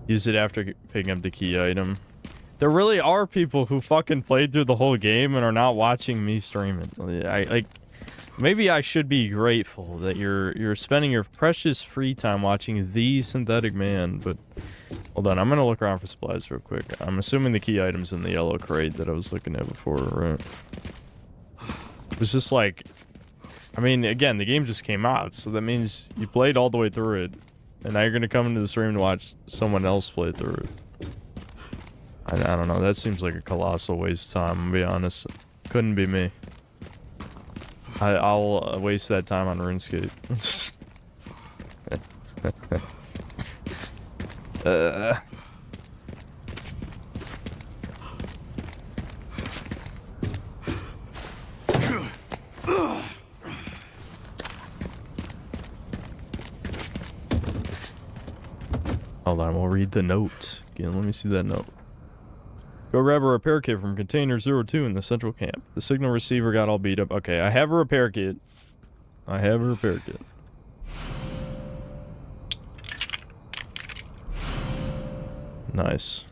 A: Use it after picking up the key item. There really are people who fucking played through the whole game and are not watching me stream it. Maybe I should be grateful that you're spending your precious free time watching the Synthetic Man, but hold on, I'm gonna look around for supplies real quick. I'm assuming the key item's in the yellow crate that I was looking at before, right? It was just like I mean, again, the game just came out, so that means you played all the way through it, and now you're gonna come into the stream to watch someone else play through it. I don't know, that seems like a colossal waste of time, I'll be honest. Couldn't be me. I'll waste that time on RuneScape. Hold on, we'll read the note. Again, let me see that note. Go grab a repair kit from container 02 in the central camp. The signal receiver got all beat up. Okay, I have a repair kit. I have a repair kit. Nice.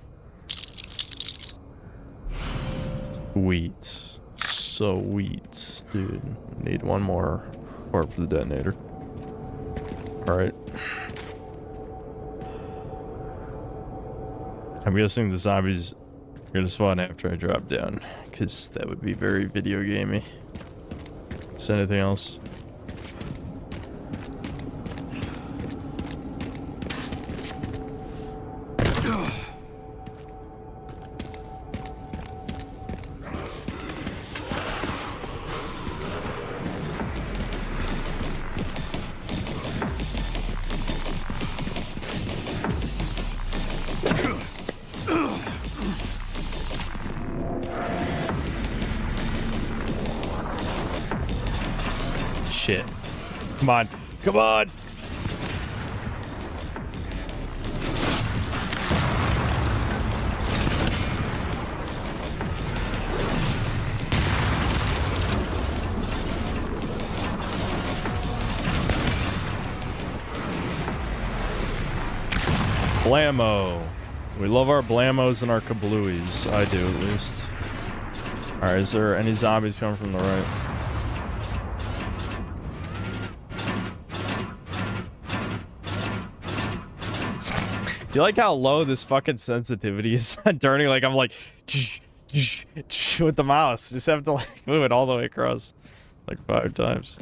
A: Sweet. Sweet. Dude, need one more part for the detonator. Alright. I'm guessing the zombies are gonna spawn after I drop down, because that would be very video gamey. Is there anything else? Shit. Come on. Come on! Blammo. We love our blamos and our kablooies. I do, at least. Alright, is there any zombies coming from the right? You like how low this fucking sensitivity is turning? Like, I'm like, with the mouse. Just have to, like, move it all the way across. Like 5 times.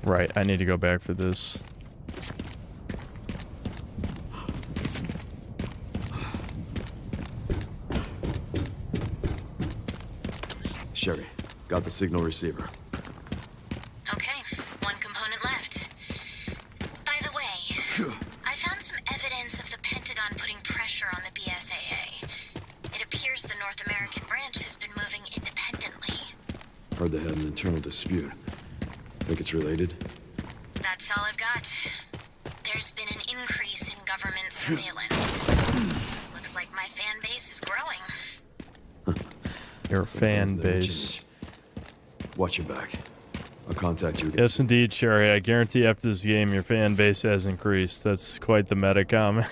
A: Right, I need to go back for this.
B: Sherry, got the signal receiver.
C: Okay, one component left. By the way, I found some evidence of the Pentagon putting pressure on the BSAA. It appears the North American branch has been moving independently.
B: Heard they had an internal dispute. Think it's related?
C: That's all I've got. There's been an increase in government surveillance. Looks like my fan base is growing.
A: Your fan base.
B: Watch your back. I'll contact you again.
A: Yes, indeed, Sherry. I guarantee after this game, your fan base has increased. That's quite the meta comment.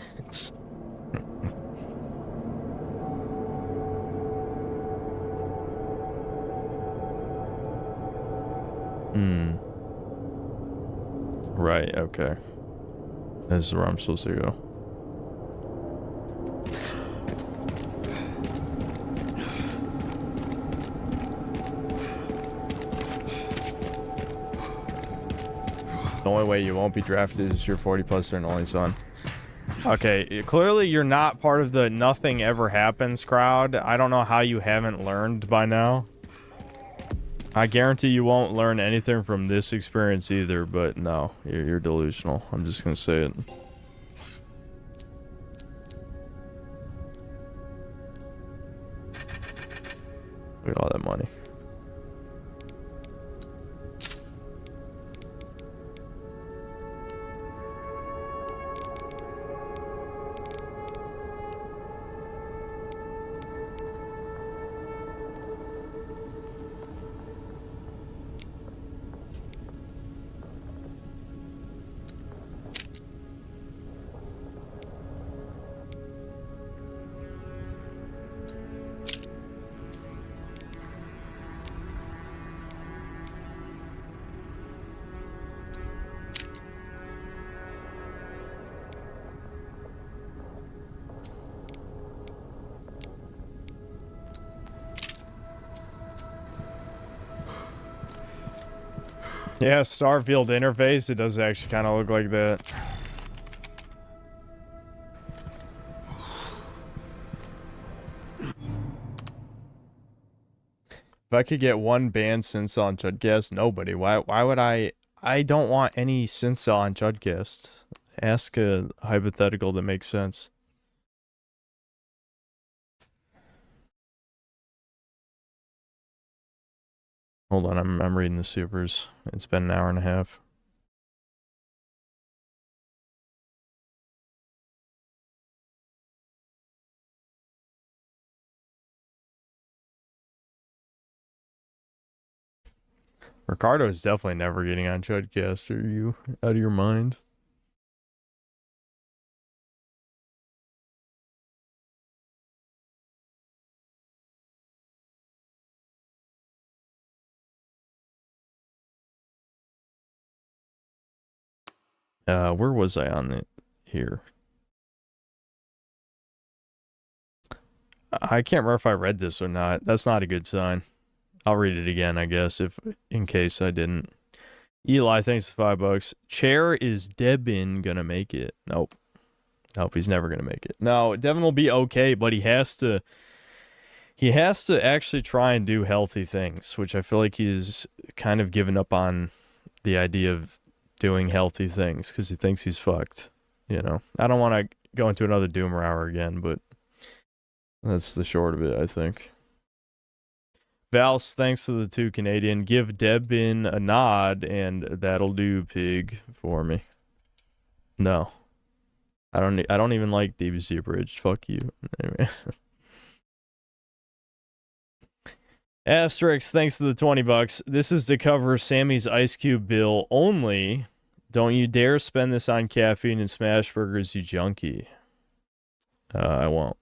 A: Right, okay. This is where I'm supposed to go. The only way you won't be drafted is if you're 40+ and only son. Okay, clearly you're not part of the nothing ever happens crowd. I don't know how you haven't learned by now. I guarantee you won't learn anything from this experience either, but no, you're delusional. I'm just gonna say it. Look at all that money. Yeah, Starfield interface, it does actually kind of look like that. If I could get one banned synth on Chudcast, nobody. Why would I don't want any synth on Chudcast. Ask a hypothetical that makes sense. Hold on, I'm reading the supers. It's been an hour and a half. Ricardo is definitely never getting on Chudcast. Are you out of your mind? Where was I on it here? I can't remember if I read this or not. That's not a good sign. I'll read it again, I guess, if in case I didn't. Eli, thanks for $5. Chair, is Devin gonna make it? Nope. Nope, he's never gonna make it. No, Devin will be okay, but he has to actually try and do healthy things, which I feel like he's kind of given up on the idea of doing healthy things because he thinks he's fucked. You know, I don't want to go into another Doomer hour again, but that's the short of it, I think. Vals, thanks to the 2 Canadian. Give Debin a nod, and that'll do, pig, for me. No, I don't even like DBC Bridge. Fuck you. Anyway. Asterix, thanks to the $20. This is to cover Sammy's Ice Cube bill only. Don't you dare spend this on caffeine and smash burgers, you junkie. I won't.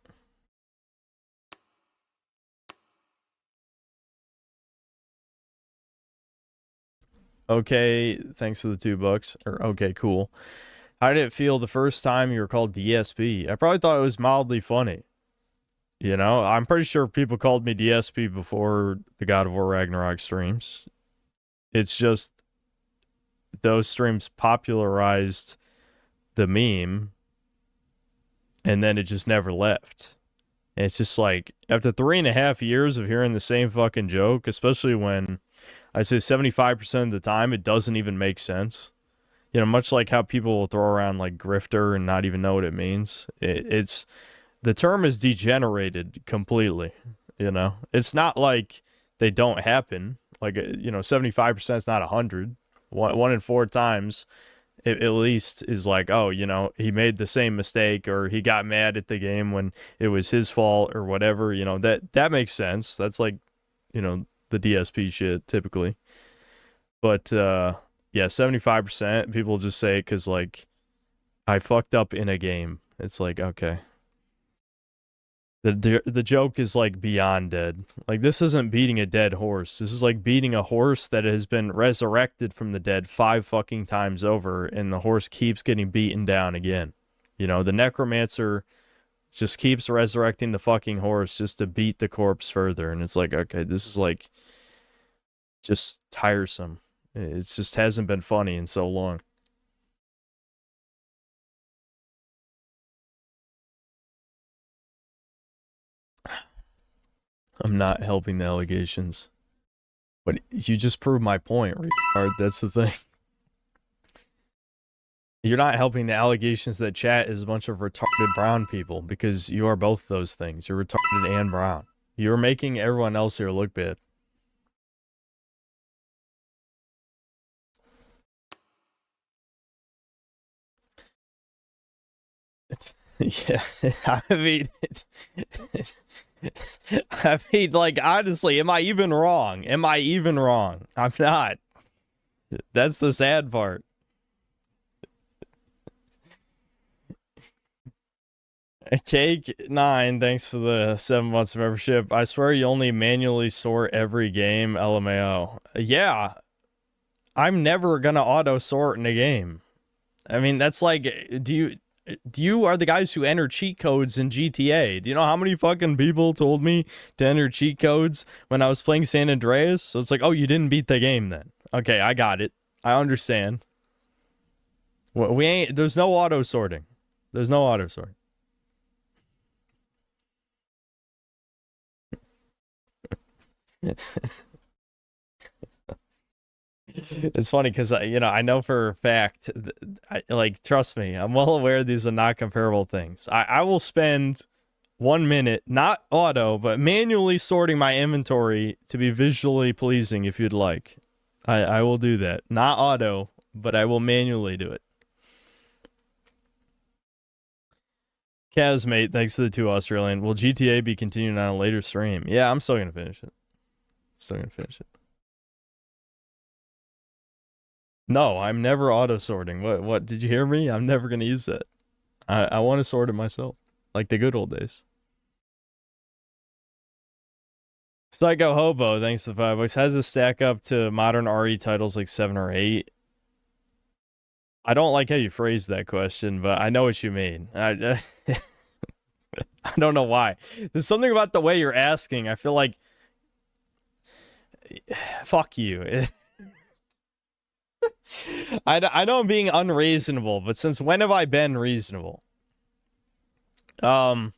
A: Okay, thanks for the $2. Or okay, cool. How did it feel the first time you were called DSP? I probably thought it was mildly funny. You know, I'm pretty sure people called me DSP before the God of War Ragnarok streams. It's just those streams popularized the meme, and then it just never left. And it's just like, after 3.5 years of hearing the same fucking joke, especially when I'd say 75% of the time it doesn't even make sense. You know, much like how people will throw around like grifter and not even know what it means. It's the term is degenerated completely. You know, it's not like they don't happen. Like, you know, 75% is not 100. One in 4 times, it at least is like, oh, you know, he made the same mistake, or he got mad at the game when it was his fault, or whatever. You know, that makes sense. That's like, you know, the DSP shit typically. But yeah, 75% people just say it because like I fucked up in a game. It's like, okay. The joke is like beyond dead. Like, this isn't beating a dead horse. This is like beating a horse that has been resurrected from the dead 5 fucking times over, and the horse keeps getting beaten down again. You know, the necromancer just keeps resurrecting the fucking horse just to beat the corpse further, and it's like, okay, this is like just tiresome. It just hasn't been funny in so long. I'm not helping the allegations. But you just proved my point, retard. That's the thing. You're not helping the allegations that chat is a bunch of retarded brown people, because you are both those things. You're retarded and brown. You're making everyone else here look bad. Yeah, I mean, like, honestly, am I even wrong? Am I even wrong? I'm not. That's the sad part. Cake 9, thanks for the 7 months of membership. I swear you only manually sort every game, LMAO. Yeah, I'm never gonna auto sort in a game. I mean, that's like, you are the guys who enter cheat codes in GTA. Do you know how many fucking people told me to enter cheat codes when I was playing San Andreas? So it's like, oh, you didn't beat the game then. Okay, I got it. I understand. We ain't. There's no auto sorting. There's no auto sorting. It's funny because I know for a fact, trust me, I'm well aware these are not comparable things. I will spend 1 minute, not auto, but manually sorting my inventory to be visually pleasing. If you'd like, I will do that. Not auto, but I will manually do it. Kaz, mate, thanks to the 2 Australian. Will GTA be continuing on a later stream? Yeah, I'm still gonna finish it. No, I'm never auto sorting. What did you hear me? I'm never gonna use that. I want to sort it myself, like the good old days. Psycho Hobo, thanks to the $5. Has it stack up to modern RE titles like 7 or 8? I don't like how you phrased that question, but I know what you mean. I don't know why. There's something about the way you're asking. I feel like, fuck you. I know I'm being unreasonable, but since when have I been reasonable? The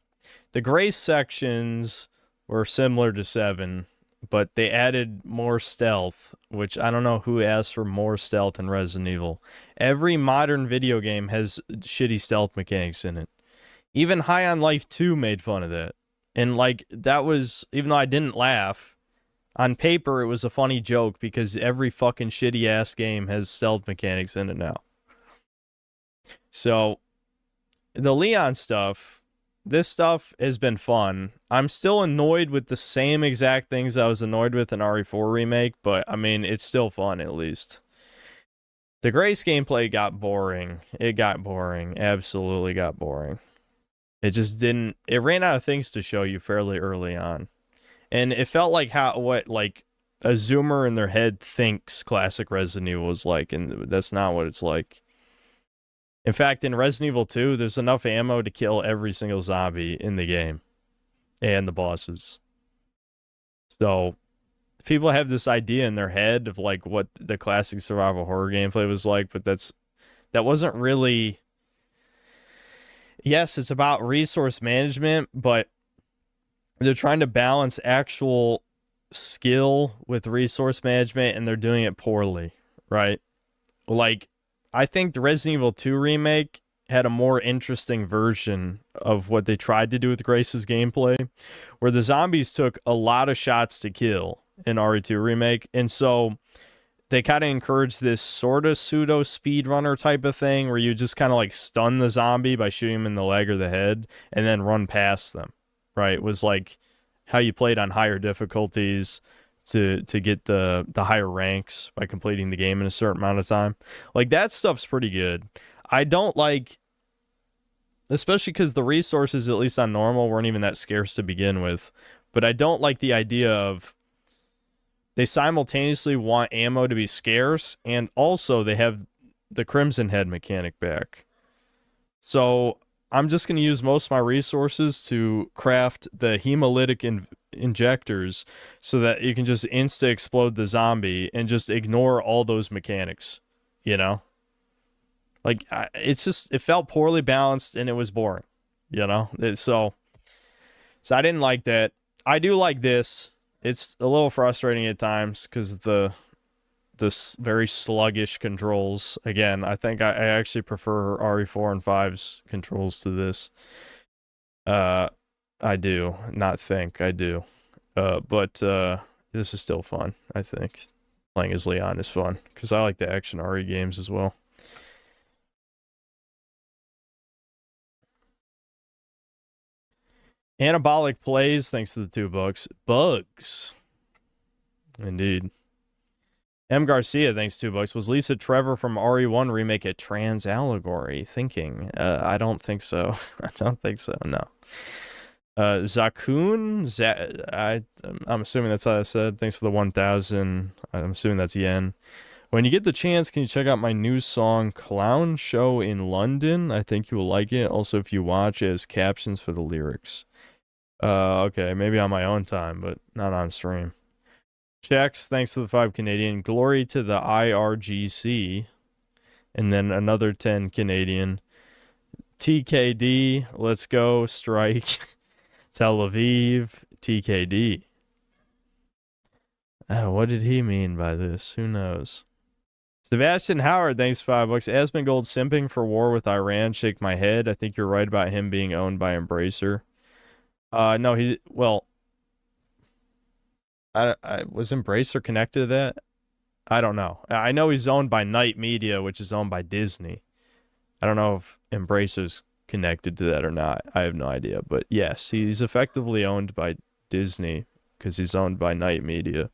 A: Grace sections were similar to 7, but they added more stealth, which I don't know who asked for more stealth in Resident Evil. Every modern video game has shitty stealth mechanics in it. Even High on Life 2 made fun of that. And that was, even though I didn't laugh, on paper it was a funny joke because every fucking shitty ass game has stealth mechanics in it now. So, the Leon stuff, this stuff has been fun. I'm still annoyed with the same exact things I was annoyed with in RE4 Remake, but I mean, it's still fun at least. The Grace gameplay got boring. It got boring. Absolutely got boring. It just didn't... It ran out of things to show you fairly early on. And it felt like what a zoomer in their head thinks classic Resident Evil was like, and that's not what it's like. In fact, in Resident Evil 2, there's enough ammo to kill every single zombie in the game. And the bosses. So, people have this idea in their head of what the classic survival horror gameplay was like, but that wasn't really... Yes, it's about resource management, but they're trying to balance actual skill with resource management, and they're doing it poorly, right? I think the Resident Evil 2 remake had a more interesting version of what they tried to do with Grace's gameplay, where the zombies took a lot of shots to kill in RE2 remake, and so they kind of encouraged this sort of pseudo speedrunner type of thing where you just kind of stun the zombie by shooting him in the leg or the head and then run past them, right? It was how you played on higher difficulties to get the higher ranks by completing the game in a certain amount of time. That stuff's pretty good. I don't especially because the resources, at least on normal, weren't even that scarce to begin with, but I don't like the idea of they simultaneously want ammo to be scarce, and also they have the Crimson Head mechanic back. So I'm just going to use most of my resources to craft the hemolytic injectors so that you can just insta-explode the zombie and just ignore all those mechanics, you know? It felt poorly balanced and it was boring, you know? So I didn't like that. I do like this. It's a little frustrating at times because the very sluggish controls. Again, I think I actually prefer RE4 and 5's controls to this. I do. Not think. I do. But this is still fun, I think. Playing as Leon is fun because I like the action RE games as well. Anabolic plays, thanks to the $2. Bugs. Indeed. M. Garcia, thanks $2. Was Lisa Trevor from RE1 remake a trans allegory? Thinking. I don't think so. I don't think so, no. Zakun? I'm assuming that's how I said. Thanks for the 1,000. I'm assuming that's yen. When you get the chance, can you check out my new song, Clown Show in London? I think you will like it. Also, if you watch, it has captions for the lyrics. Okay, maybe on my own time, but not on stream. Checks, thanks to the 5 Canadian. Glory to the IRGC. And then another 10 Canadian. TKD, let's go, strike. Tel Aviv, TKD. Oh, what did he mean by this? Who knows? Sebastian Howard, thanks $5. Asmongold simping for war with Iran. Shake my head. I think you're right about him being owned by Embracer. No, I was Embracer connected to that? I don't know. I know he's owned by Night Media, which is owned by Disney. I don't know if Embracer's connected to that or not. I have no idea. But yes, he's effectively owned by Disney because he's owned by Night Media.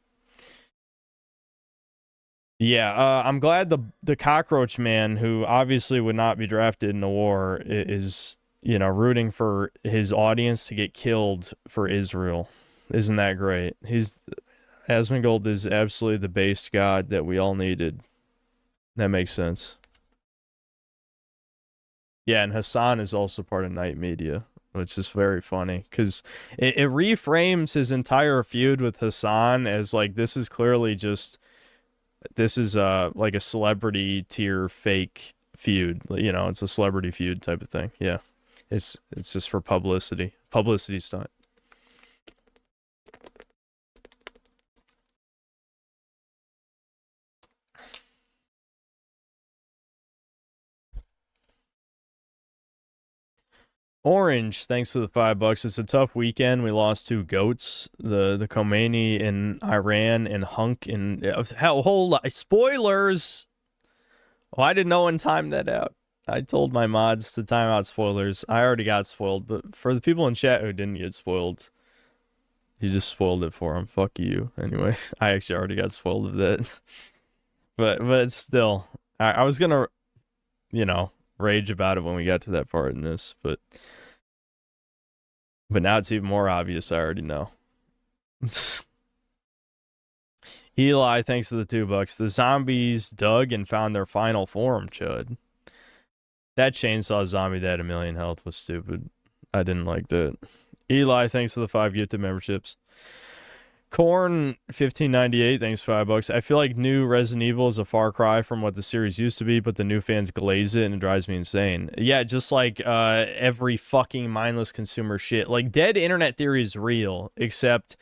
A: Yeah, I'm glad the Cockroach Man, who obviously would not be drafted in the war, is, you know, rooting for his audience to get killed for Israel. Isn't that great? Asmongold is absolutely the based god that we all needed. That makes sense. Yeah, and Hassan is also part of Night Media, which is very funny because it reframes his entire feud with Hassan as like this is like a celebrity tier fake feud. You know, it's a celebrity feud type of thing. Yeah, it's just for publicity stunt. Orange, thanks to the $5. It's a tough weekend. We lost 2 goats, the Khomeini in Iran and Hunk in whole lot. Spoilers. Well, I didn't know one time that out. I told my mods to time out spoilers. I already got spoiled, but for the people in chat who didn't get spoiled, you just spoiled it for them. Fuck you. Anyway, I actually already got spoiled of that. but still, I was gonna, you know, rage about it when we got to that part in this, but now it's even more obvious. I already know. Eli, thanks to the $2. The zombies dug and found their final form, Chud. That chainsaw zombie that had 1,000,000 health was stupid. I didn't like that. Eli, thanks to the 5 gifted memberships. Corn 1598, thanks $5. I feel like new Resident Evil is a far cry from what the series used to be, but the new fans glaze it and it drives me insane. Yeah, just like every fucking mindless consumer shit. Like, dead internet theory is real, except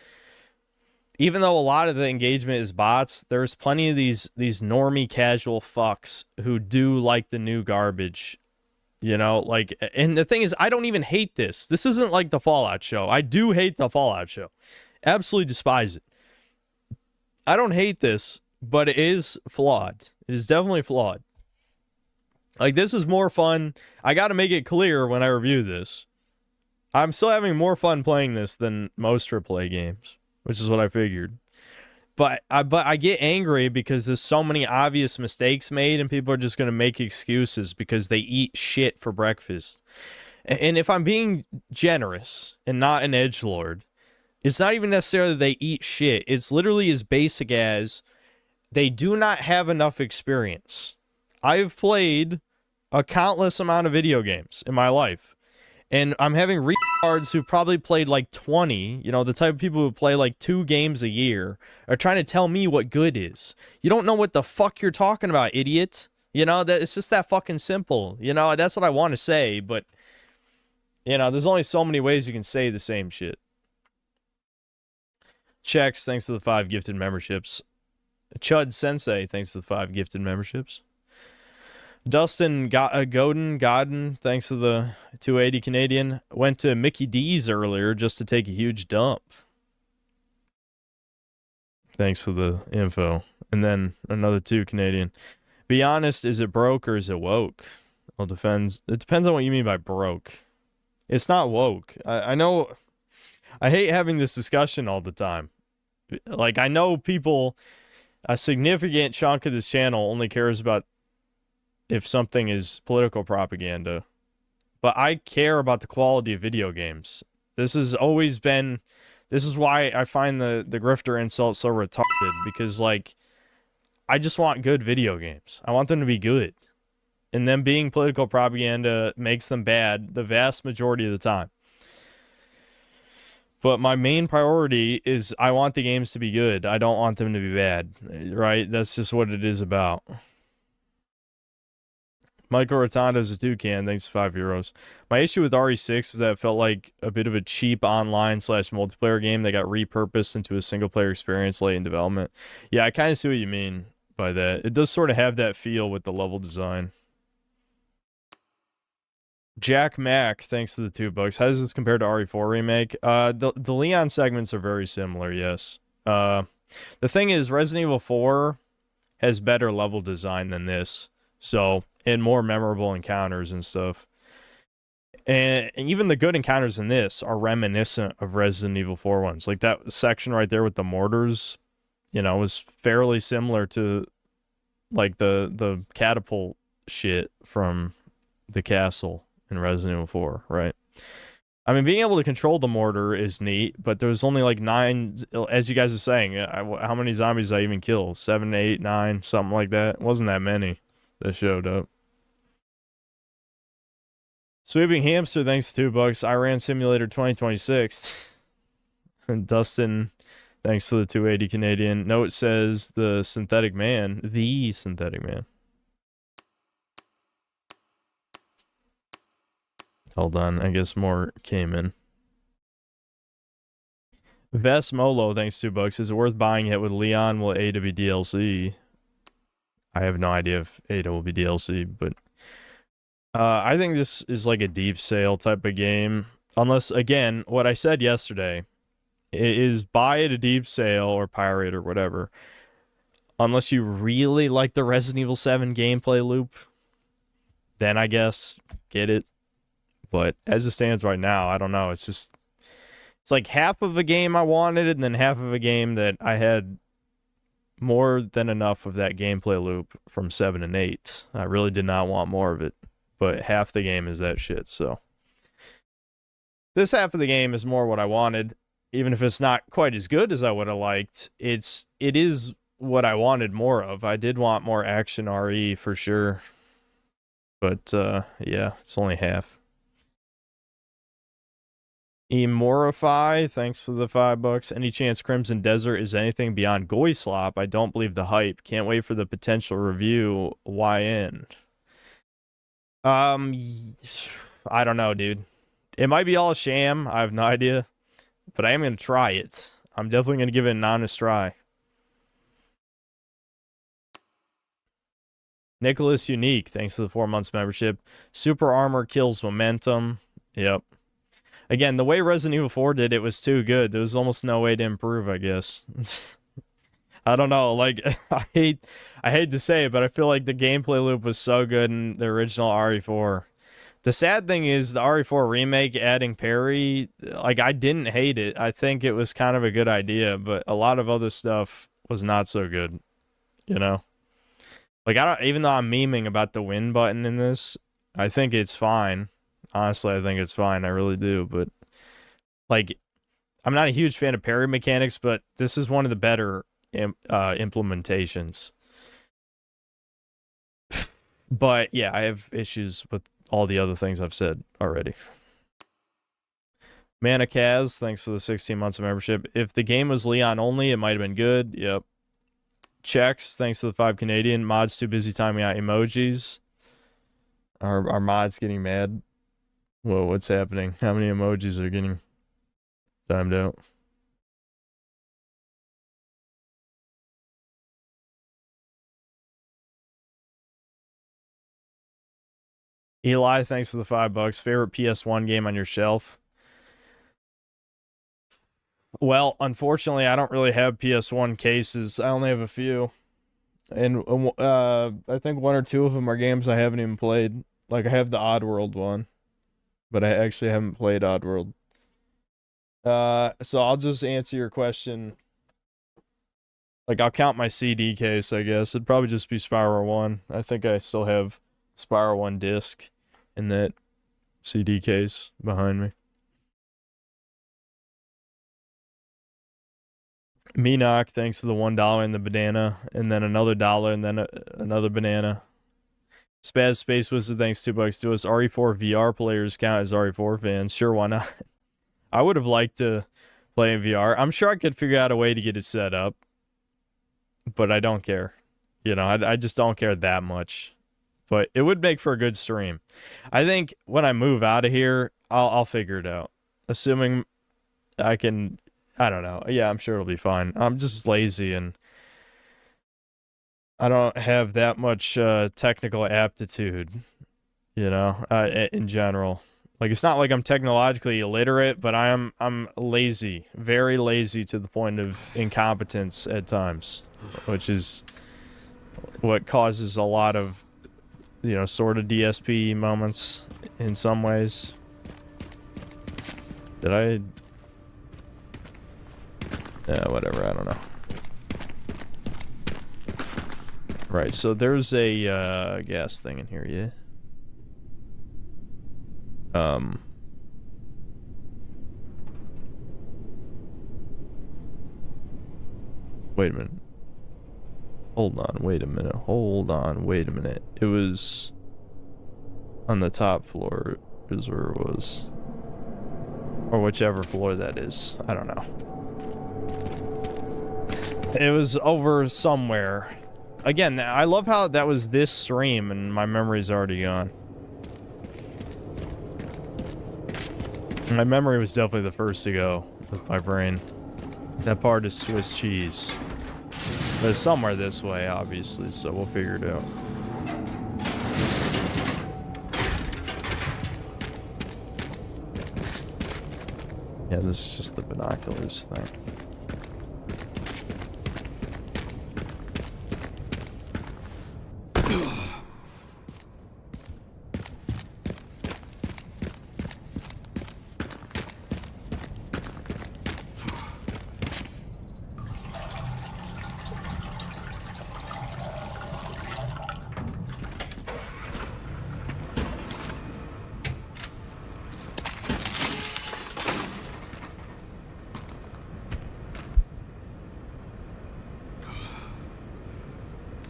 A: even though a lot of the engagement is bots, there's plenty of these normie casual fucks who do like the new garbage. You know, like, and the thing is, I don't even hate this. This isn't like the Fallout show. I do hate the Fallout show. Absolutely despise it. I don't hate this, but it is flawed. It is definitely flawed. Like, this is more fun. I got to make it clear when I review this. I'm still having more fun playing this than most AAA games, which is what I figured. But I get angry because there's so many obvious mistakes made and people are just going to make excuses because they eat shit for breakfast. And if I'm being generous and not an edgelord, it's not even necessarily they eat shit. It's literally as basic as they do not have enough experience. I've played a countless amount of video games in my life. And I'm having retards who probably played like 20, you know, the type of people who play like 2 games a year, are trying to tell me what good is. You don't know what the fuck you're talking about, idiot. You know, that it's just that fucking simple. You know, that's what I want to say, but, you know, there's only so many ways you can say the same shit. Checks, thanks to the 5 gifted memberships. Chud Sensei, thanks to the 5 gifted memberships. Dustin Godden, thanks to the 280 Canadian. Went to Mickey D's earlier just to take a huge dump. Thanks for the info. And then another 2 Canadian. Be honest, is it broke or is it woke? Well, it depends on what you mean by broke. It's not woke. I know. I hate having this discussion all the time. Like, I know people, a significant chunk of this channel only cares about if something is political propaganda. But I care about the quality of video games. This has always been, this is why I find the grifter insult so retarded. Because, like, I just want good video games. I want them to be good. And them being political propaganda makes them bad the vast majority of the time. But my main priority is I want the games to be good. I don't want them to be bad, right? That's just what it is about. Michael Rotondo's a toucan. Thanks, €5. My issue with RE6 is that it felt like a bit of a cheap online/multiplayer game that got repurposed into a single-player experience late in development. Yeah, I kind of see what you mean by that. It does sort of have that feel with the level design. Jack Mack, thanks to the $2. How does this compare to RE4 remake? The Leon segments are very similar, yes. The thing is, Resident Evil 4 has better level design than this, so, and more memorable encounters and stuff. And even the good encounters in this are reminiscent of Resident Evil 4 ones. Like that section right there with the mortars, you know, was fairly similar to like the catapult shit from the castle in Resident Evil 4, right? I mean, being able to control the mortar is neat, but there was only like 9, as you guys are saying. How many zombies did I even kill? 7, 8, 9, something like that. It wasn't that many that showed up. Sweeping Hamster, thanks to $2. Iran Simulator 2026. And Dustin, thanks to the 280 Canadian. Note says the Synthetic Man. The Synthetic Man. Hold on, I guess more came in. Ves Molo, thanks $2. Is it worth buying it with Leon? Will Ada be DLC? I have no idea if Ada will be DLC, but I think this is like a deep sale type of game. Unless, again, what I said yesterday is buy at a deep sale or pirate or whatever. Unless you really like the Resident Evil 7 gameplay loop, then I guess get it. But as it stands right now, I don't know. It's like half of a game I wanted and then half of a game that I had more than enough of that gameplay loop from 7 and 8. I really did not want more of it. But half the game is that shit, so. This half of the game is more what I wanted. Even if it's not quite as good as I would have liked, it is what I wanted more of. I did want more action RE for sure. But, yeah, it's only half. Emorify, thanks for the $5. Any chance Crimson Desert is anything beyond Goy Slop? I don't believe the hype. Can't wait for the potential review. YN. I don't know, dude. It might be all a sham. I have no idea. But I am going to try it. I'm definitely going to give it an honest try. Nicholas Unique, thanks to the 4 months membership. Super Armor kills momentum. Yep. Again, the way Resident Evil 4 did it was too good. There was almost no way to improve, I guess. I don't know. Like, I hate to say it, but I feel like the gameplay loop was so good in the original RE4. The sad thing is the RE4 remake adding parry, like, I didn't hate it. I think it was kind of a good idea, but a lot of other stuff was not so good, you know? Like, even though I'm memeing about the win button in this, I think it's fine. Honestly, I think it's fine. I really do. But, like, I'm not a huge fan of parry mechanics, but this is one of the better implementations. But, yeah, I have issues with all the other things I've said already. Manikaz, thanks for the 16 months of membership. If the game was Leon only, it might have been good. Yep. Checks, thanks to the 5 Canadian. Mods too busy timing out emojis. Are mods getting mad? Whoa, what's happening? How many emojis are getting timed out? Eli, thanks for the $5. Favorite PS1 game on your shelf? Well, unfortunately, I don't really have PS1 cases. I only have a few. And I think 1 or 2 of them are games I haven't even played. Like, I have the Oddworld one. But I actually haven't played Oddworld. So I'll just answer your question. Like, I'll count my CD case, I guess. It'd probably just be Spyro 1. I think I still have Spyro 1 disc in that CD case behind me. Meenock, thanks to the $1 and the banana, and then another $1, and then another banana. Spaz Space Wizard, thanks $2 to us. RE4 VR players count as RE4 fans. Sure, why not? I would have liked to playing VR. I'm sure I could figure out a way to get it set up, but I don't care. You know, I just don't care that much. But it would make for a good stream. I think when I move out of here, I'll figure it out. Assuming I can, I don't know. Yeah, I'm sure it'll be fine. I'm just lazy and I don't have that much technical aptitude, you know, in general. Like, it's not like I'm technologically illiterate, but I'm lazy, very lazy to the point of incompetence at times, which is what causes a lot of, you know, sort of DSP moments in some ways. Yeah, whatever, I don't know. Right, so there's a gas thing in here, yeah? Wait a minute. Hold on, wait a minute. Hold on, wait a minute. It was on the top floor is where it was. Or whichever floor that is. I don't know. It was over somewhere. Again, I love how that was this stream and my memory's already gone. My memory was definitely the first to go with my brain. That part is Swiss cheese. But it's somewhere this way, obviously, so we'll figure it out. Yeah, this is just the binoculars thing.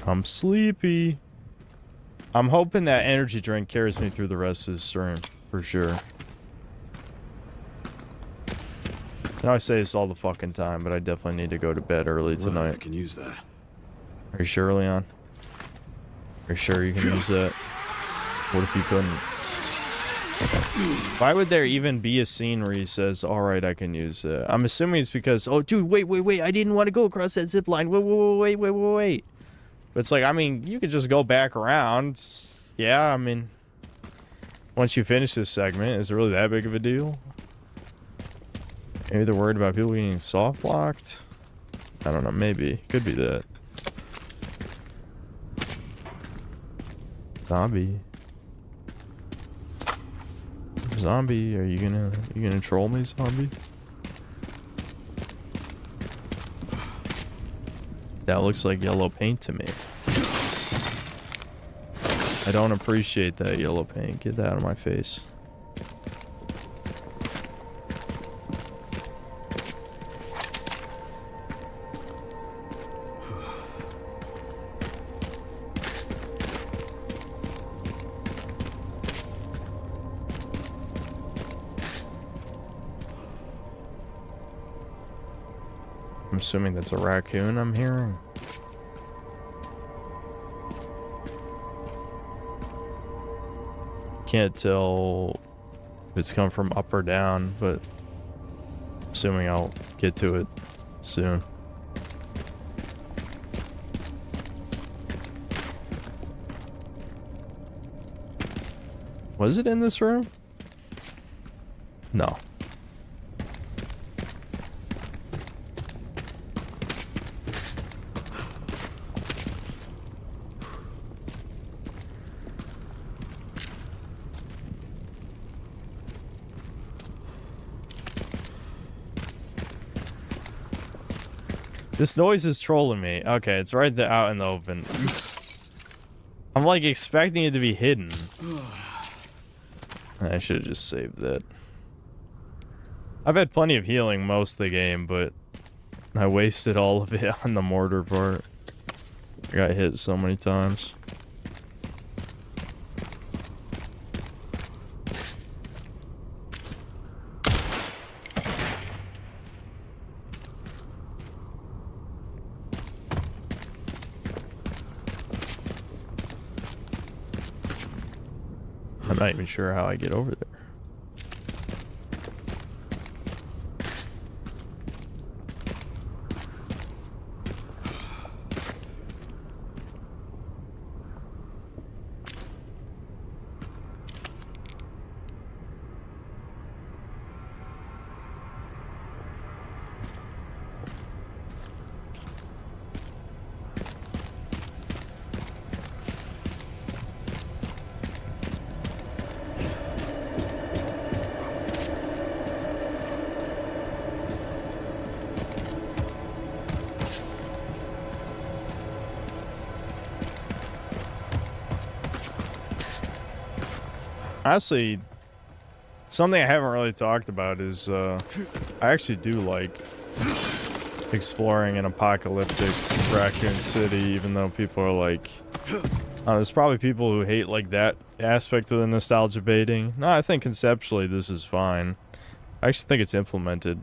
A: I'm sleepy. I'm hoping that energy drink carries me through the rest of the stream, for sure. I know I say this all the fucking time, but I definitely need to go to bed early tonight.
B: I can use that.
A: Are you sure, Leon? Are you sure you can use that? What if you couldn't? Why would there even be a scene where he says, alright, I can use that? I'm assuming it's because, oh, dude, wait, I didn't want to go across that zip line. Wait. But it's like, I mean, you could just go back around. Yeah, I mean, once you finish this segment, is it really that big of a deal? Maybe they're worried about people getting soft locked? I don't know, maybe. Could be that. Zombie, are you gonna troll me, zombie? That looks like yellow paint to me. I don't appreciate that yellow paint. Get that out of my face. I'm assuming that's a raccoon I'm hearing. Can't tell if it's come from up or down, but assuming I'll get to it soon. Was it in this room? No. This noise is trolling me. Okay, it's right there out in the open. I'm like expecting it to be hidden. I should have just saved that. I've had plenty of healing most of the game, but I wasted all of it on the mortar part. I got hit so many times. I'm not even sure how I get over there. Honestly, something I haven't really talked about is I actually do like exploring an apocalyptic Raccoon City, even though people are like, there's probably people who hate like that aspect of the nostalgia baiting. No, I think conceptually this is fine. I actually think it's implemented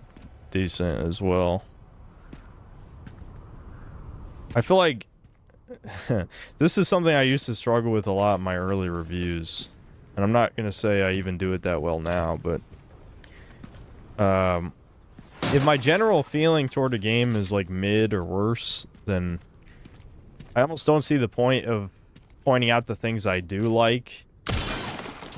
A: decent as well. I feel like this is something I used to struggle with a lot in my early reviews. And I'm not going to say I even do it that well now, but if my general feeling toward a game is like mid or worse, then I almost don't see the point of pointing out the things I do like.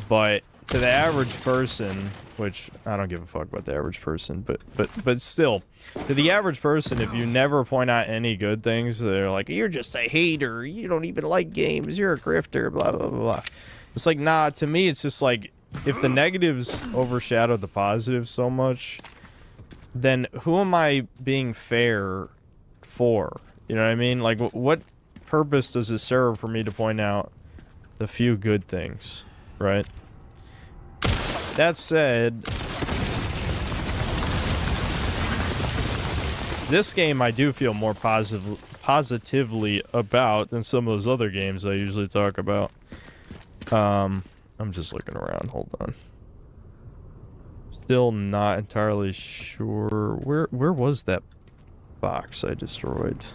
A: But to the average person, which I don't give a fuck about the average person, but still, to the average person, if you never point out any good things, they're like, you're just a hater, you don't even like games, you're a grifter, blah, blah, blah, blah. It's like, nah, to me, it's just like, if the negatives overshadow the positives so much, then who am I being fair for? You know what I mean? Like, what purpose does it serve for me to point out the few good things, right? That said, this game I do feel more positively about than some of those other games I usually talk about. I'm just looking around. Hold on. Still not entirely sure. Where was that box I destroyed?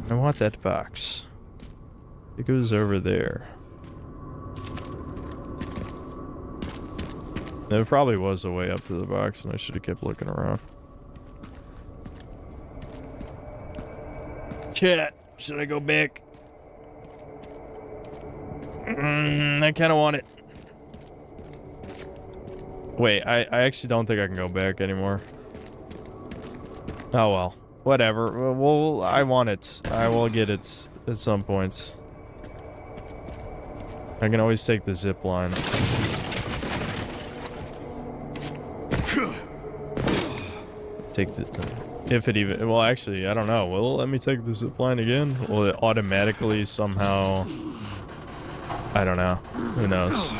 A: I want that box. It goes over there. There probably was a way up to the box, and I should have kept looking around. Chat, should I go back? I kind of want it. Wait, I actually don't think I can go back anymore. Oh well, whatever. Well, I want it. I will get it at some points. I can always take the zip line. Take the... If it even... Well, actually, I don't know. Will it let me take the zip line again? Will it automatically somehow... I don't know. Who knows?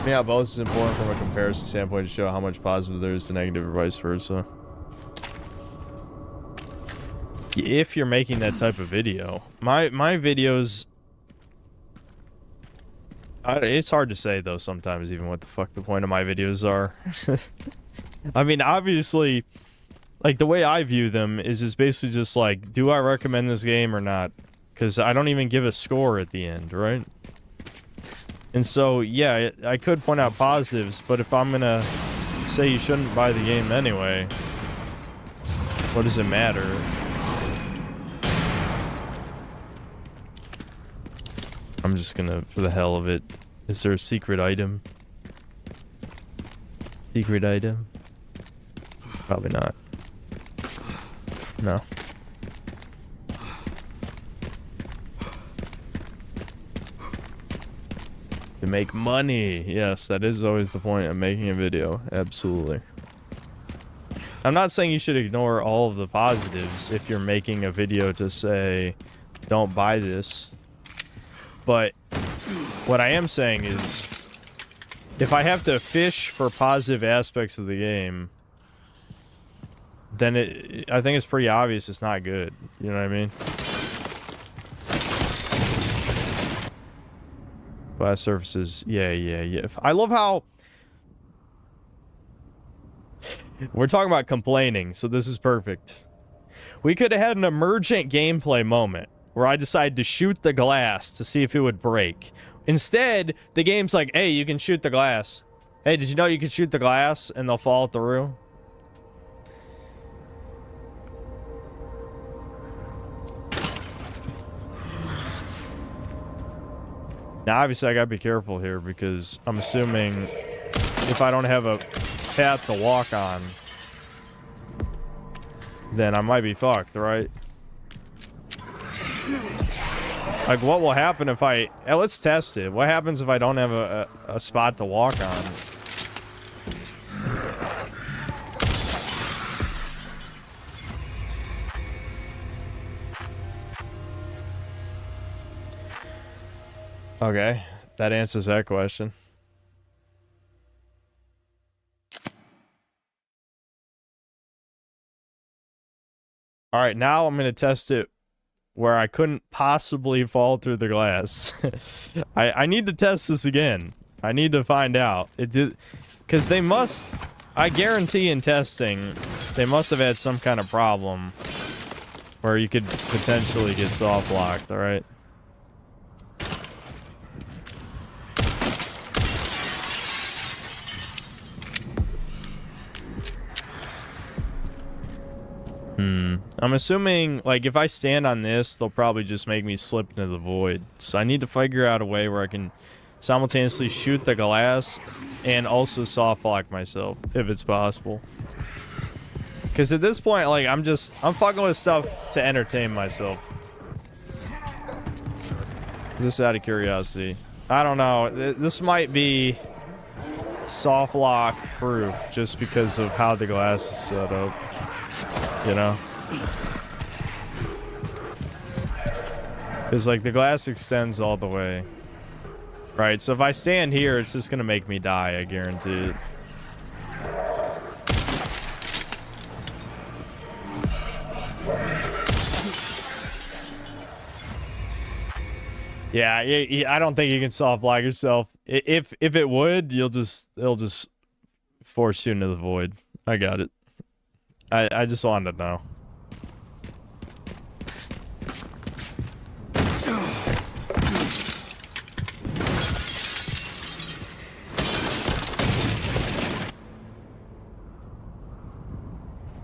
A: Yeah, both is important from a comparison standpoint to show how much positive there is to negative or vice versa. If you're making that type of video. My videos... it's hard to say, though, sometimes, even what the fuck the point of my videos are. I mean, obviously, like, the way I view them is basically just like, do I recommend this game or not? Because I don't even give a score at the end, right? And so, yeah, I could point out positives, but if I'm gonna say you shouldn't buy the game anyway, what does it matter? I'm just gonna, for the hell of it, is there a secret item? Secret item? Probably not. No. To make money. Yes, that is always the point of making a video. Absolutely. I'm not saying you should ignore all of the positives if you're making a video to say, don't buy this. But what I am saying is, if I have to fish for positive aspects of the game, then I think it's pretty obvious it's not good. You know what I mean? Glass surfaces. Yeah. I love how... We're talking about complaining, so this is perfect. We could have had an emergent gameplay moment where I decide to shoot the glass to see if it would break. Instead, the game's like, hey, you can shoot the glass. Hey, did you know you can shoot the glass and they'll fall through? Now, obviously, I gotta be careful here because I'm assuming if I don't have a path to walk on, then I might be fucked, right? Like, what will happen if I... let's test it. What happens if I don't have a spot to walk on? Okay, that answers that question. All right, now I'm going to test it where I couldn't possibly fall through the glass. I need to test this again. I need to find out. It did, because they must, I guarantee in testing, they must have had some kind of problem where you could potentially get soft locked, all right? I'm assuming, like, if I stand on this, they'll probably just make me slip into the void. So I need to figure out a way where I can simultaneously shoot the glass and also soft lock myself, if it's possible. Because at this point, like, I'm fucking with stuff to entertain myself. Just out of curiosity. I don't know. This might be soft lock proof just because of how the glass is set up. You know? Because, like, the glass extends all the way. Right, so if I stand here, it's just gonna make me die, I guarantee it. Yeah, I don't think you can soft lock yourself. If it would, it'll just force you into the void. I got it. I just wanted to know.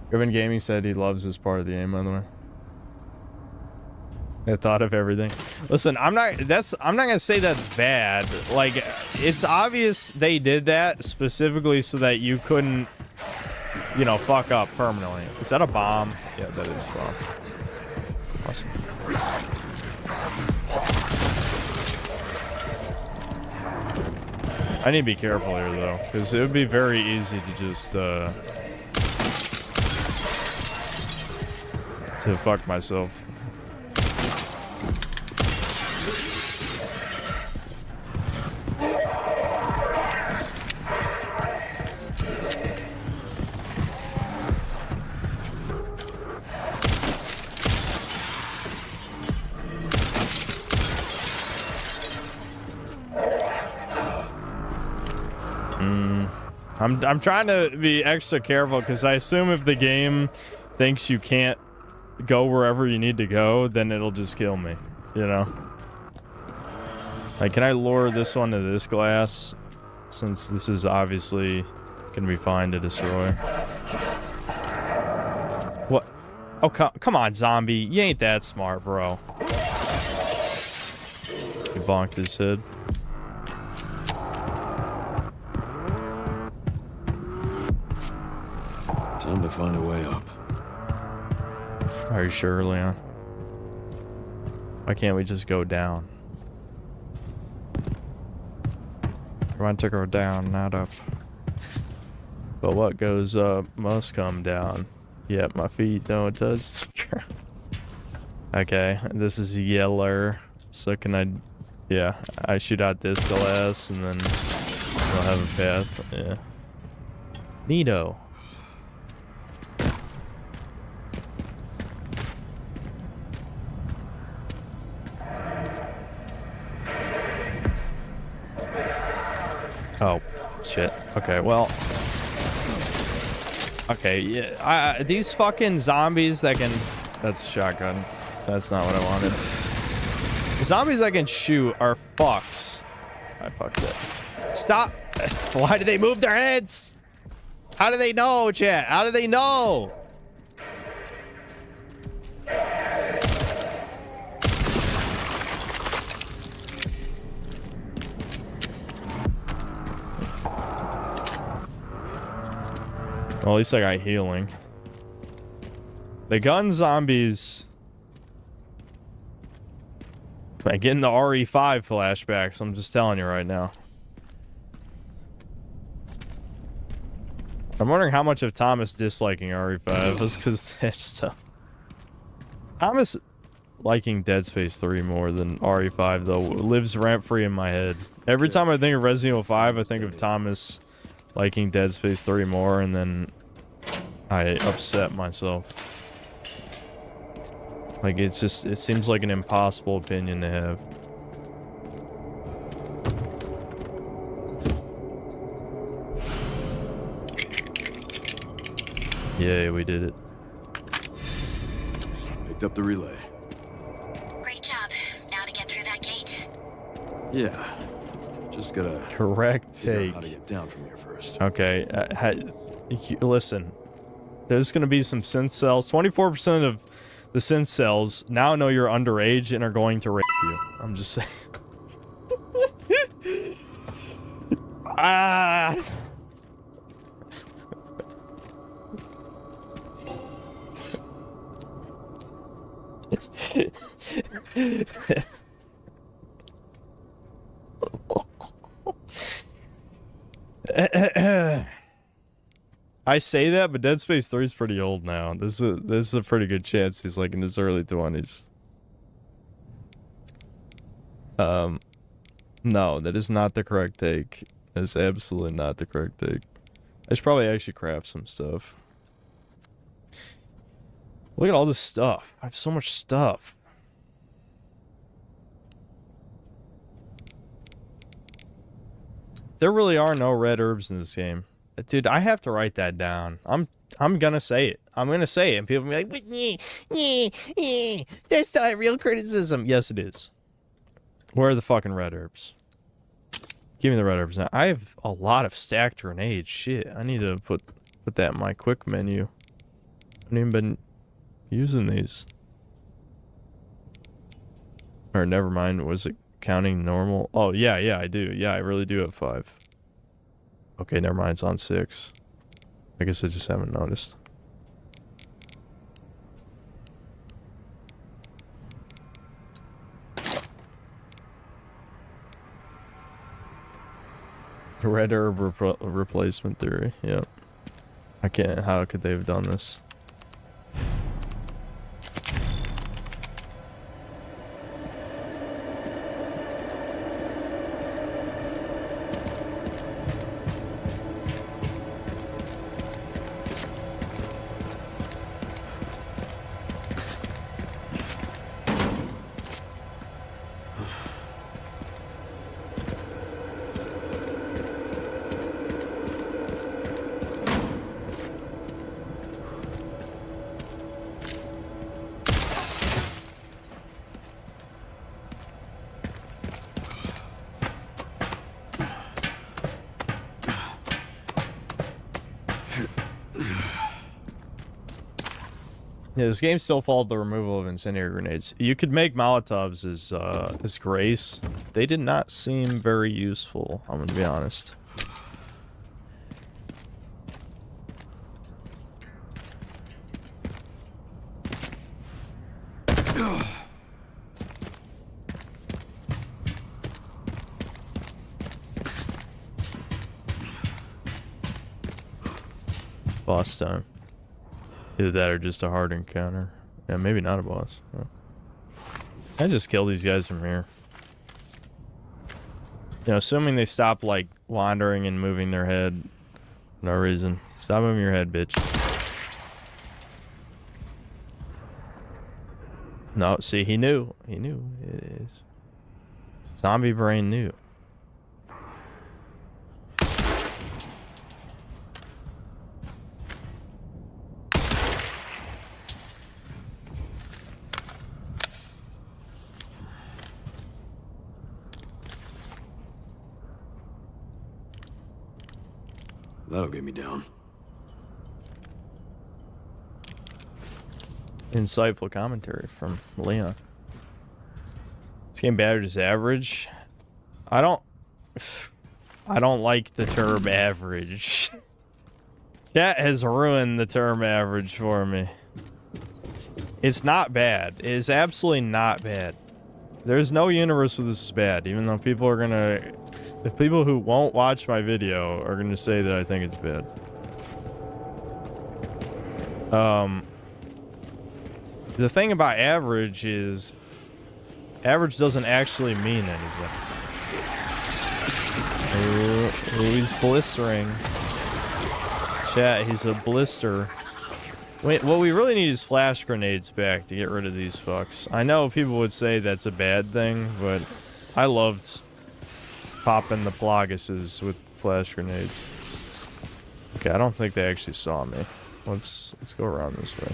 A: Griffin Gaming said he loves this part of the game, by the way. I thought of everything. Listen, I'm not gonna say that's bad. Like, it's obvious they did that specifically so that you couldn't, you know, fuck up permanently. Is that a bomb? Yeah, that is a bomb. Awesome. I need to be careful here, though, because it would be very easy to just, to fuck myself. I'm trying to be extra careful because I assume if the game thinks you can't go wherever you need to go, then it'll just kill me, you know? Like, can I lure this one to this glass? Since this is obviously gonna be fine to destroy. What? Oh, come on, zombie. You ain't that smart, bro. He bonked his head.
B: Time to find a way up.
A: Are you sure, Leon? Why can't we just go down? I want to go down, not up. But what goes up must come down. Yep, my feet don't touch the ground. Okay, this is yeller. So can I... Yeah, I shoot out this glass and then we'll have a path. Yeah. Neato. Oh, shit. Okay, well... Okay, yeah, these fucking zombies that can... That's a shotgun. That's not what I wanted. The zombies I can shoot are fucks. I fucked it. Stop! Why do they move their heads? How do they know, chat? How do they know? Well, at least I got healing. The gun zombies. I'm getting the RE5 flashbacks. I'm just telling you right now. I'm wondering how much of Thomas disliking RE5 was because that stuff. Thomas liking Dead Space 3 more than RE5 though lives rent-free in my head. Every time I think of Resident Evil 5, I think of Thomas liking Dead Space 3 more, and then I upset myself. Like, it's just, it seems like an impossible opinion to have. Yay, we did it.
B: Picked up the relay.
C: Great job. Now to get through that gate.
B: Yeah. Just gotta
A: Correct
B: figure out
A: take.
B: how to get down from here first.
A: Okay, listen. There's gonna be some synth cells. 24% of the synth cells now know you're underage and are going to rape you. I'm just saying. Ah. I say that, but Dead Space 3 is pretty old now. This is a pretty good chance he's like in his early 20s. No, that is not the correct take. That is absolutely not the correct take. I should probably actually craft some stuff. Look at all this stuff. I have so much stuff. There really are no red herbs in this game. Dude, I have to write that down. I'm gonna say it. I'm gonna say it, and people will be like, that's not real criticism. Yes, it is. Where are the fucking red herbs? Give me the red herbs now. I have a lot of stacked grenades. Shit, I need to put that in my quick menu. I haven't even been using these. Or never mind. Was it counting normal? Oh yeah, I do. Yeah, I really do have 5. Okay, never mind, it's on 6. I guess I just haven't noticed. Red herb replacement theory, yep. I can't, how could they have done this? Yeah, this game still followed the removal of incendiary grenades. You could make Molotovs as grace. They did not seem very useful, I'm gonna be honest. Boss time. Either that or just a hard encounter. Yeah, maybe not a boss. Oh. I just kill these guys from here. You know, assuming they stop, like, wandering and moving their head. No reason. Stop moving your head, bitch. No, see, he knew. He knew. It is. Zombie brain knew.
B: That'll get me down.
A: Insightful commentary from Leon. This game bad or just average? I don't like the term average. Chat has ruined the term average for me. It's not bad. It is absolutely not bad. There's no universe where this is bad, even though people are gonna... If people who won't watch my video are gonna say that I think it's bad. The thing about average is... Average doesn't actually mean anything. Ooh, he's blistering. Chat, he's a blister. Wait, what we really need is flash grenades back to get rid of these fucks. I know people would say that's a bad thing, but I loved popping the Plaguses with flash grenades. Okay, I don't think they actually saw me. Let's go around this way.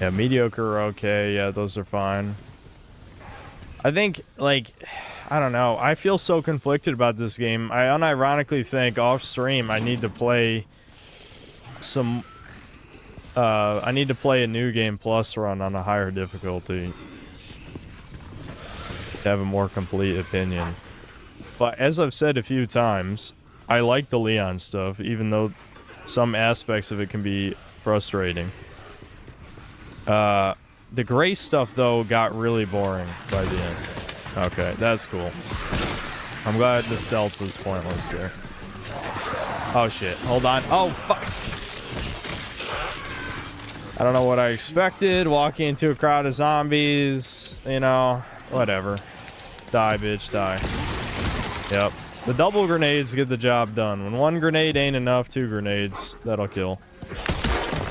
A: Yeah, mediocre, okay, yeah, those are fine. I think, like, I don't know. I feel so conflicted about this game. I unironically think off stream I need to play some... I need to play a New Game Plus run on a higher difficulty to have a more complete opinion. But as I've said a few times, I like the Leon stuff, even though some aspects of it can be frustrating. The gray stuff, though, got really boring by the end. Okay, that's cool. I'm glad the stealth was pointless there. Oh, shit. Hold on. Oh, fuck. I don't know what I expected. Walking into a crowd of zombies. You know, whatever. Die, bitch, die. Yep. The double grenades get the job done. When one grenade ain't enough, 2 grenades, that'll kill.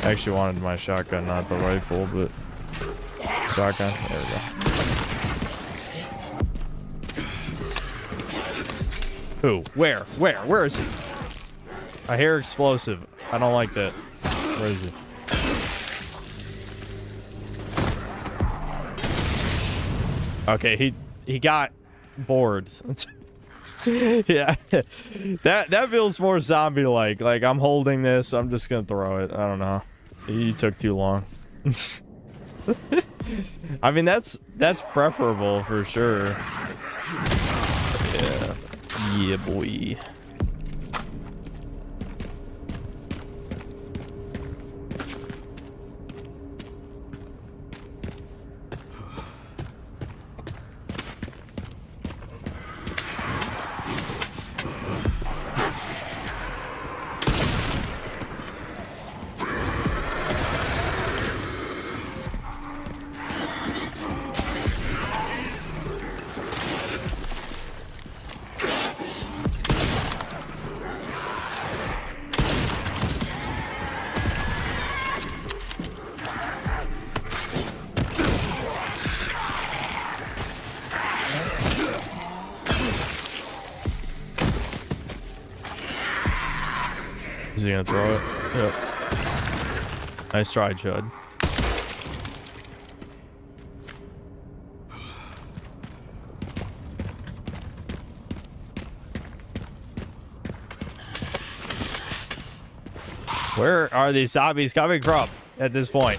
A: I actually wanted my shotgun, not the rifle, but... Shotgun. There we go. Who? Where? Where is he? I hear explosive. I don't like that. Where is he? Okay, he got bored. Yeah. That feels more zombie-like. Like, I'm holding this, I'm just gonna throw it. I don't know. He took too long. I mean, that's preferable for sure. Yeah. Yeah, boy. Is he gonna throw it? Yep. Nice try, Chud. Where are these zombies coming from at this point?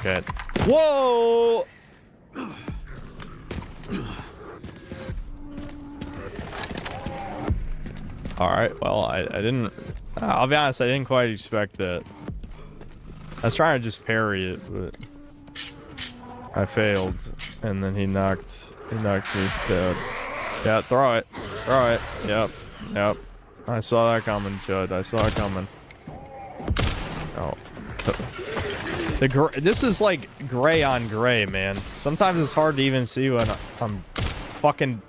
A: Okay. Whoa! Alright, well, I didn't... I'll be honest, I didn't quite expect that. I was trying to just parry it, but... I failed. And then he knocked me down. Yeah, throw it. Throw it. Yep. Yep. I saw that coming, Chud. I saw it coming. Oh. This is like gray on gray, man. Sometimes it's hard to even see when I'm fucking...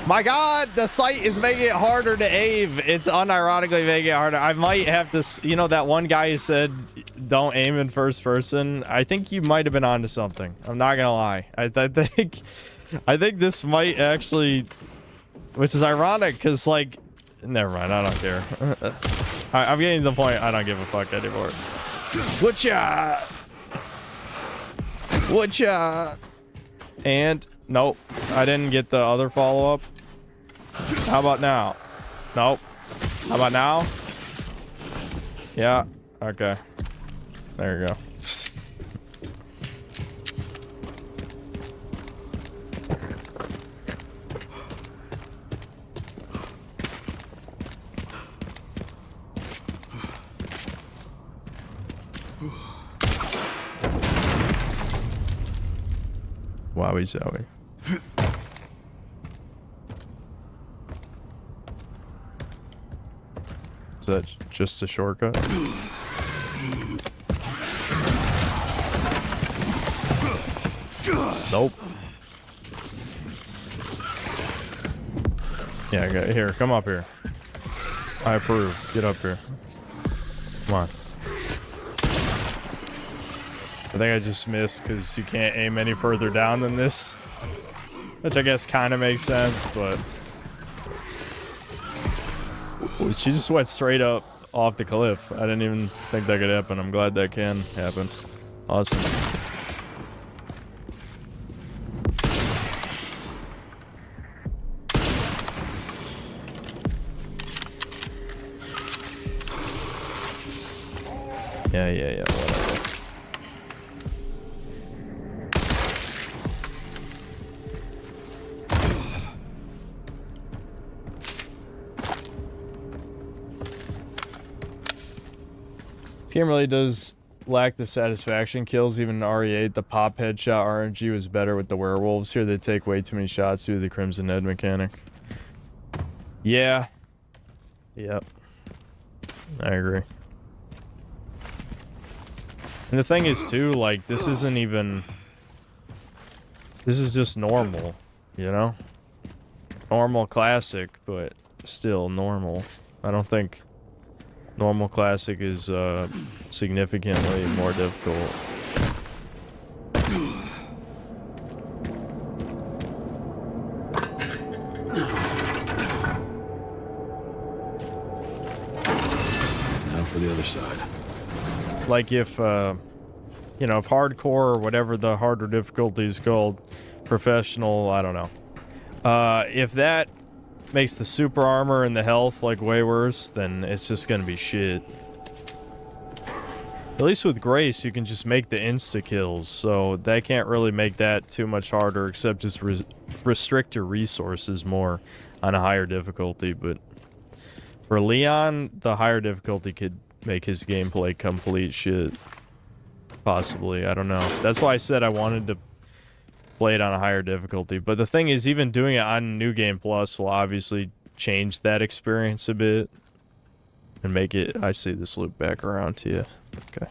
A: My god, the sight is making it harder to aim. It's unironically making it harder. I might have to... You know that one guy who said, don't aim in first person? I think you might have been onto something. I'm not gonna lie. I think this might actually... Which is ironic, because, like... Never mind, I don't care. I'm getting to the point I don't give a fuck anymore. Whatcha? Whatcha? And nope, I didn't get the other follow-up. How about now? Nope. How about now? Yeah. Okay. There you go. Wowie zowie. Is that just a shortcut? Nope. Yeah, okay, here, come up here. I approve. Get up here. Come on. I think I just missed because you can't aim any further down than this. Which I guess kind of makes sense, but... She just went straight up off the cliff. I didn't even think that could happen. I'm glad that can happen. Awesome. Yeah, whatever. This game really does lack the satisfaction kills. Even in RE8, the pop headshot RNG was better with the werewolves. Here they take way too many shots through the Crimson Head mechanic. Yeah. Yep. I agree. And the thing is too, like, this isn't even... This is just normal, you know? Normal classic, but still normal. I don't think normal classic is significantly more difficult.
B: Now for the other side.
A: Like if, you know, if hardcore or whatever the harder difficulty is called, professional, I don't know. If that makes the super armor and the health like way worse, then it's just gonna be shit. At least with Grace, you can just make the insta kills, so that can't really make that too much harder, except just restrict your resources more on a higher difficulty. But for Leon, the higher difficulty could make his gameplay complete shit. Possibly, I don't know. That's why I said I wanted to play it on a higher difficulty. But the thing is, even doing it on New Game Plus will obviously change that experience a bit. And make it... I see this loop back around to you. Okay.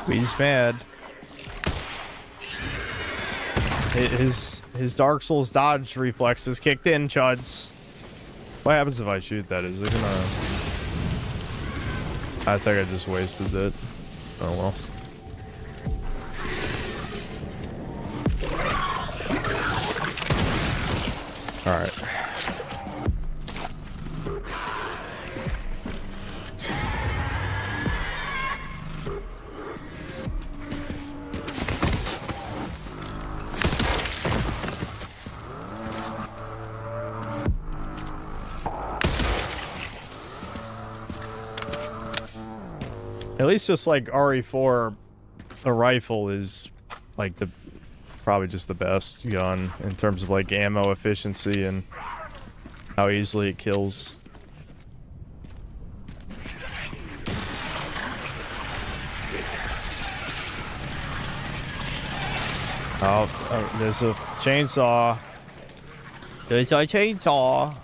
A: He's mad. His Dark Souls dodge reflexes kicked in, chuds. What happens if I shoot that? Is it gonna... I think I just wasted it. Oh well. Alright. At least just like RE4, a rifle is like the probably just the best gun in terms of like ammo efficiency and how easily it kills. Oh, there's a chainsaw. There's a chainsaw.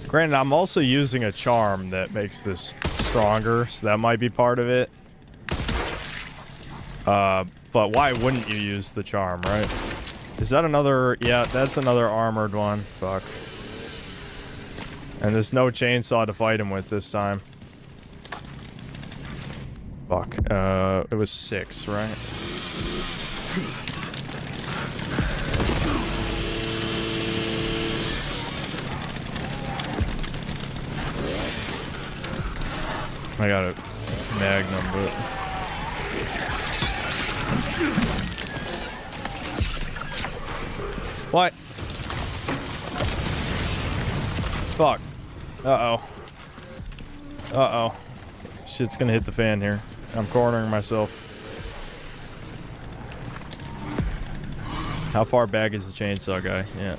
A: Granted, I'm also using a charm that makes this stronger, so that might be part of it. But why wouldn't you use the charm, right? Is that another... Yeah, that's another armored one. Fuck. And there's no chainsaw to fight him with this time. Fuck. It was 6, right? I got a magnum, but... What? Fuck. Uh-oh. Uh-oh. Shit's gonna hit the fan here. I'm cornering myself. How far back is the chainsaw guy? Yeah.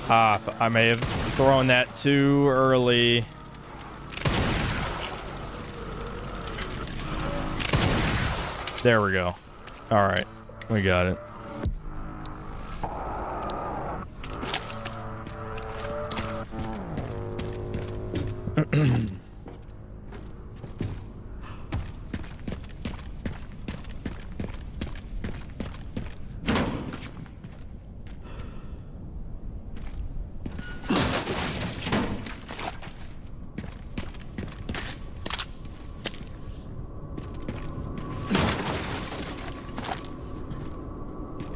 A: I may have thrown that too early. There we go. All right, we got it.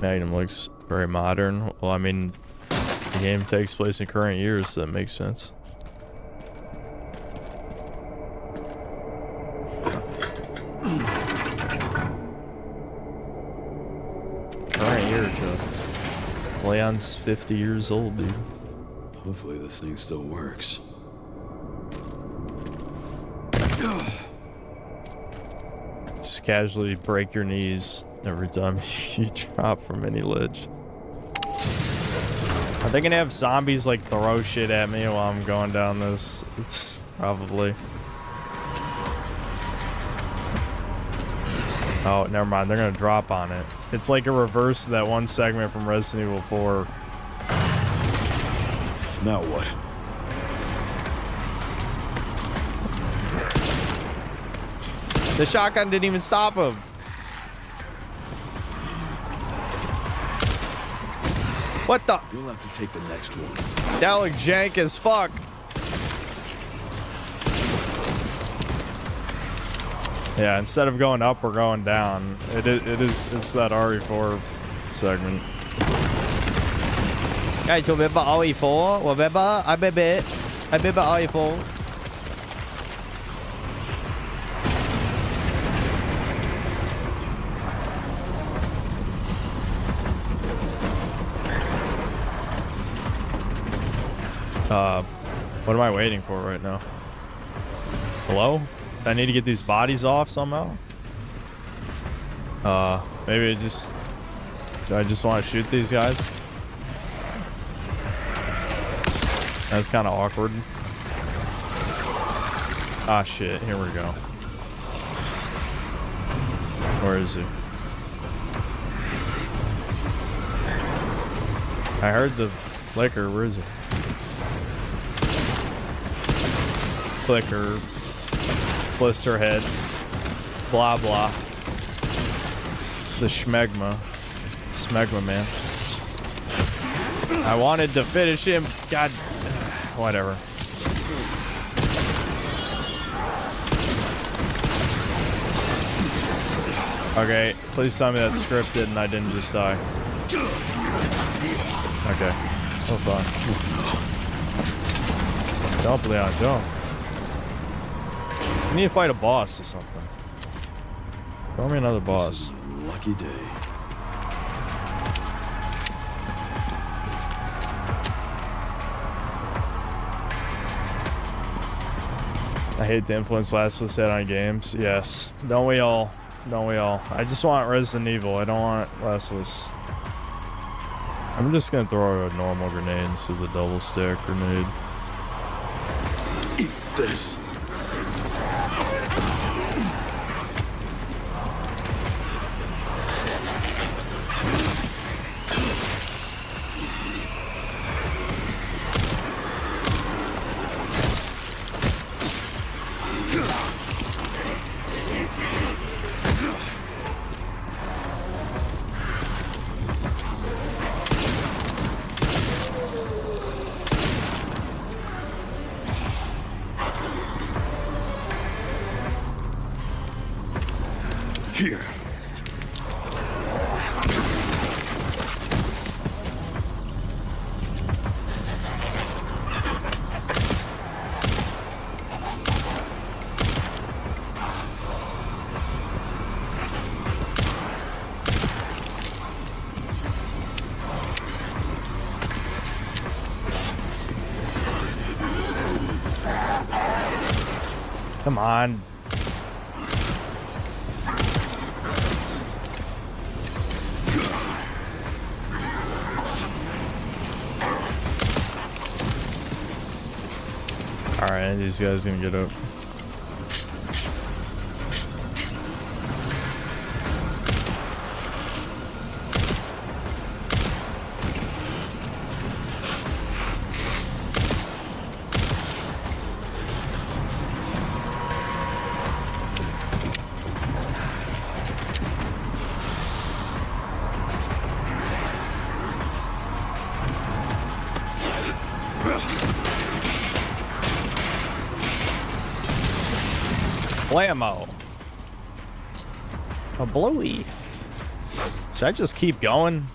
A: Magnum looks very modern. Well, I mean, the game takes place in current years, so that makes sense. Current year, Joe. Leon's 50 years old, dude.
B: Hopefully this thing still works.
A: Just casually break your knees every time you drop from any ledge. Are they gonna have zombies like throw shit at me while I'm going down this? It's probably. Oh, never mind. They're gonna drop on it. It's like a reverse of that one segment from Resident Evil 4.
B: Now what?
A: The shotgun didn't even stop him. What the?
B: You'll have to take the next one.
A: That looked jank as fuck. Yeah, instead of going up, we're going down. It's that RE4 segment. Guys, remember RE4? Remember? I remember RE4. What am I waiting for right now? Hello? I need to get these bodies off somehow? Maybe do I just want to shoot these guys? That's kind of awkward. Ah, shit. Here we go. Where is he? I heard the flicker. Where is it? Flicker. Blister head. Blah, blah. The schmegma. Smegma, man. I wanted to finish him. God. Whatever. Okay, please tell me that's scripted and I didn't just die. Okay. Oh, fine. Jump, Leon, jump. We need to fight a boss or something. Throw me another boss.
B: This is a lucky day.
A: I hate the influence Last of Us had on games. Yes. Don't we all? Don't we all? I just want Resident Evil. I don't want Last of Us. I'm just gonna throw a normal grenade instead of the double stack grenade.
B: Eat this. Here.
A: Come on. Alright, these guys gonna get up. Blammo. A blowy. Should I just keep going?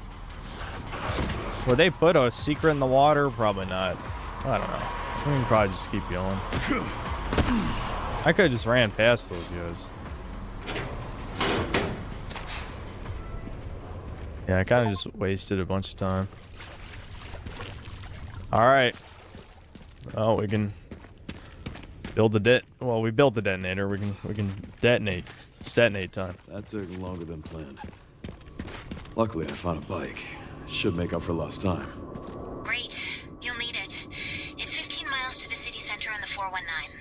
A: Would they put a secret in the water? Probably not. I don't know. We can probably just keep going. I could have just ran past those guys. Yeah, I kind of just wasted a bunch of time. Alright. Oh, we can build the well, we built the detonator. We can detonate. It's detonate time.
B: That took longer than planned. Luckily, I found a bike. Should make up for lost time.
C: Great. You'll need it. It's 15 miles to the city center on the 419.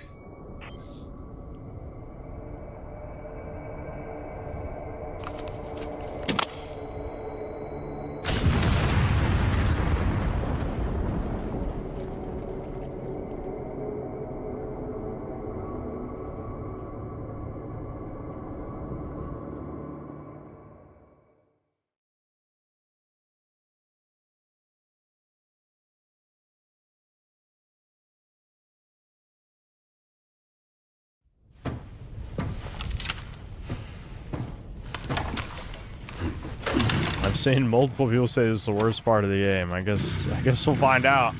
A: I've seen multiple people say this is the worst part of the game. I guess we'll find out.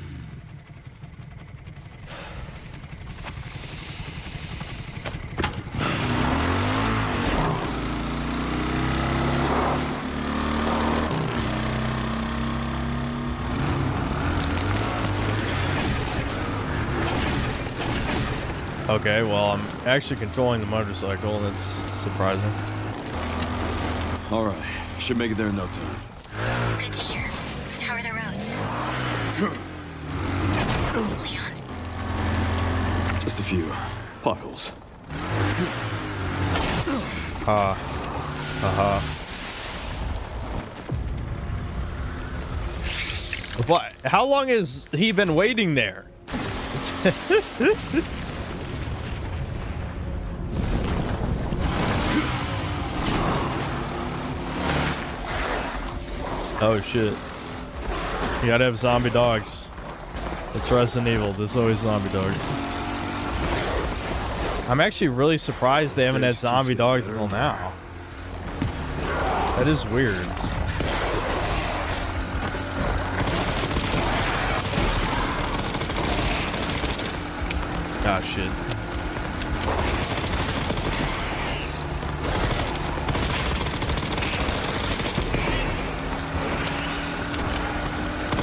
A: Okay, well, I'm actually controlling the motorcycle. That's surprising.
B: All right. Should make it there in no time.
C: Good to hear. How are the roads? Leon?
B: Just a few potholes.
A: What? How long has he been waiting there? Oh shit. You gotta have zombie dogs. It's Resident Evil. There's always zombie dogs. I'm actually really surprised they haven't had zombie dogs until now. That is weird. Ah, shit.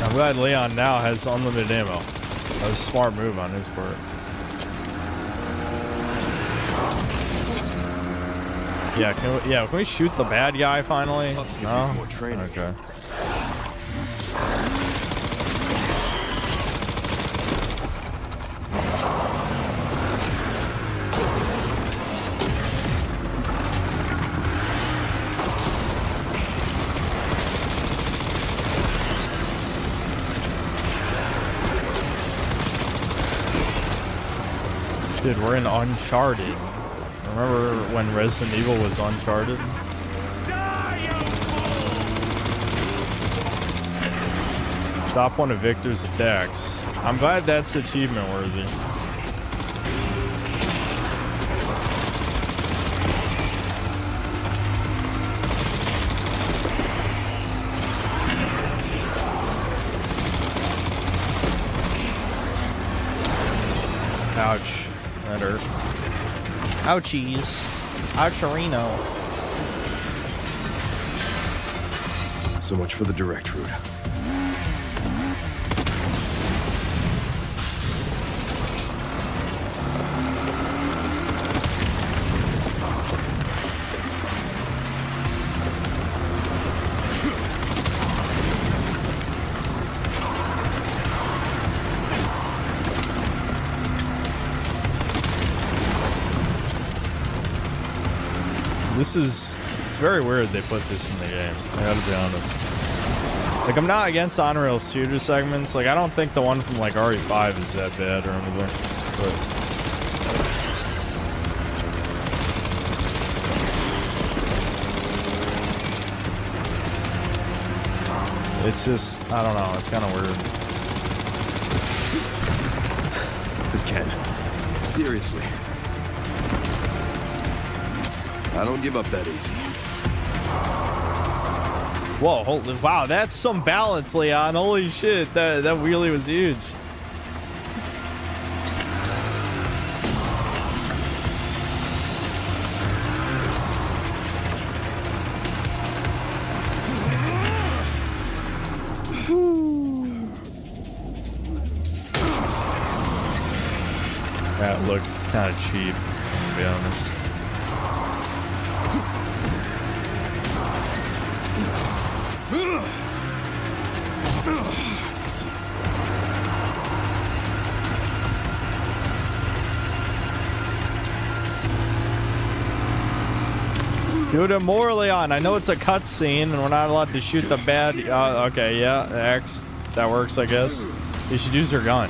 A: I'm glad Leon now has unlimited ammo. That was a smart move on his part. Yeah, can we shoot the bad guy finally? No?
B: More training.
A: Okay. Dude, we're in Uncharted. Remember when Resident Evil was Uncharted? Stop one of Victor's attacks. I'm glad that's achievement worthy. Ouch. That hurt. Ouchies. Oucherino.
B: So much for the direct route.
A: It's very weird they put this in the game. I gotta be honest. Like, I'm not against on-rail shooter segments. Like, I don't think the one from, like, RE5 is that bad or anything. But it's just, I don't know. It's kind of weird.
B: But Ken, seriously. I don't give up that easy.
A: Whoa, holy, wow, that's some balance, Leon. Holy shit, that wheelie was huge. That looked kind of cheap, to be honest. Do it more, Leon. I know it's a cutscene and we're not allowed to shoot the bad. Okay, yeah, X. That works, I guess. You should use your gun.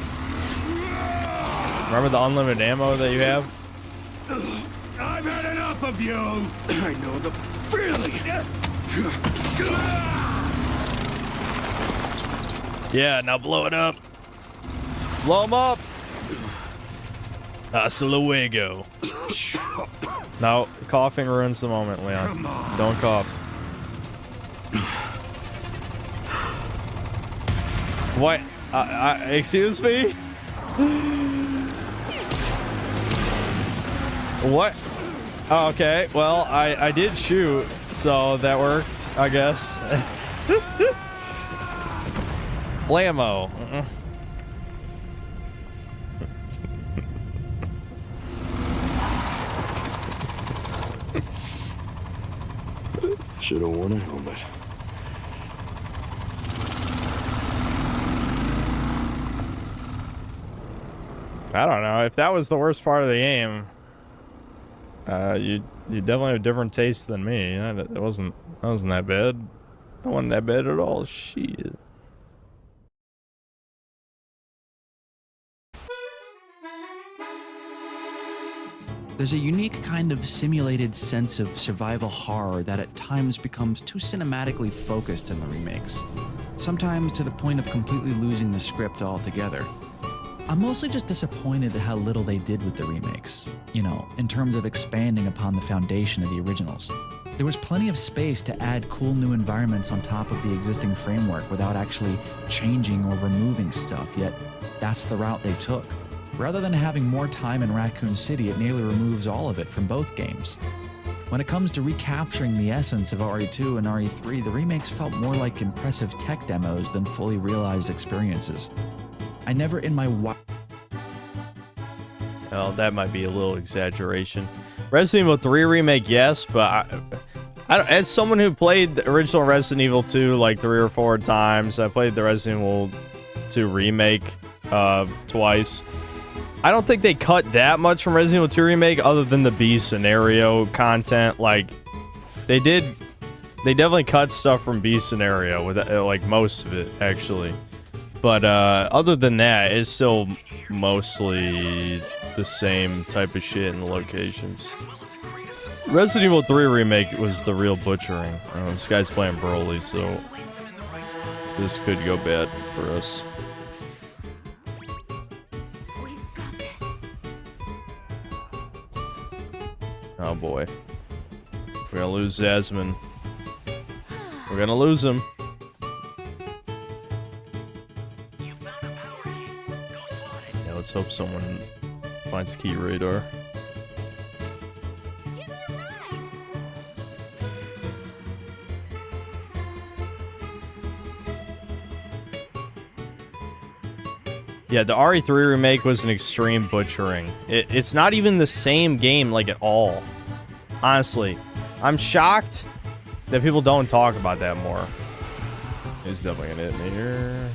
A: Remember the unlimited ammo that you have?
E: I've had enough of you. I know the feeling.
A: Yeah, now blow it up. Blow him up. Hasta luego. No, coughing ruins the moment, Leon. Don't cough. What? Excuse me? What? Oh, okay, well, I did shoot, so that worked, I guess. Blammo.
B: Should have worn a helmet.
A: I don't know. If that was the worst part of the game, you definitely have different tastes than me. That wasn't that bad. That wasn't that bad at all. Shit.
F: There's a unique kind of simulated sense of survival horror that at times becomes too cinematically focused in the remakes, sometimes to the point of completely losing the script altogether. I'm mostly just disappointed at how little they did with the remakes, you know, in terms of expanding upon the foundation of the originals. There was plenty of space to add cool new environments on top of the existing framework without actually changing or removing stuff, yet that's the route they took. Rather than having more time in Raccoon City, it nearly removes all of it from both games. When it comes to recapturing the essence of RE2 and RE3, the remakes felt more like impressive tech demos than fully realized experiences. I never in my
A: Well, that might be a little exaggeration. Resident Evil 3 remake, yes, but as someone who played the original Resident Evil 2 like 3 or 4 times, I played the Resident Evil 2 remake twice. I don't think they cut that much from Resident Evil 2 remake other than the B scenario content. Like, they definitely cut stuff from B scenario with like most of it actually. But other than that, it's still mostly the same type of shit in the locations. Resident Evil 3 remake was the real butchering. This guy's playing Broly, so this could go bad for us. Oh boy. We're gonna lose Zasmine. We're gonna lose him. Yeah, let's hope someone finds key radar. Yeah, the RE3 remake was an extreme butchering. It's not even the same game, like, at all. Honestly. I'm shocked that people don't talk about that more. He's definitely gonna hit me here.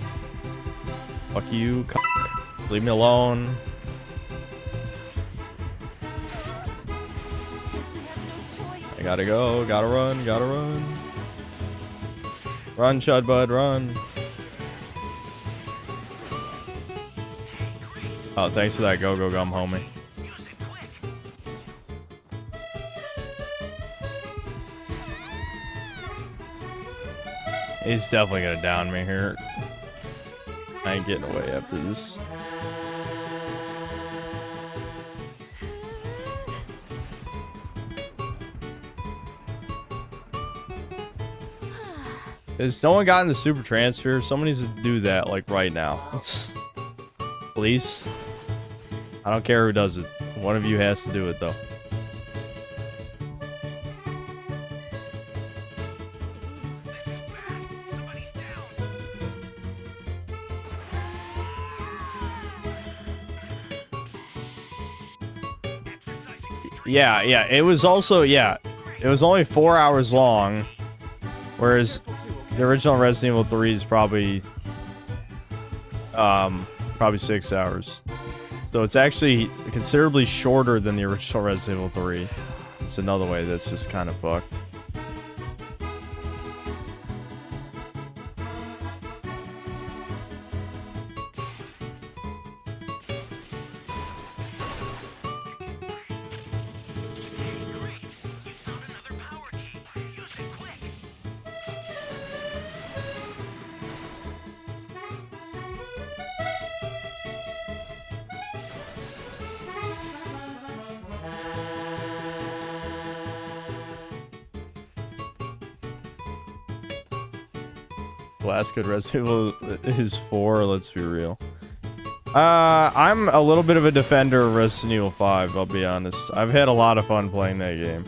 A: Fuck you, cock. Leave me alone. I gotta go, gotta run, gotta run. Run, Chud Bud, run. Oh, thanks for that go-go gum, homie. He's definitely gonna down me here. I ain't getting away after this. Has no one gotten the super transfer? Someone needs to do that, like, right now. Please. I don't care who does it. One of you has to do it, though. Yeah, it was also, it was only 4 hours long, whereas the original Resident Evil 3 is probably 6 hours. So it's actually considerably shorter than the original Resident Evil 3. It's another way that's just kind of fucked. Last good Resident Evil is 4, let's be real. I'm a little bit of a defender of Resident Evil 5, I'll be honest. I've had a lot of fun playing that game.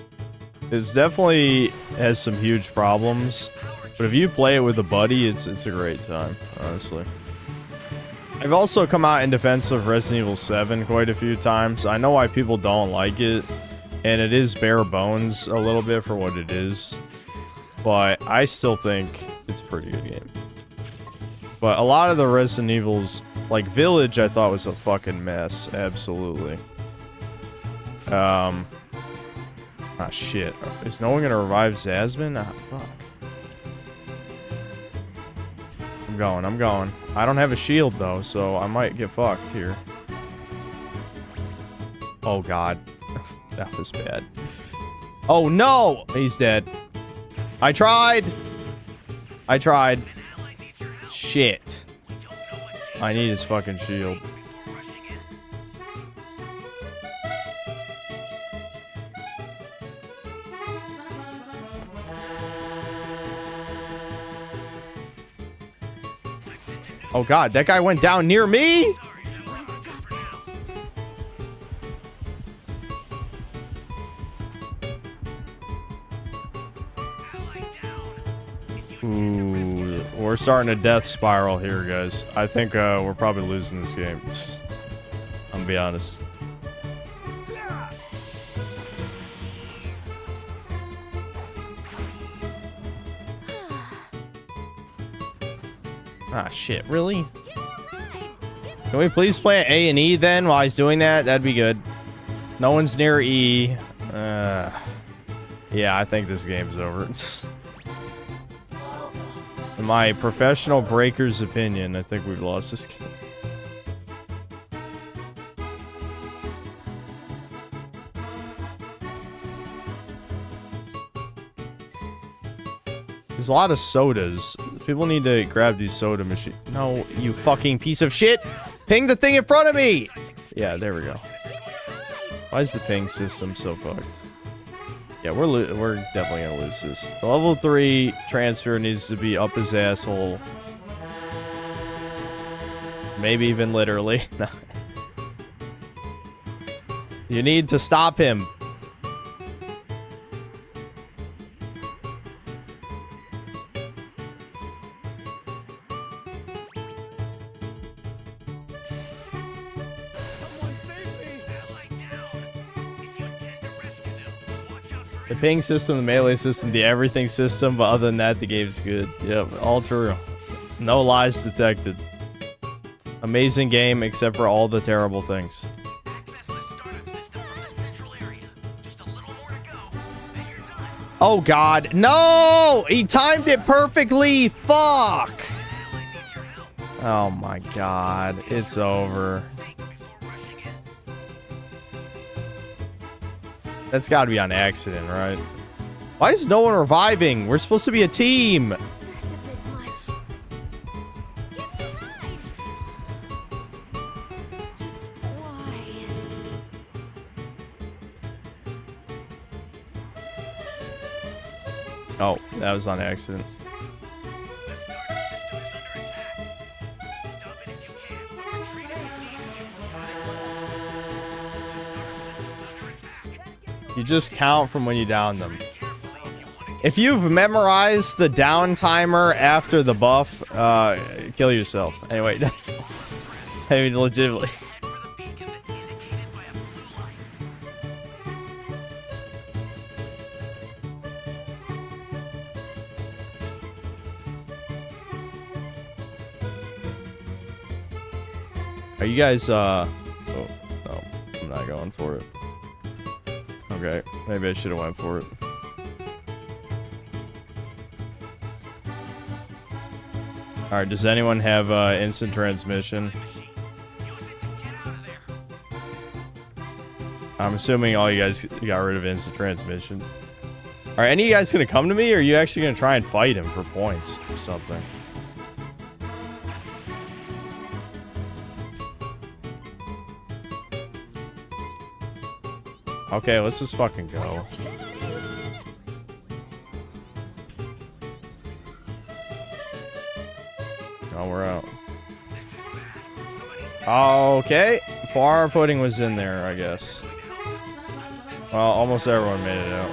A: It's definitely has some huge problems, but if you play it with a buddy, it's a great time, honestly. I've also come out in defense of Resident Evil 7 quite a few times. I know why people don't like it, and it is bare bones a little bit for what it is, but I still think it's a pretty good game. But a lot of the Resident Evils, like Village, I thought was a fucking mess. Absolutely. Ah, shit. Is no one gonna revive Zasmine? Ah, fuck. I'm going. I don't have a shield, though, so I might get fucked here. Oh, God. That was bad. Oh, no! He's dead. I tried! Shit. I need his fucking shield. Oh god, that guy went down near me? Ooh, we're starting a death spiral here, guys. I think we're probably losing this game. I'm gonna be honest. Ah, shit, really? Can we please play A and E then while he's doing that? That'd be good. No one's near E. Yeah, I think this game's over. In my professional breaker's opinion, I think we've lost this game. There's a lot of sodas. People need to grab these soda machines. No, you fucking piece of shit! Ping the thing in front of me! Yeah, there we go. Why is the ping system so fucked? Yeah, we're definitely gonna lose this. The level 3 transfer needs to be up his asshole. Maybe even literally. You need to stop him. The ping system, the melee system, the everything system, but other than that, the game's good. Yep, all true. No lies detected. Amazing game, except for all the terrible things. Oh god, no! He timed it perfectly! Fuck! Oh my god, it's over. That's gotta be on accident, right? Why is no one reviving? We're supposed to be a team!
H: That's a bit much. Give me a ride. Just why?
A: Oh, that was on accident. You just count from when you down them. If you've memorized the down timer after the buff, kill yourself. Anyway, I mean, legitimately. Are you guys, oh, no, I'm not going for it. Okay, maybe I should have went for it. Alright, does anyone have instant transmission? I'm assuming all you guys got rid of instant transmission. Alright, any of you guys gonna come to me, or are you actually gonna try and fight him for points or something? Okay, let's just fucking go. Oh, we're out. Okay. Bar pudding was in there, I guess. Well, almost everyone made it out.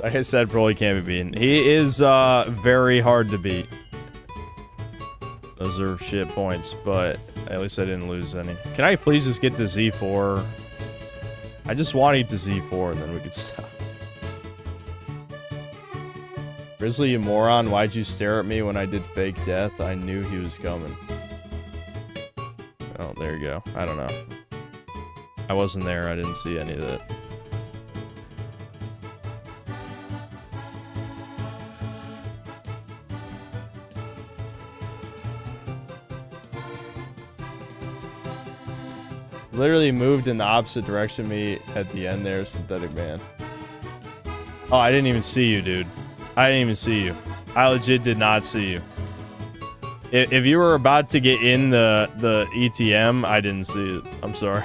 A: Like I said, Broly can't be beaten. He is very hard to beat. Those are shit points, but at least I didn't lose any. Can I please just get the Z4? I just want to eat the Z4 and then we could stop. Grizzly, you moron, why'd you stare at me when I did fake death? I knew he was coming. Oh, there you go. I don't know. I wasn't there, I didn't see any of that. Literally moved in the opposite direction of me at the end there, Synthetic Man. Oh, I didn't even see you, dude. I didn't even see you. I legit did not see you. If you were about to get in the ETM, I didn't see it. I'm sorry.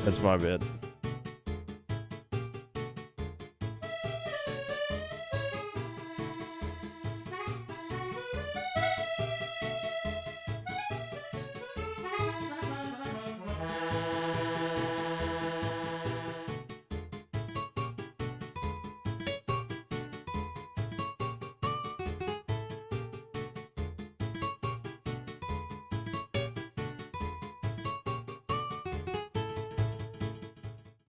A: That's my bad.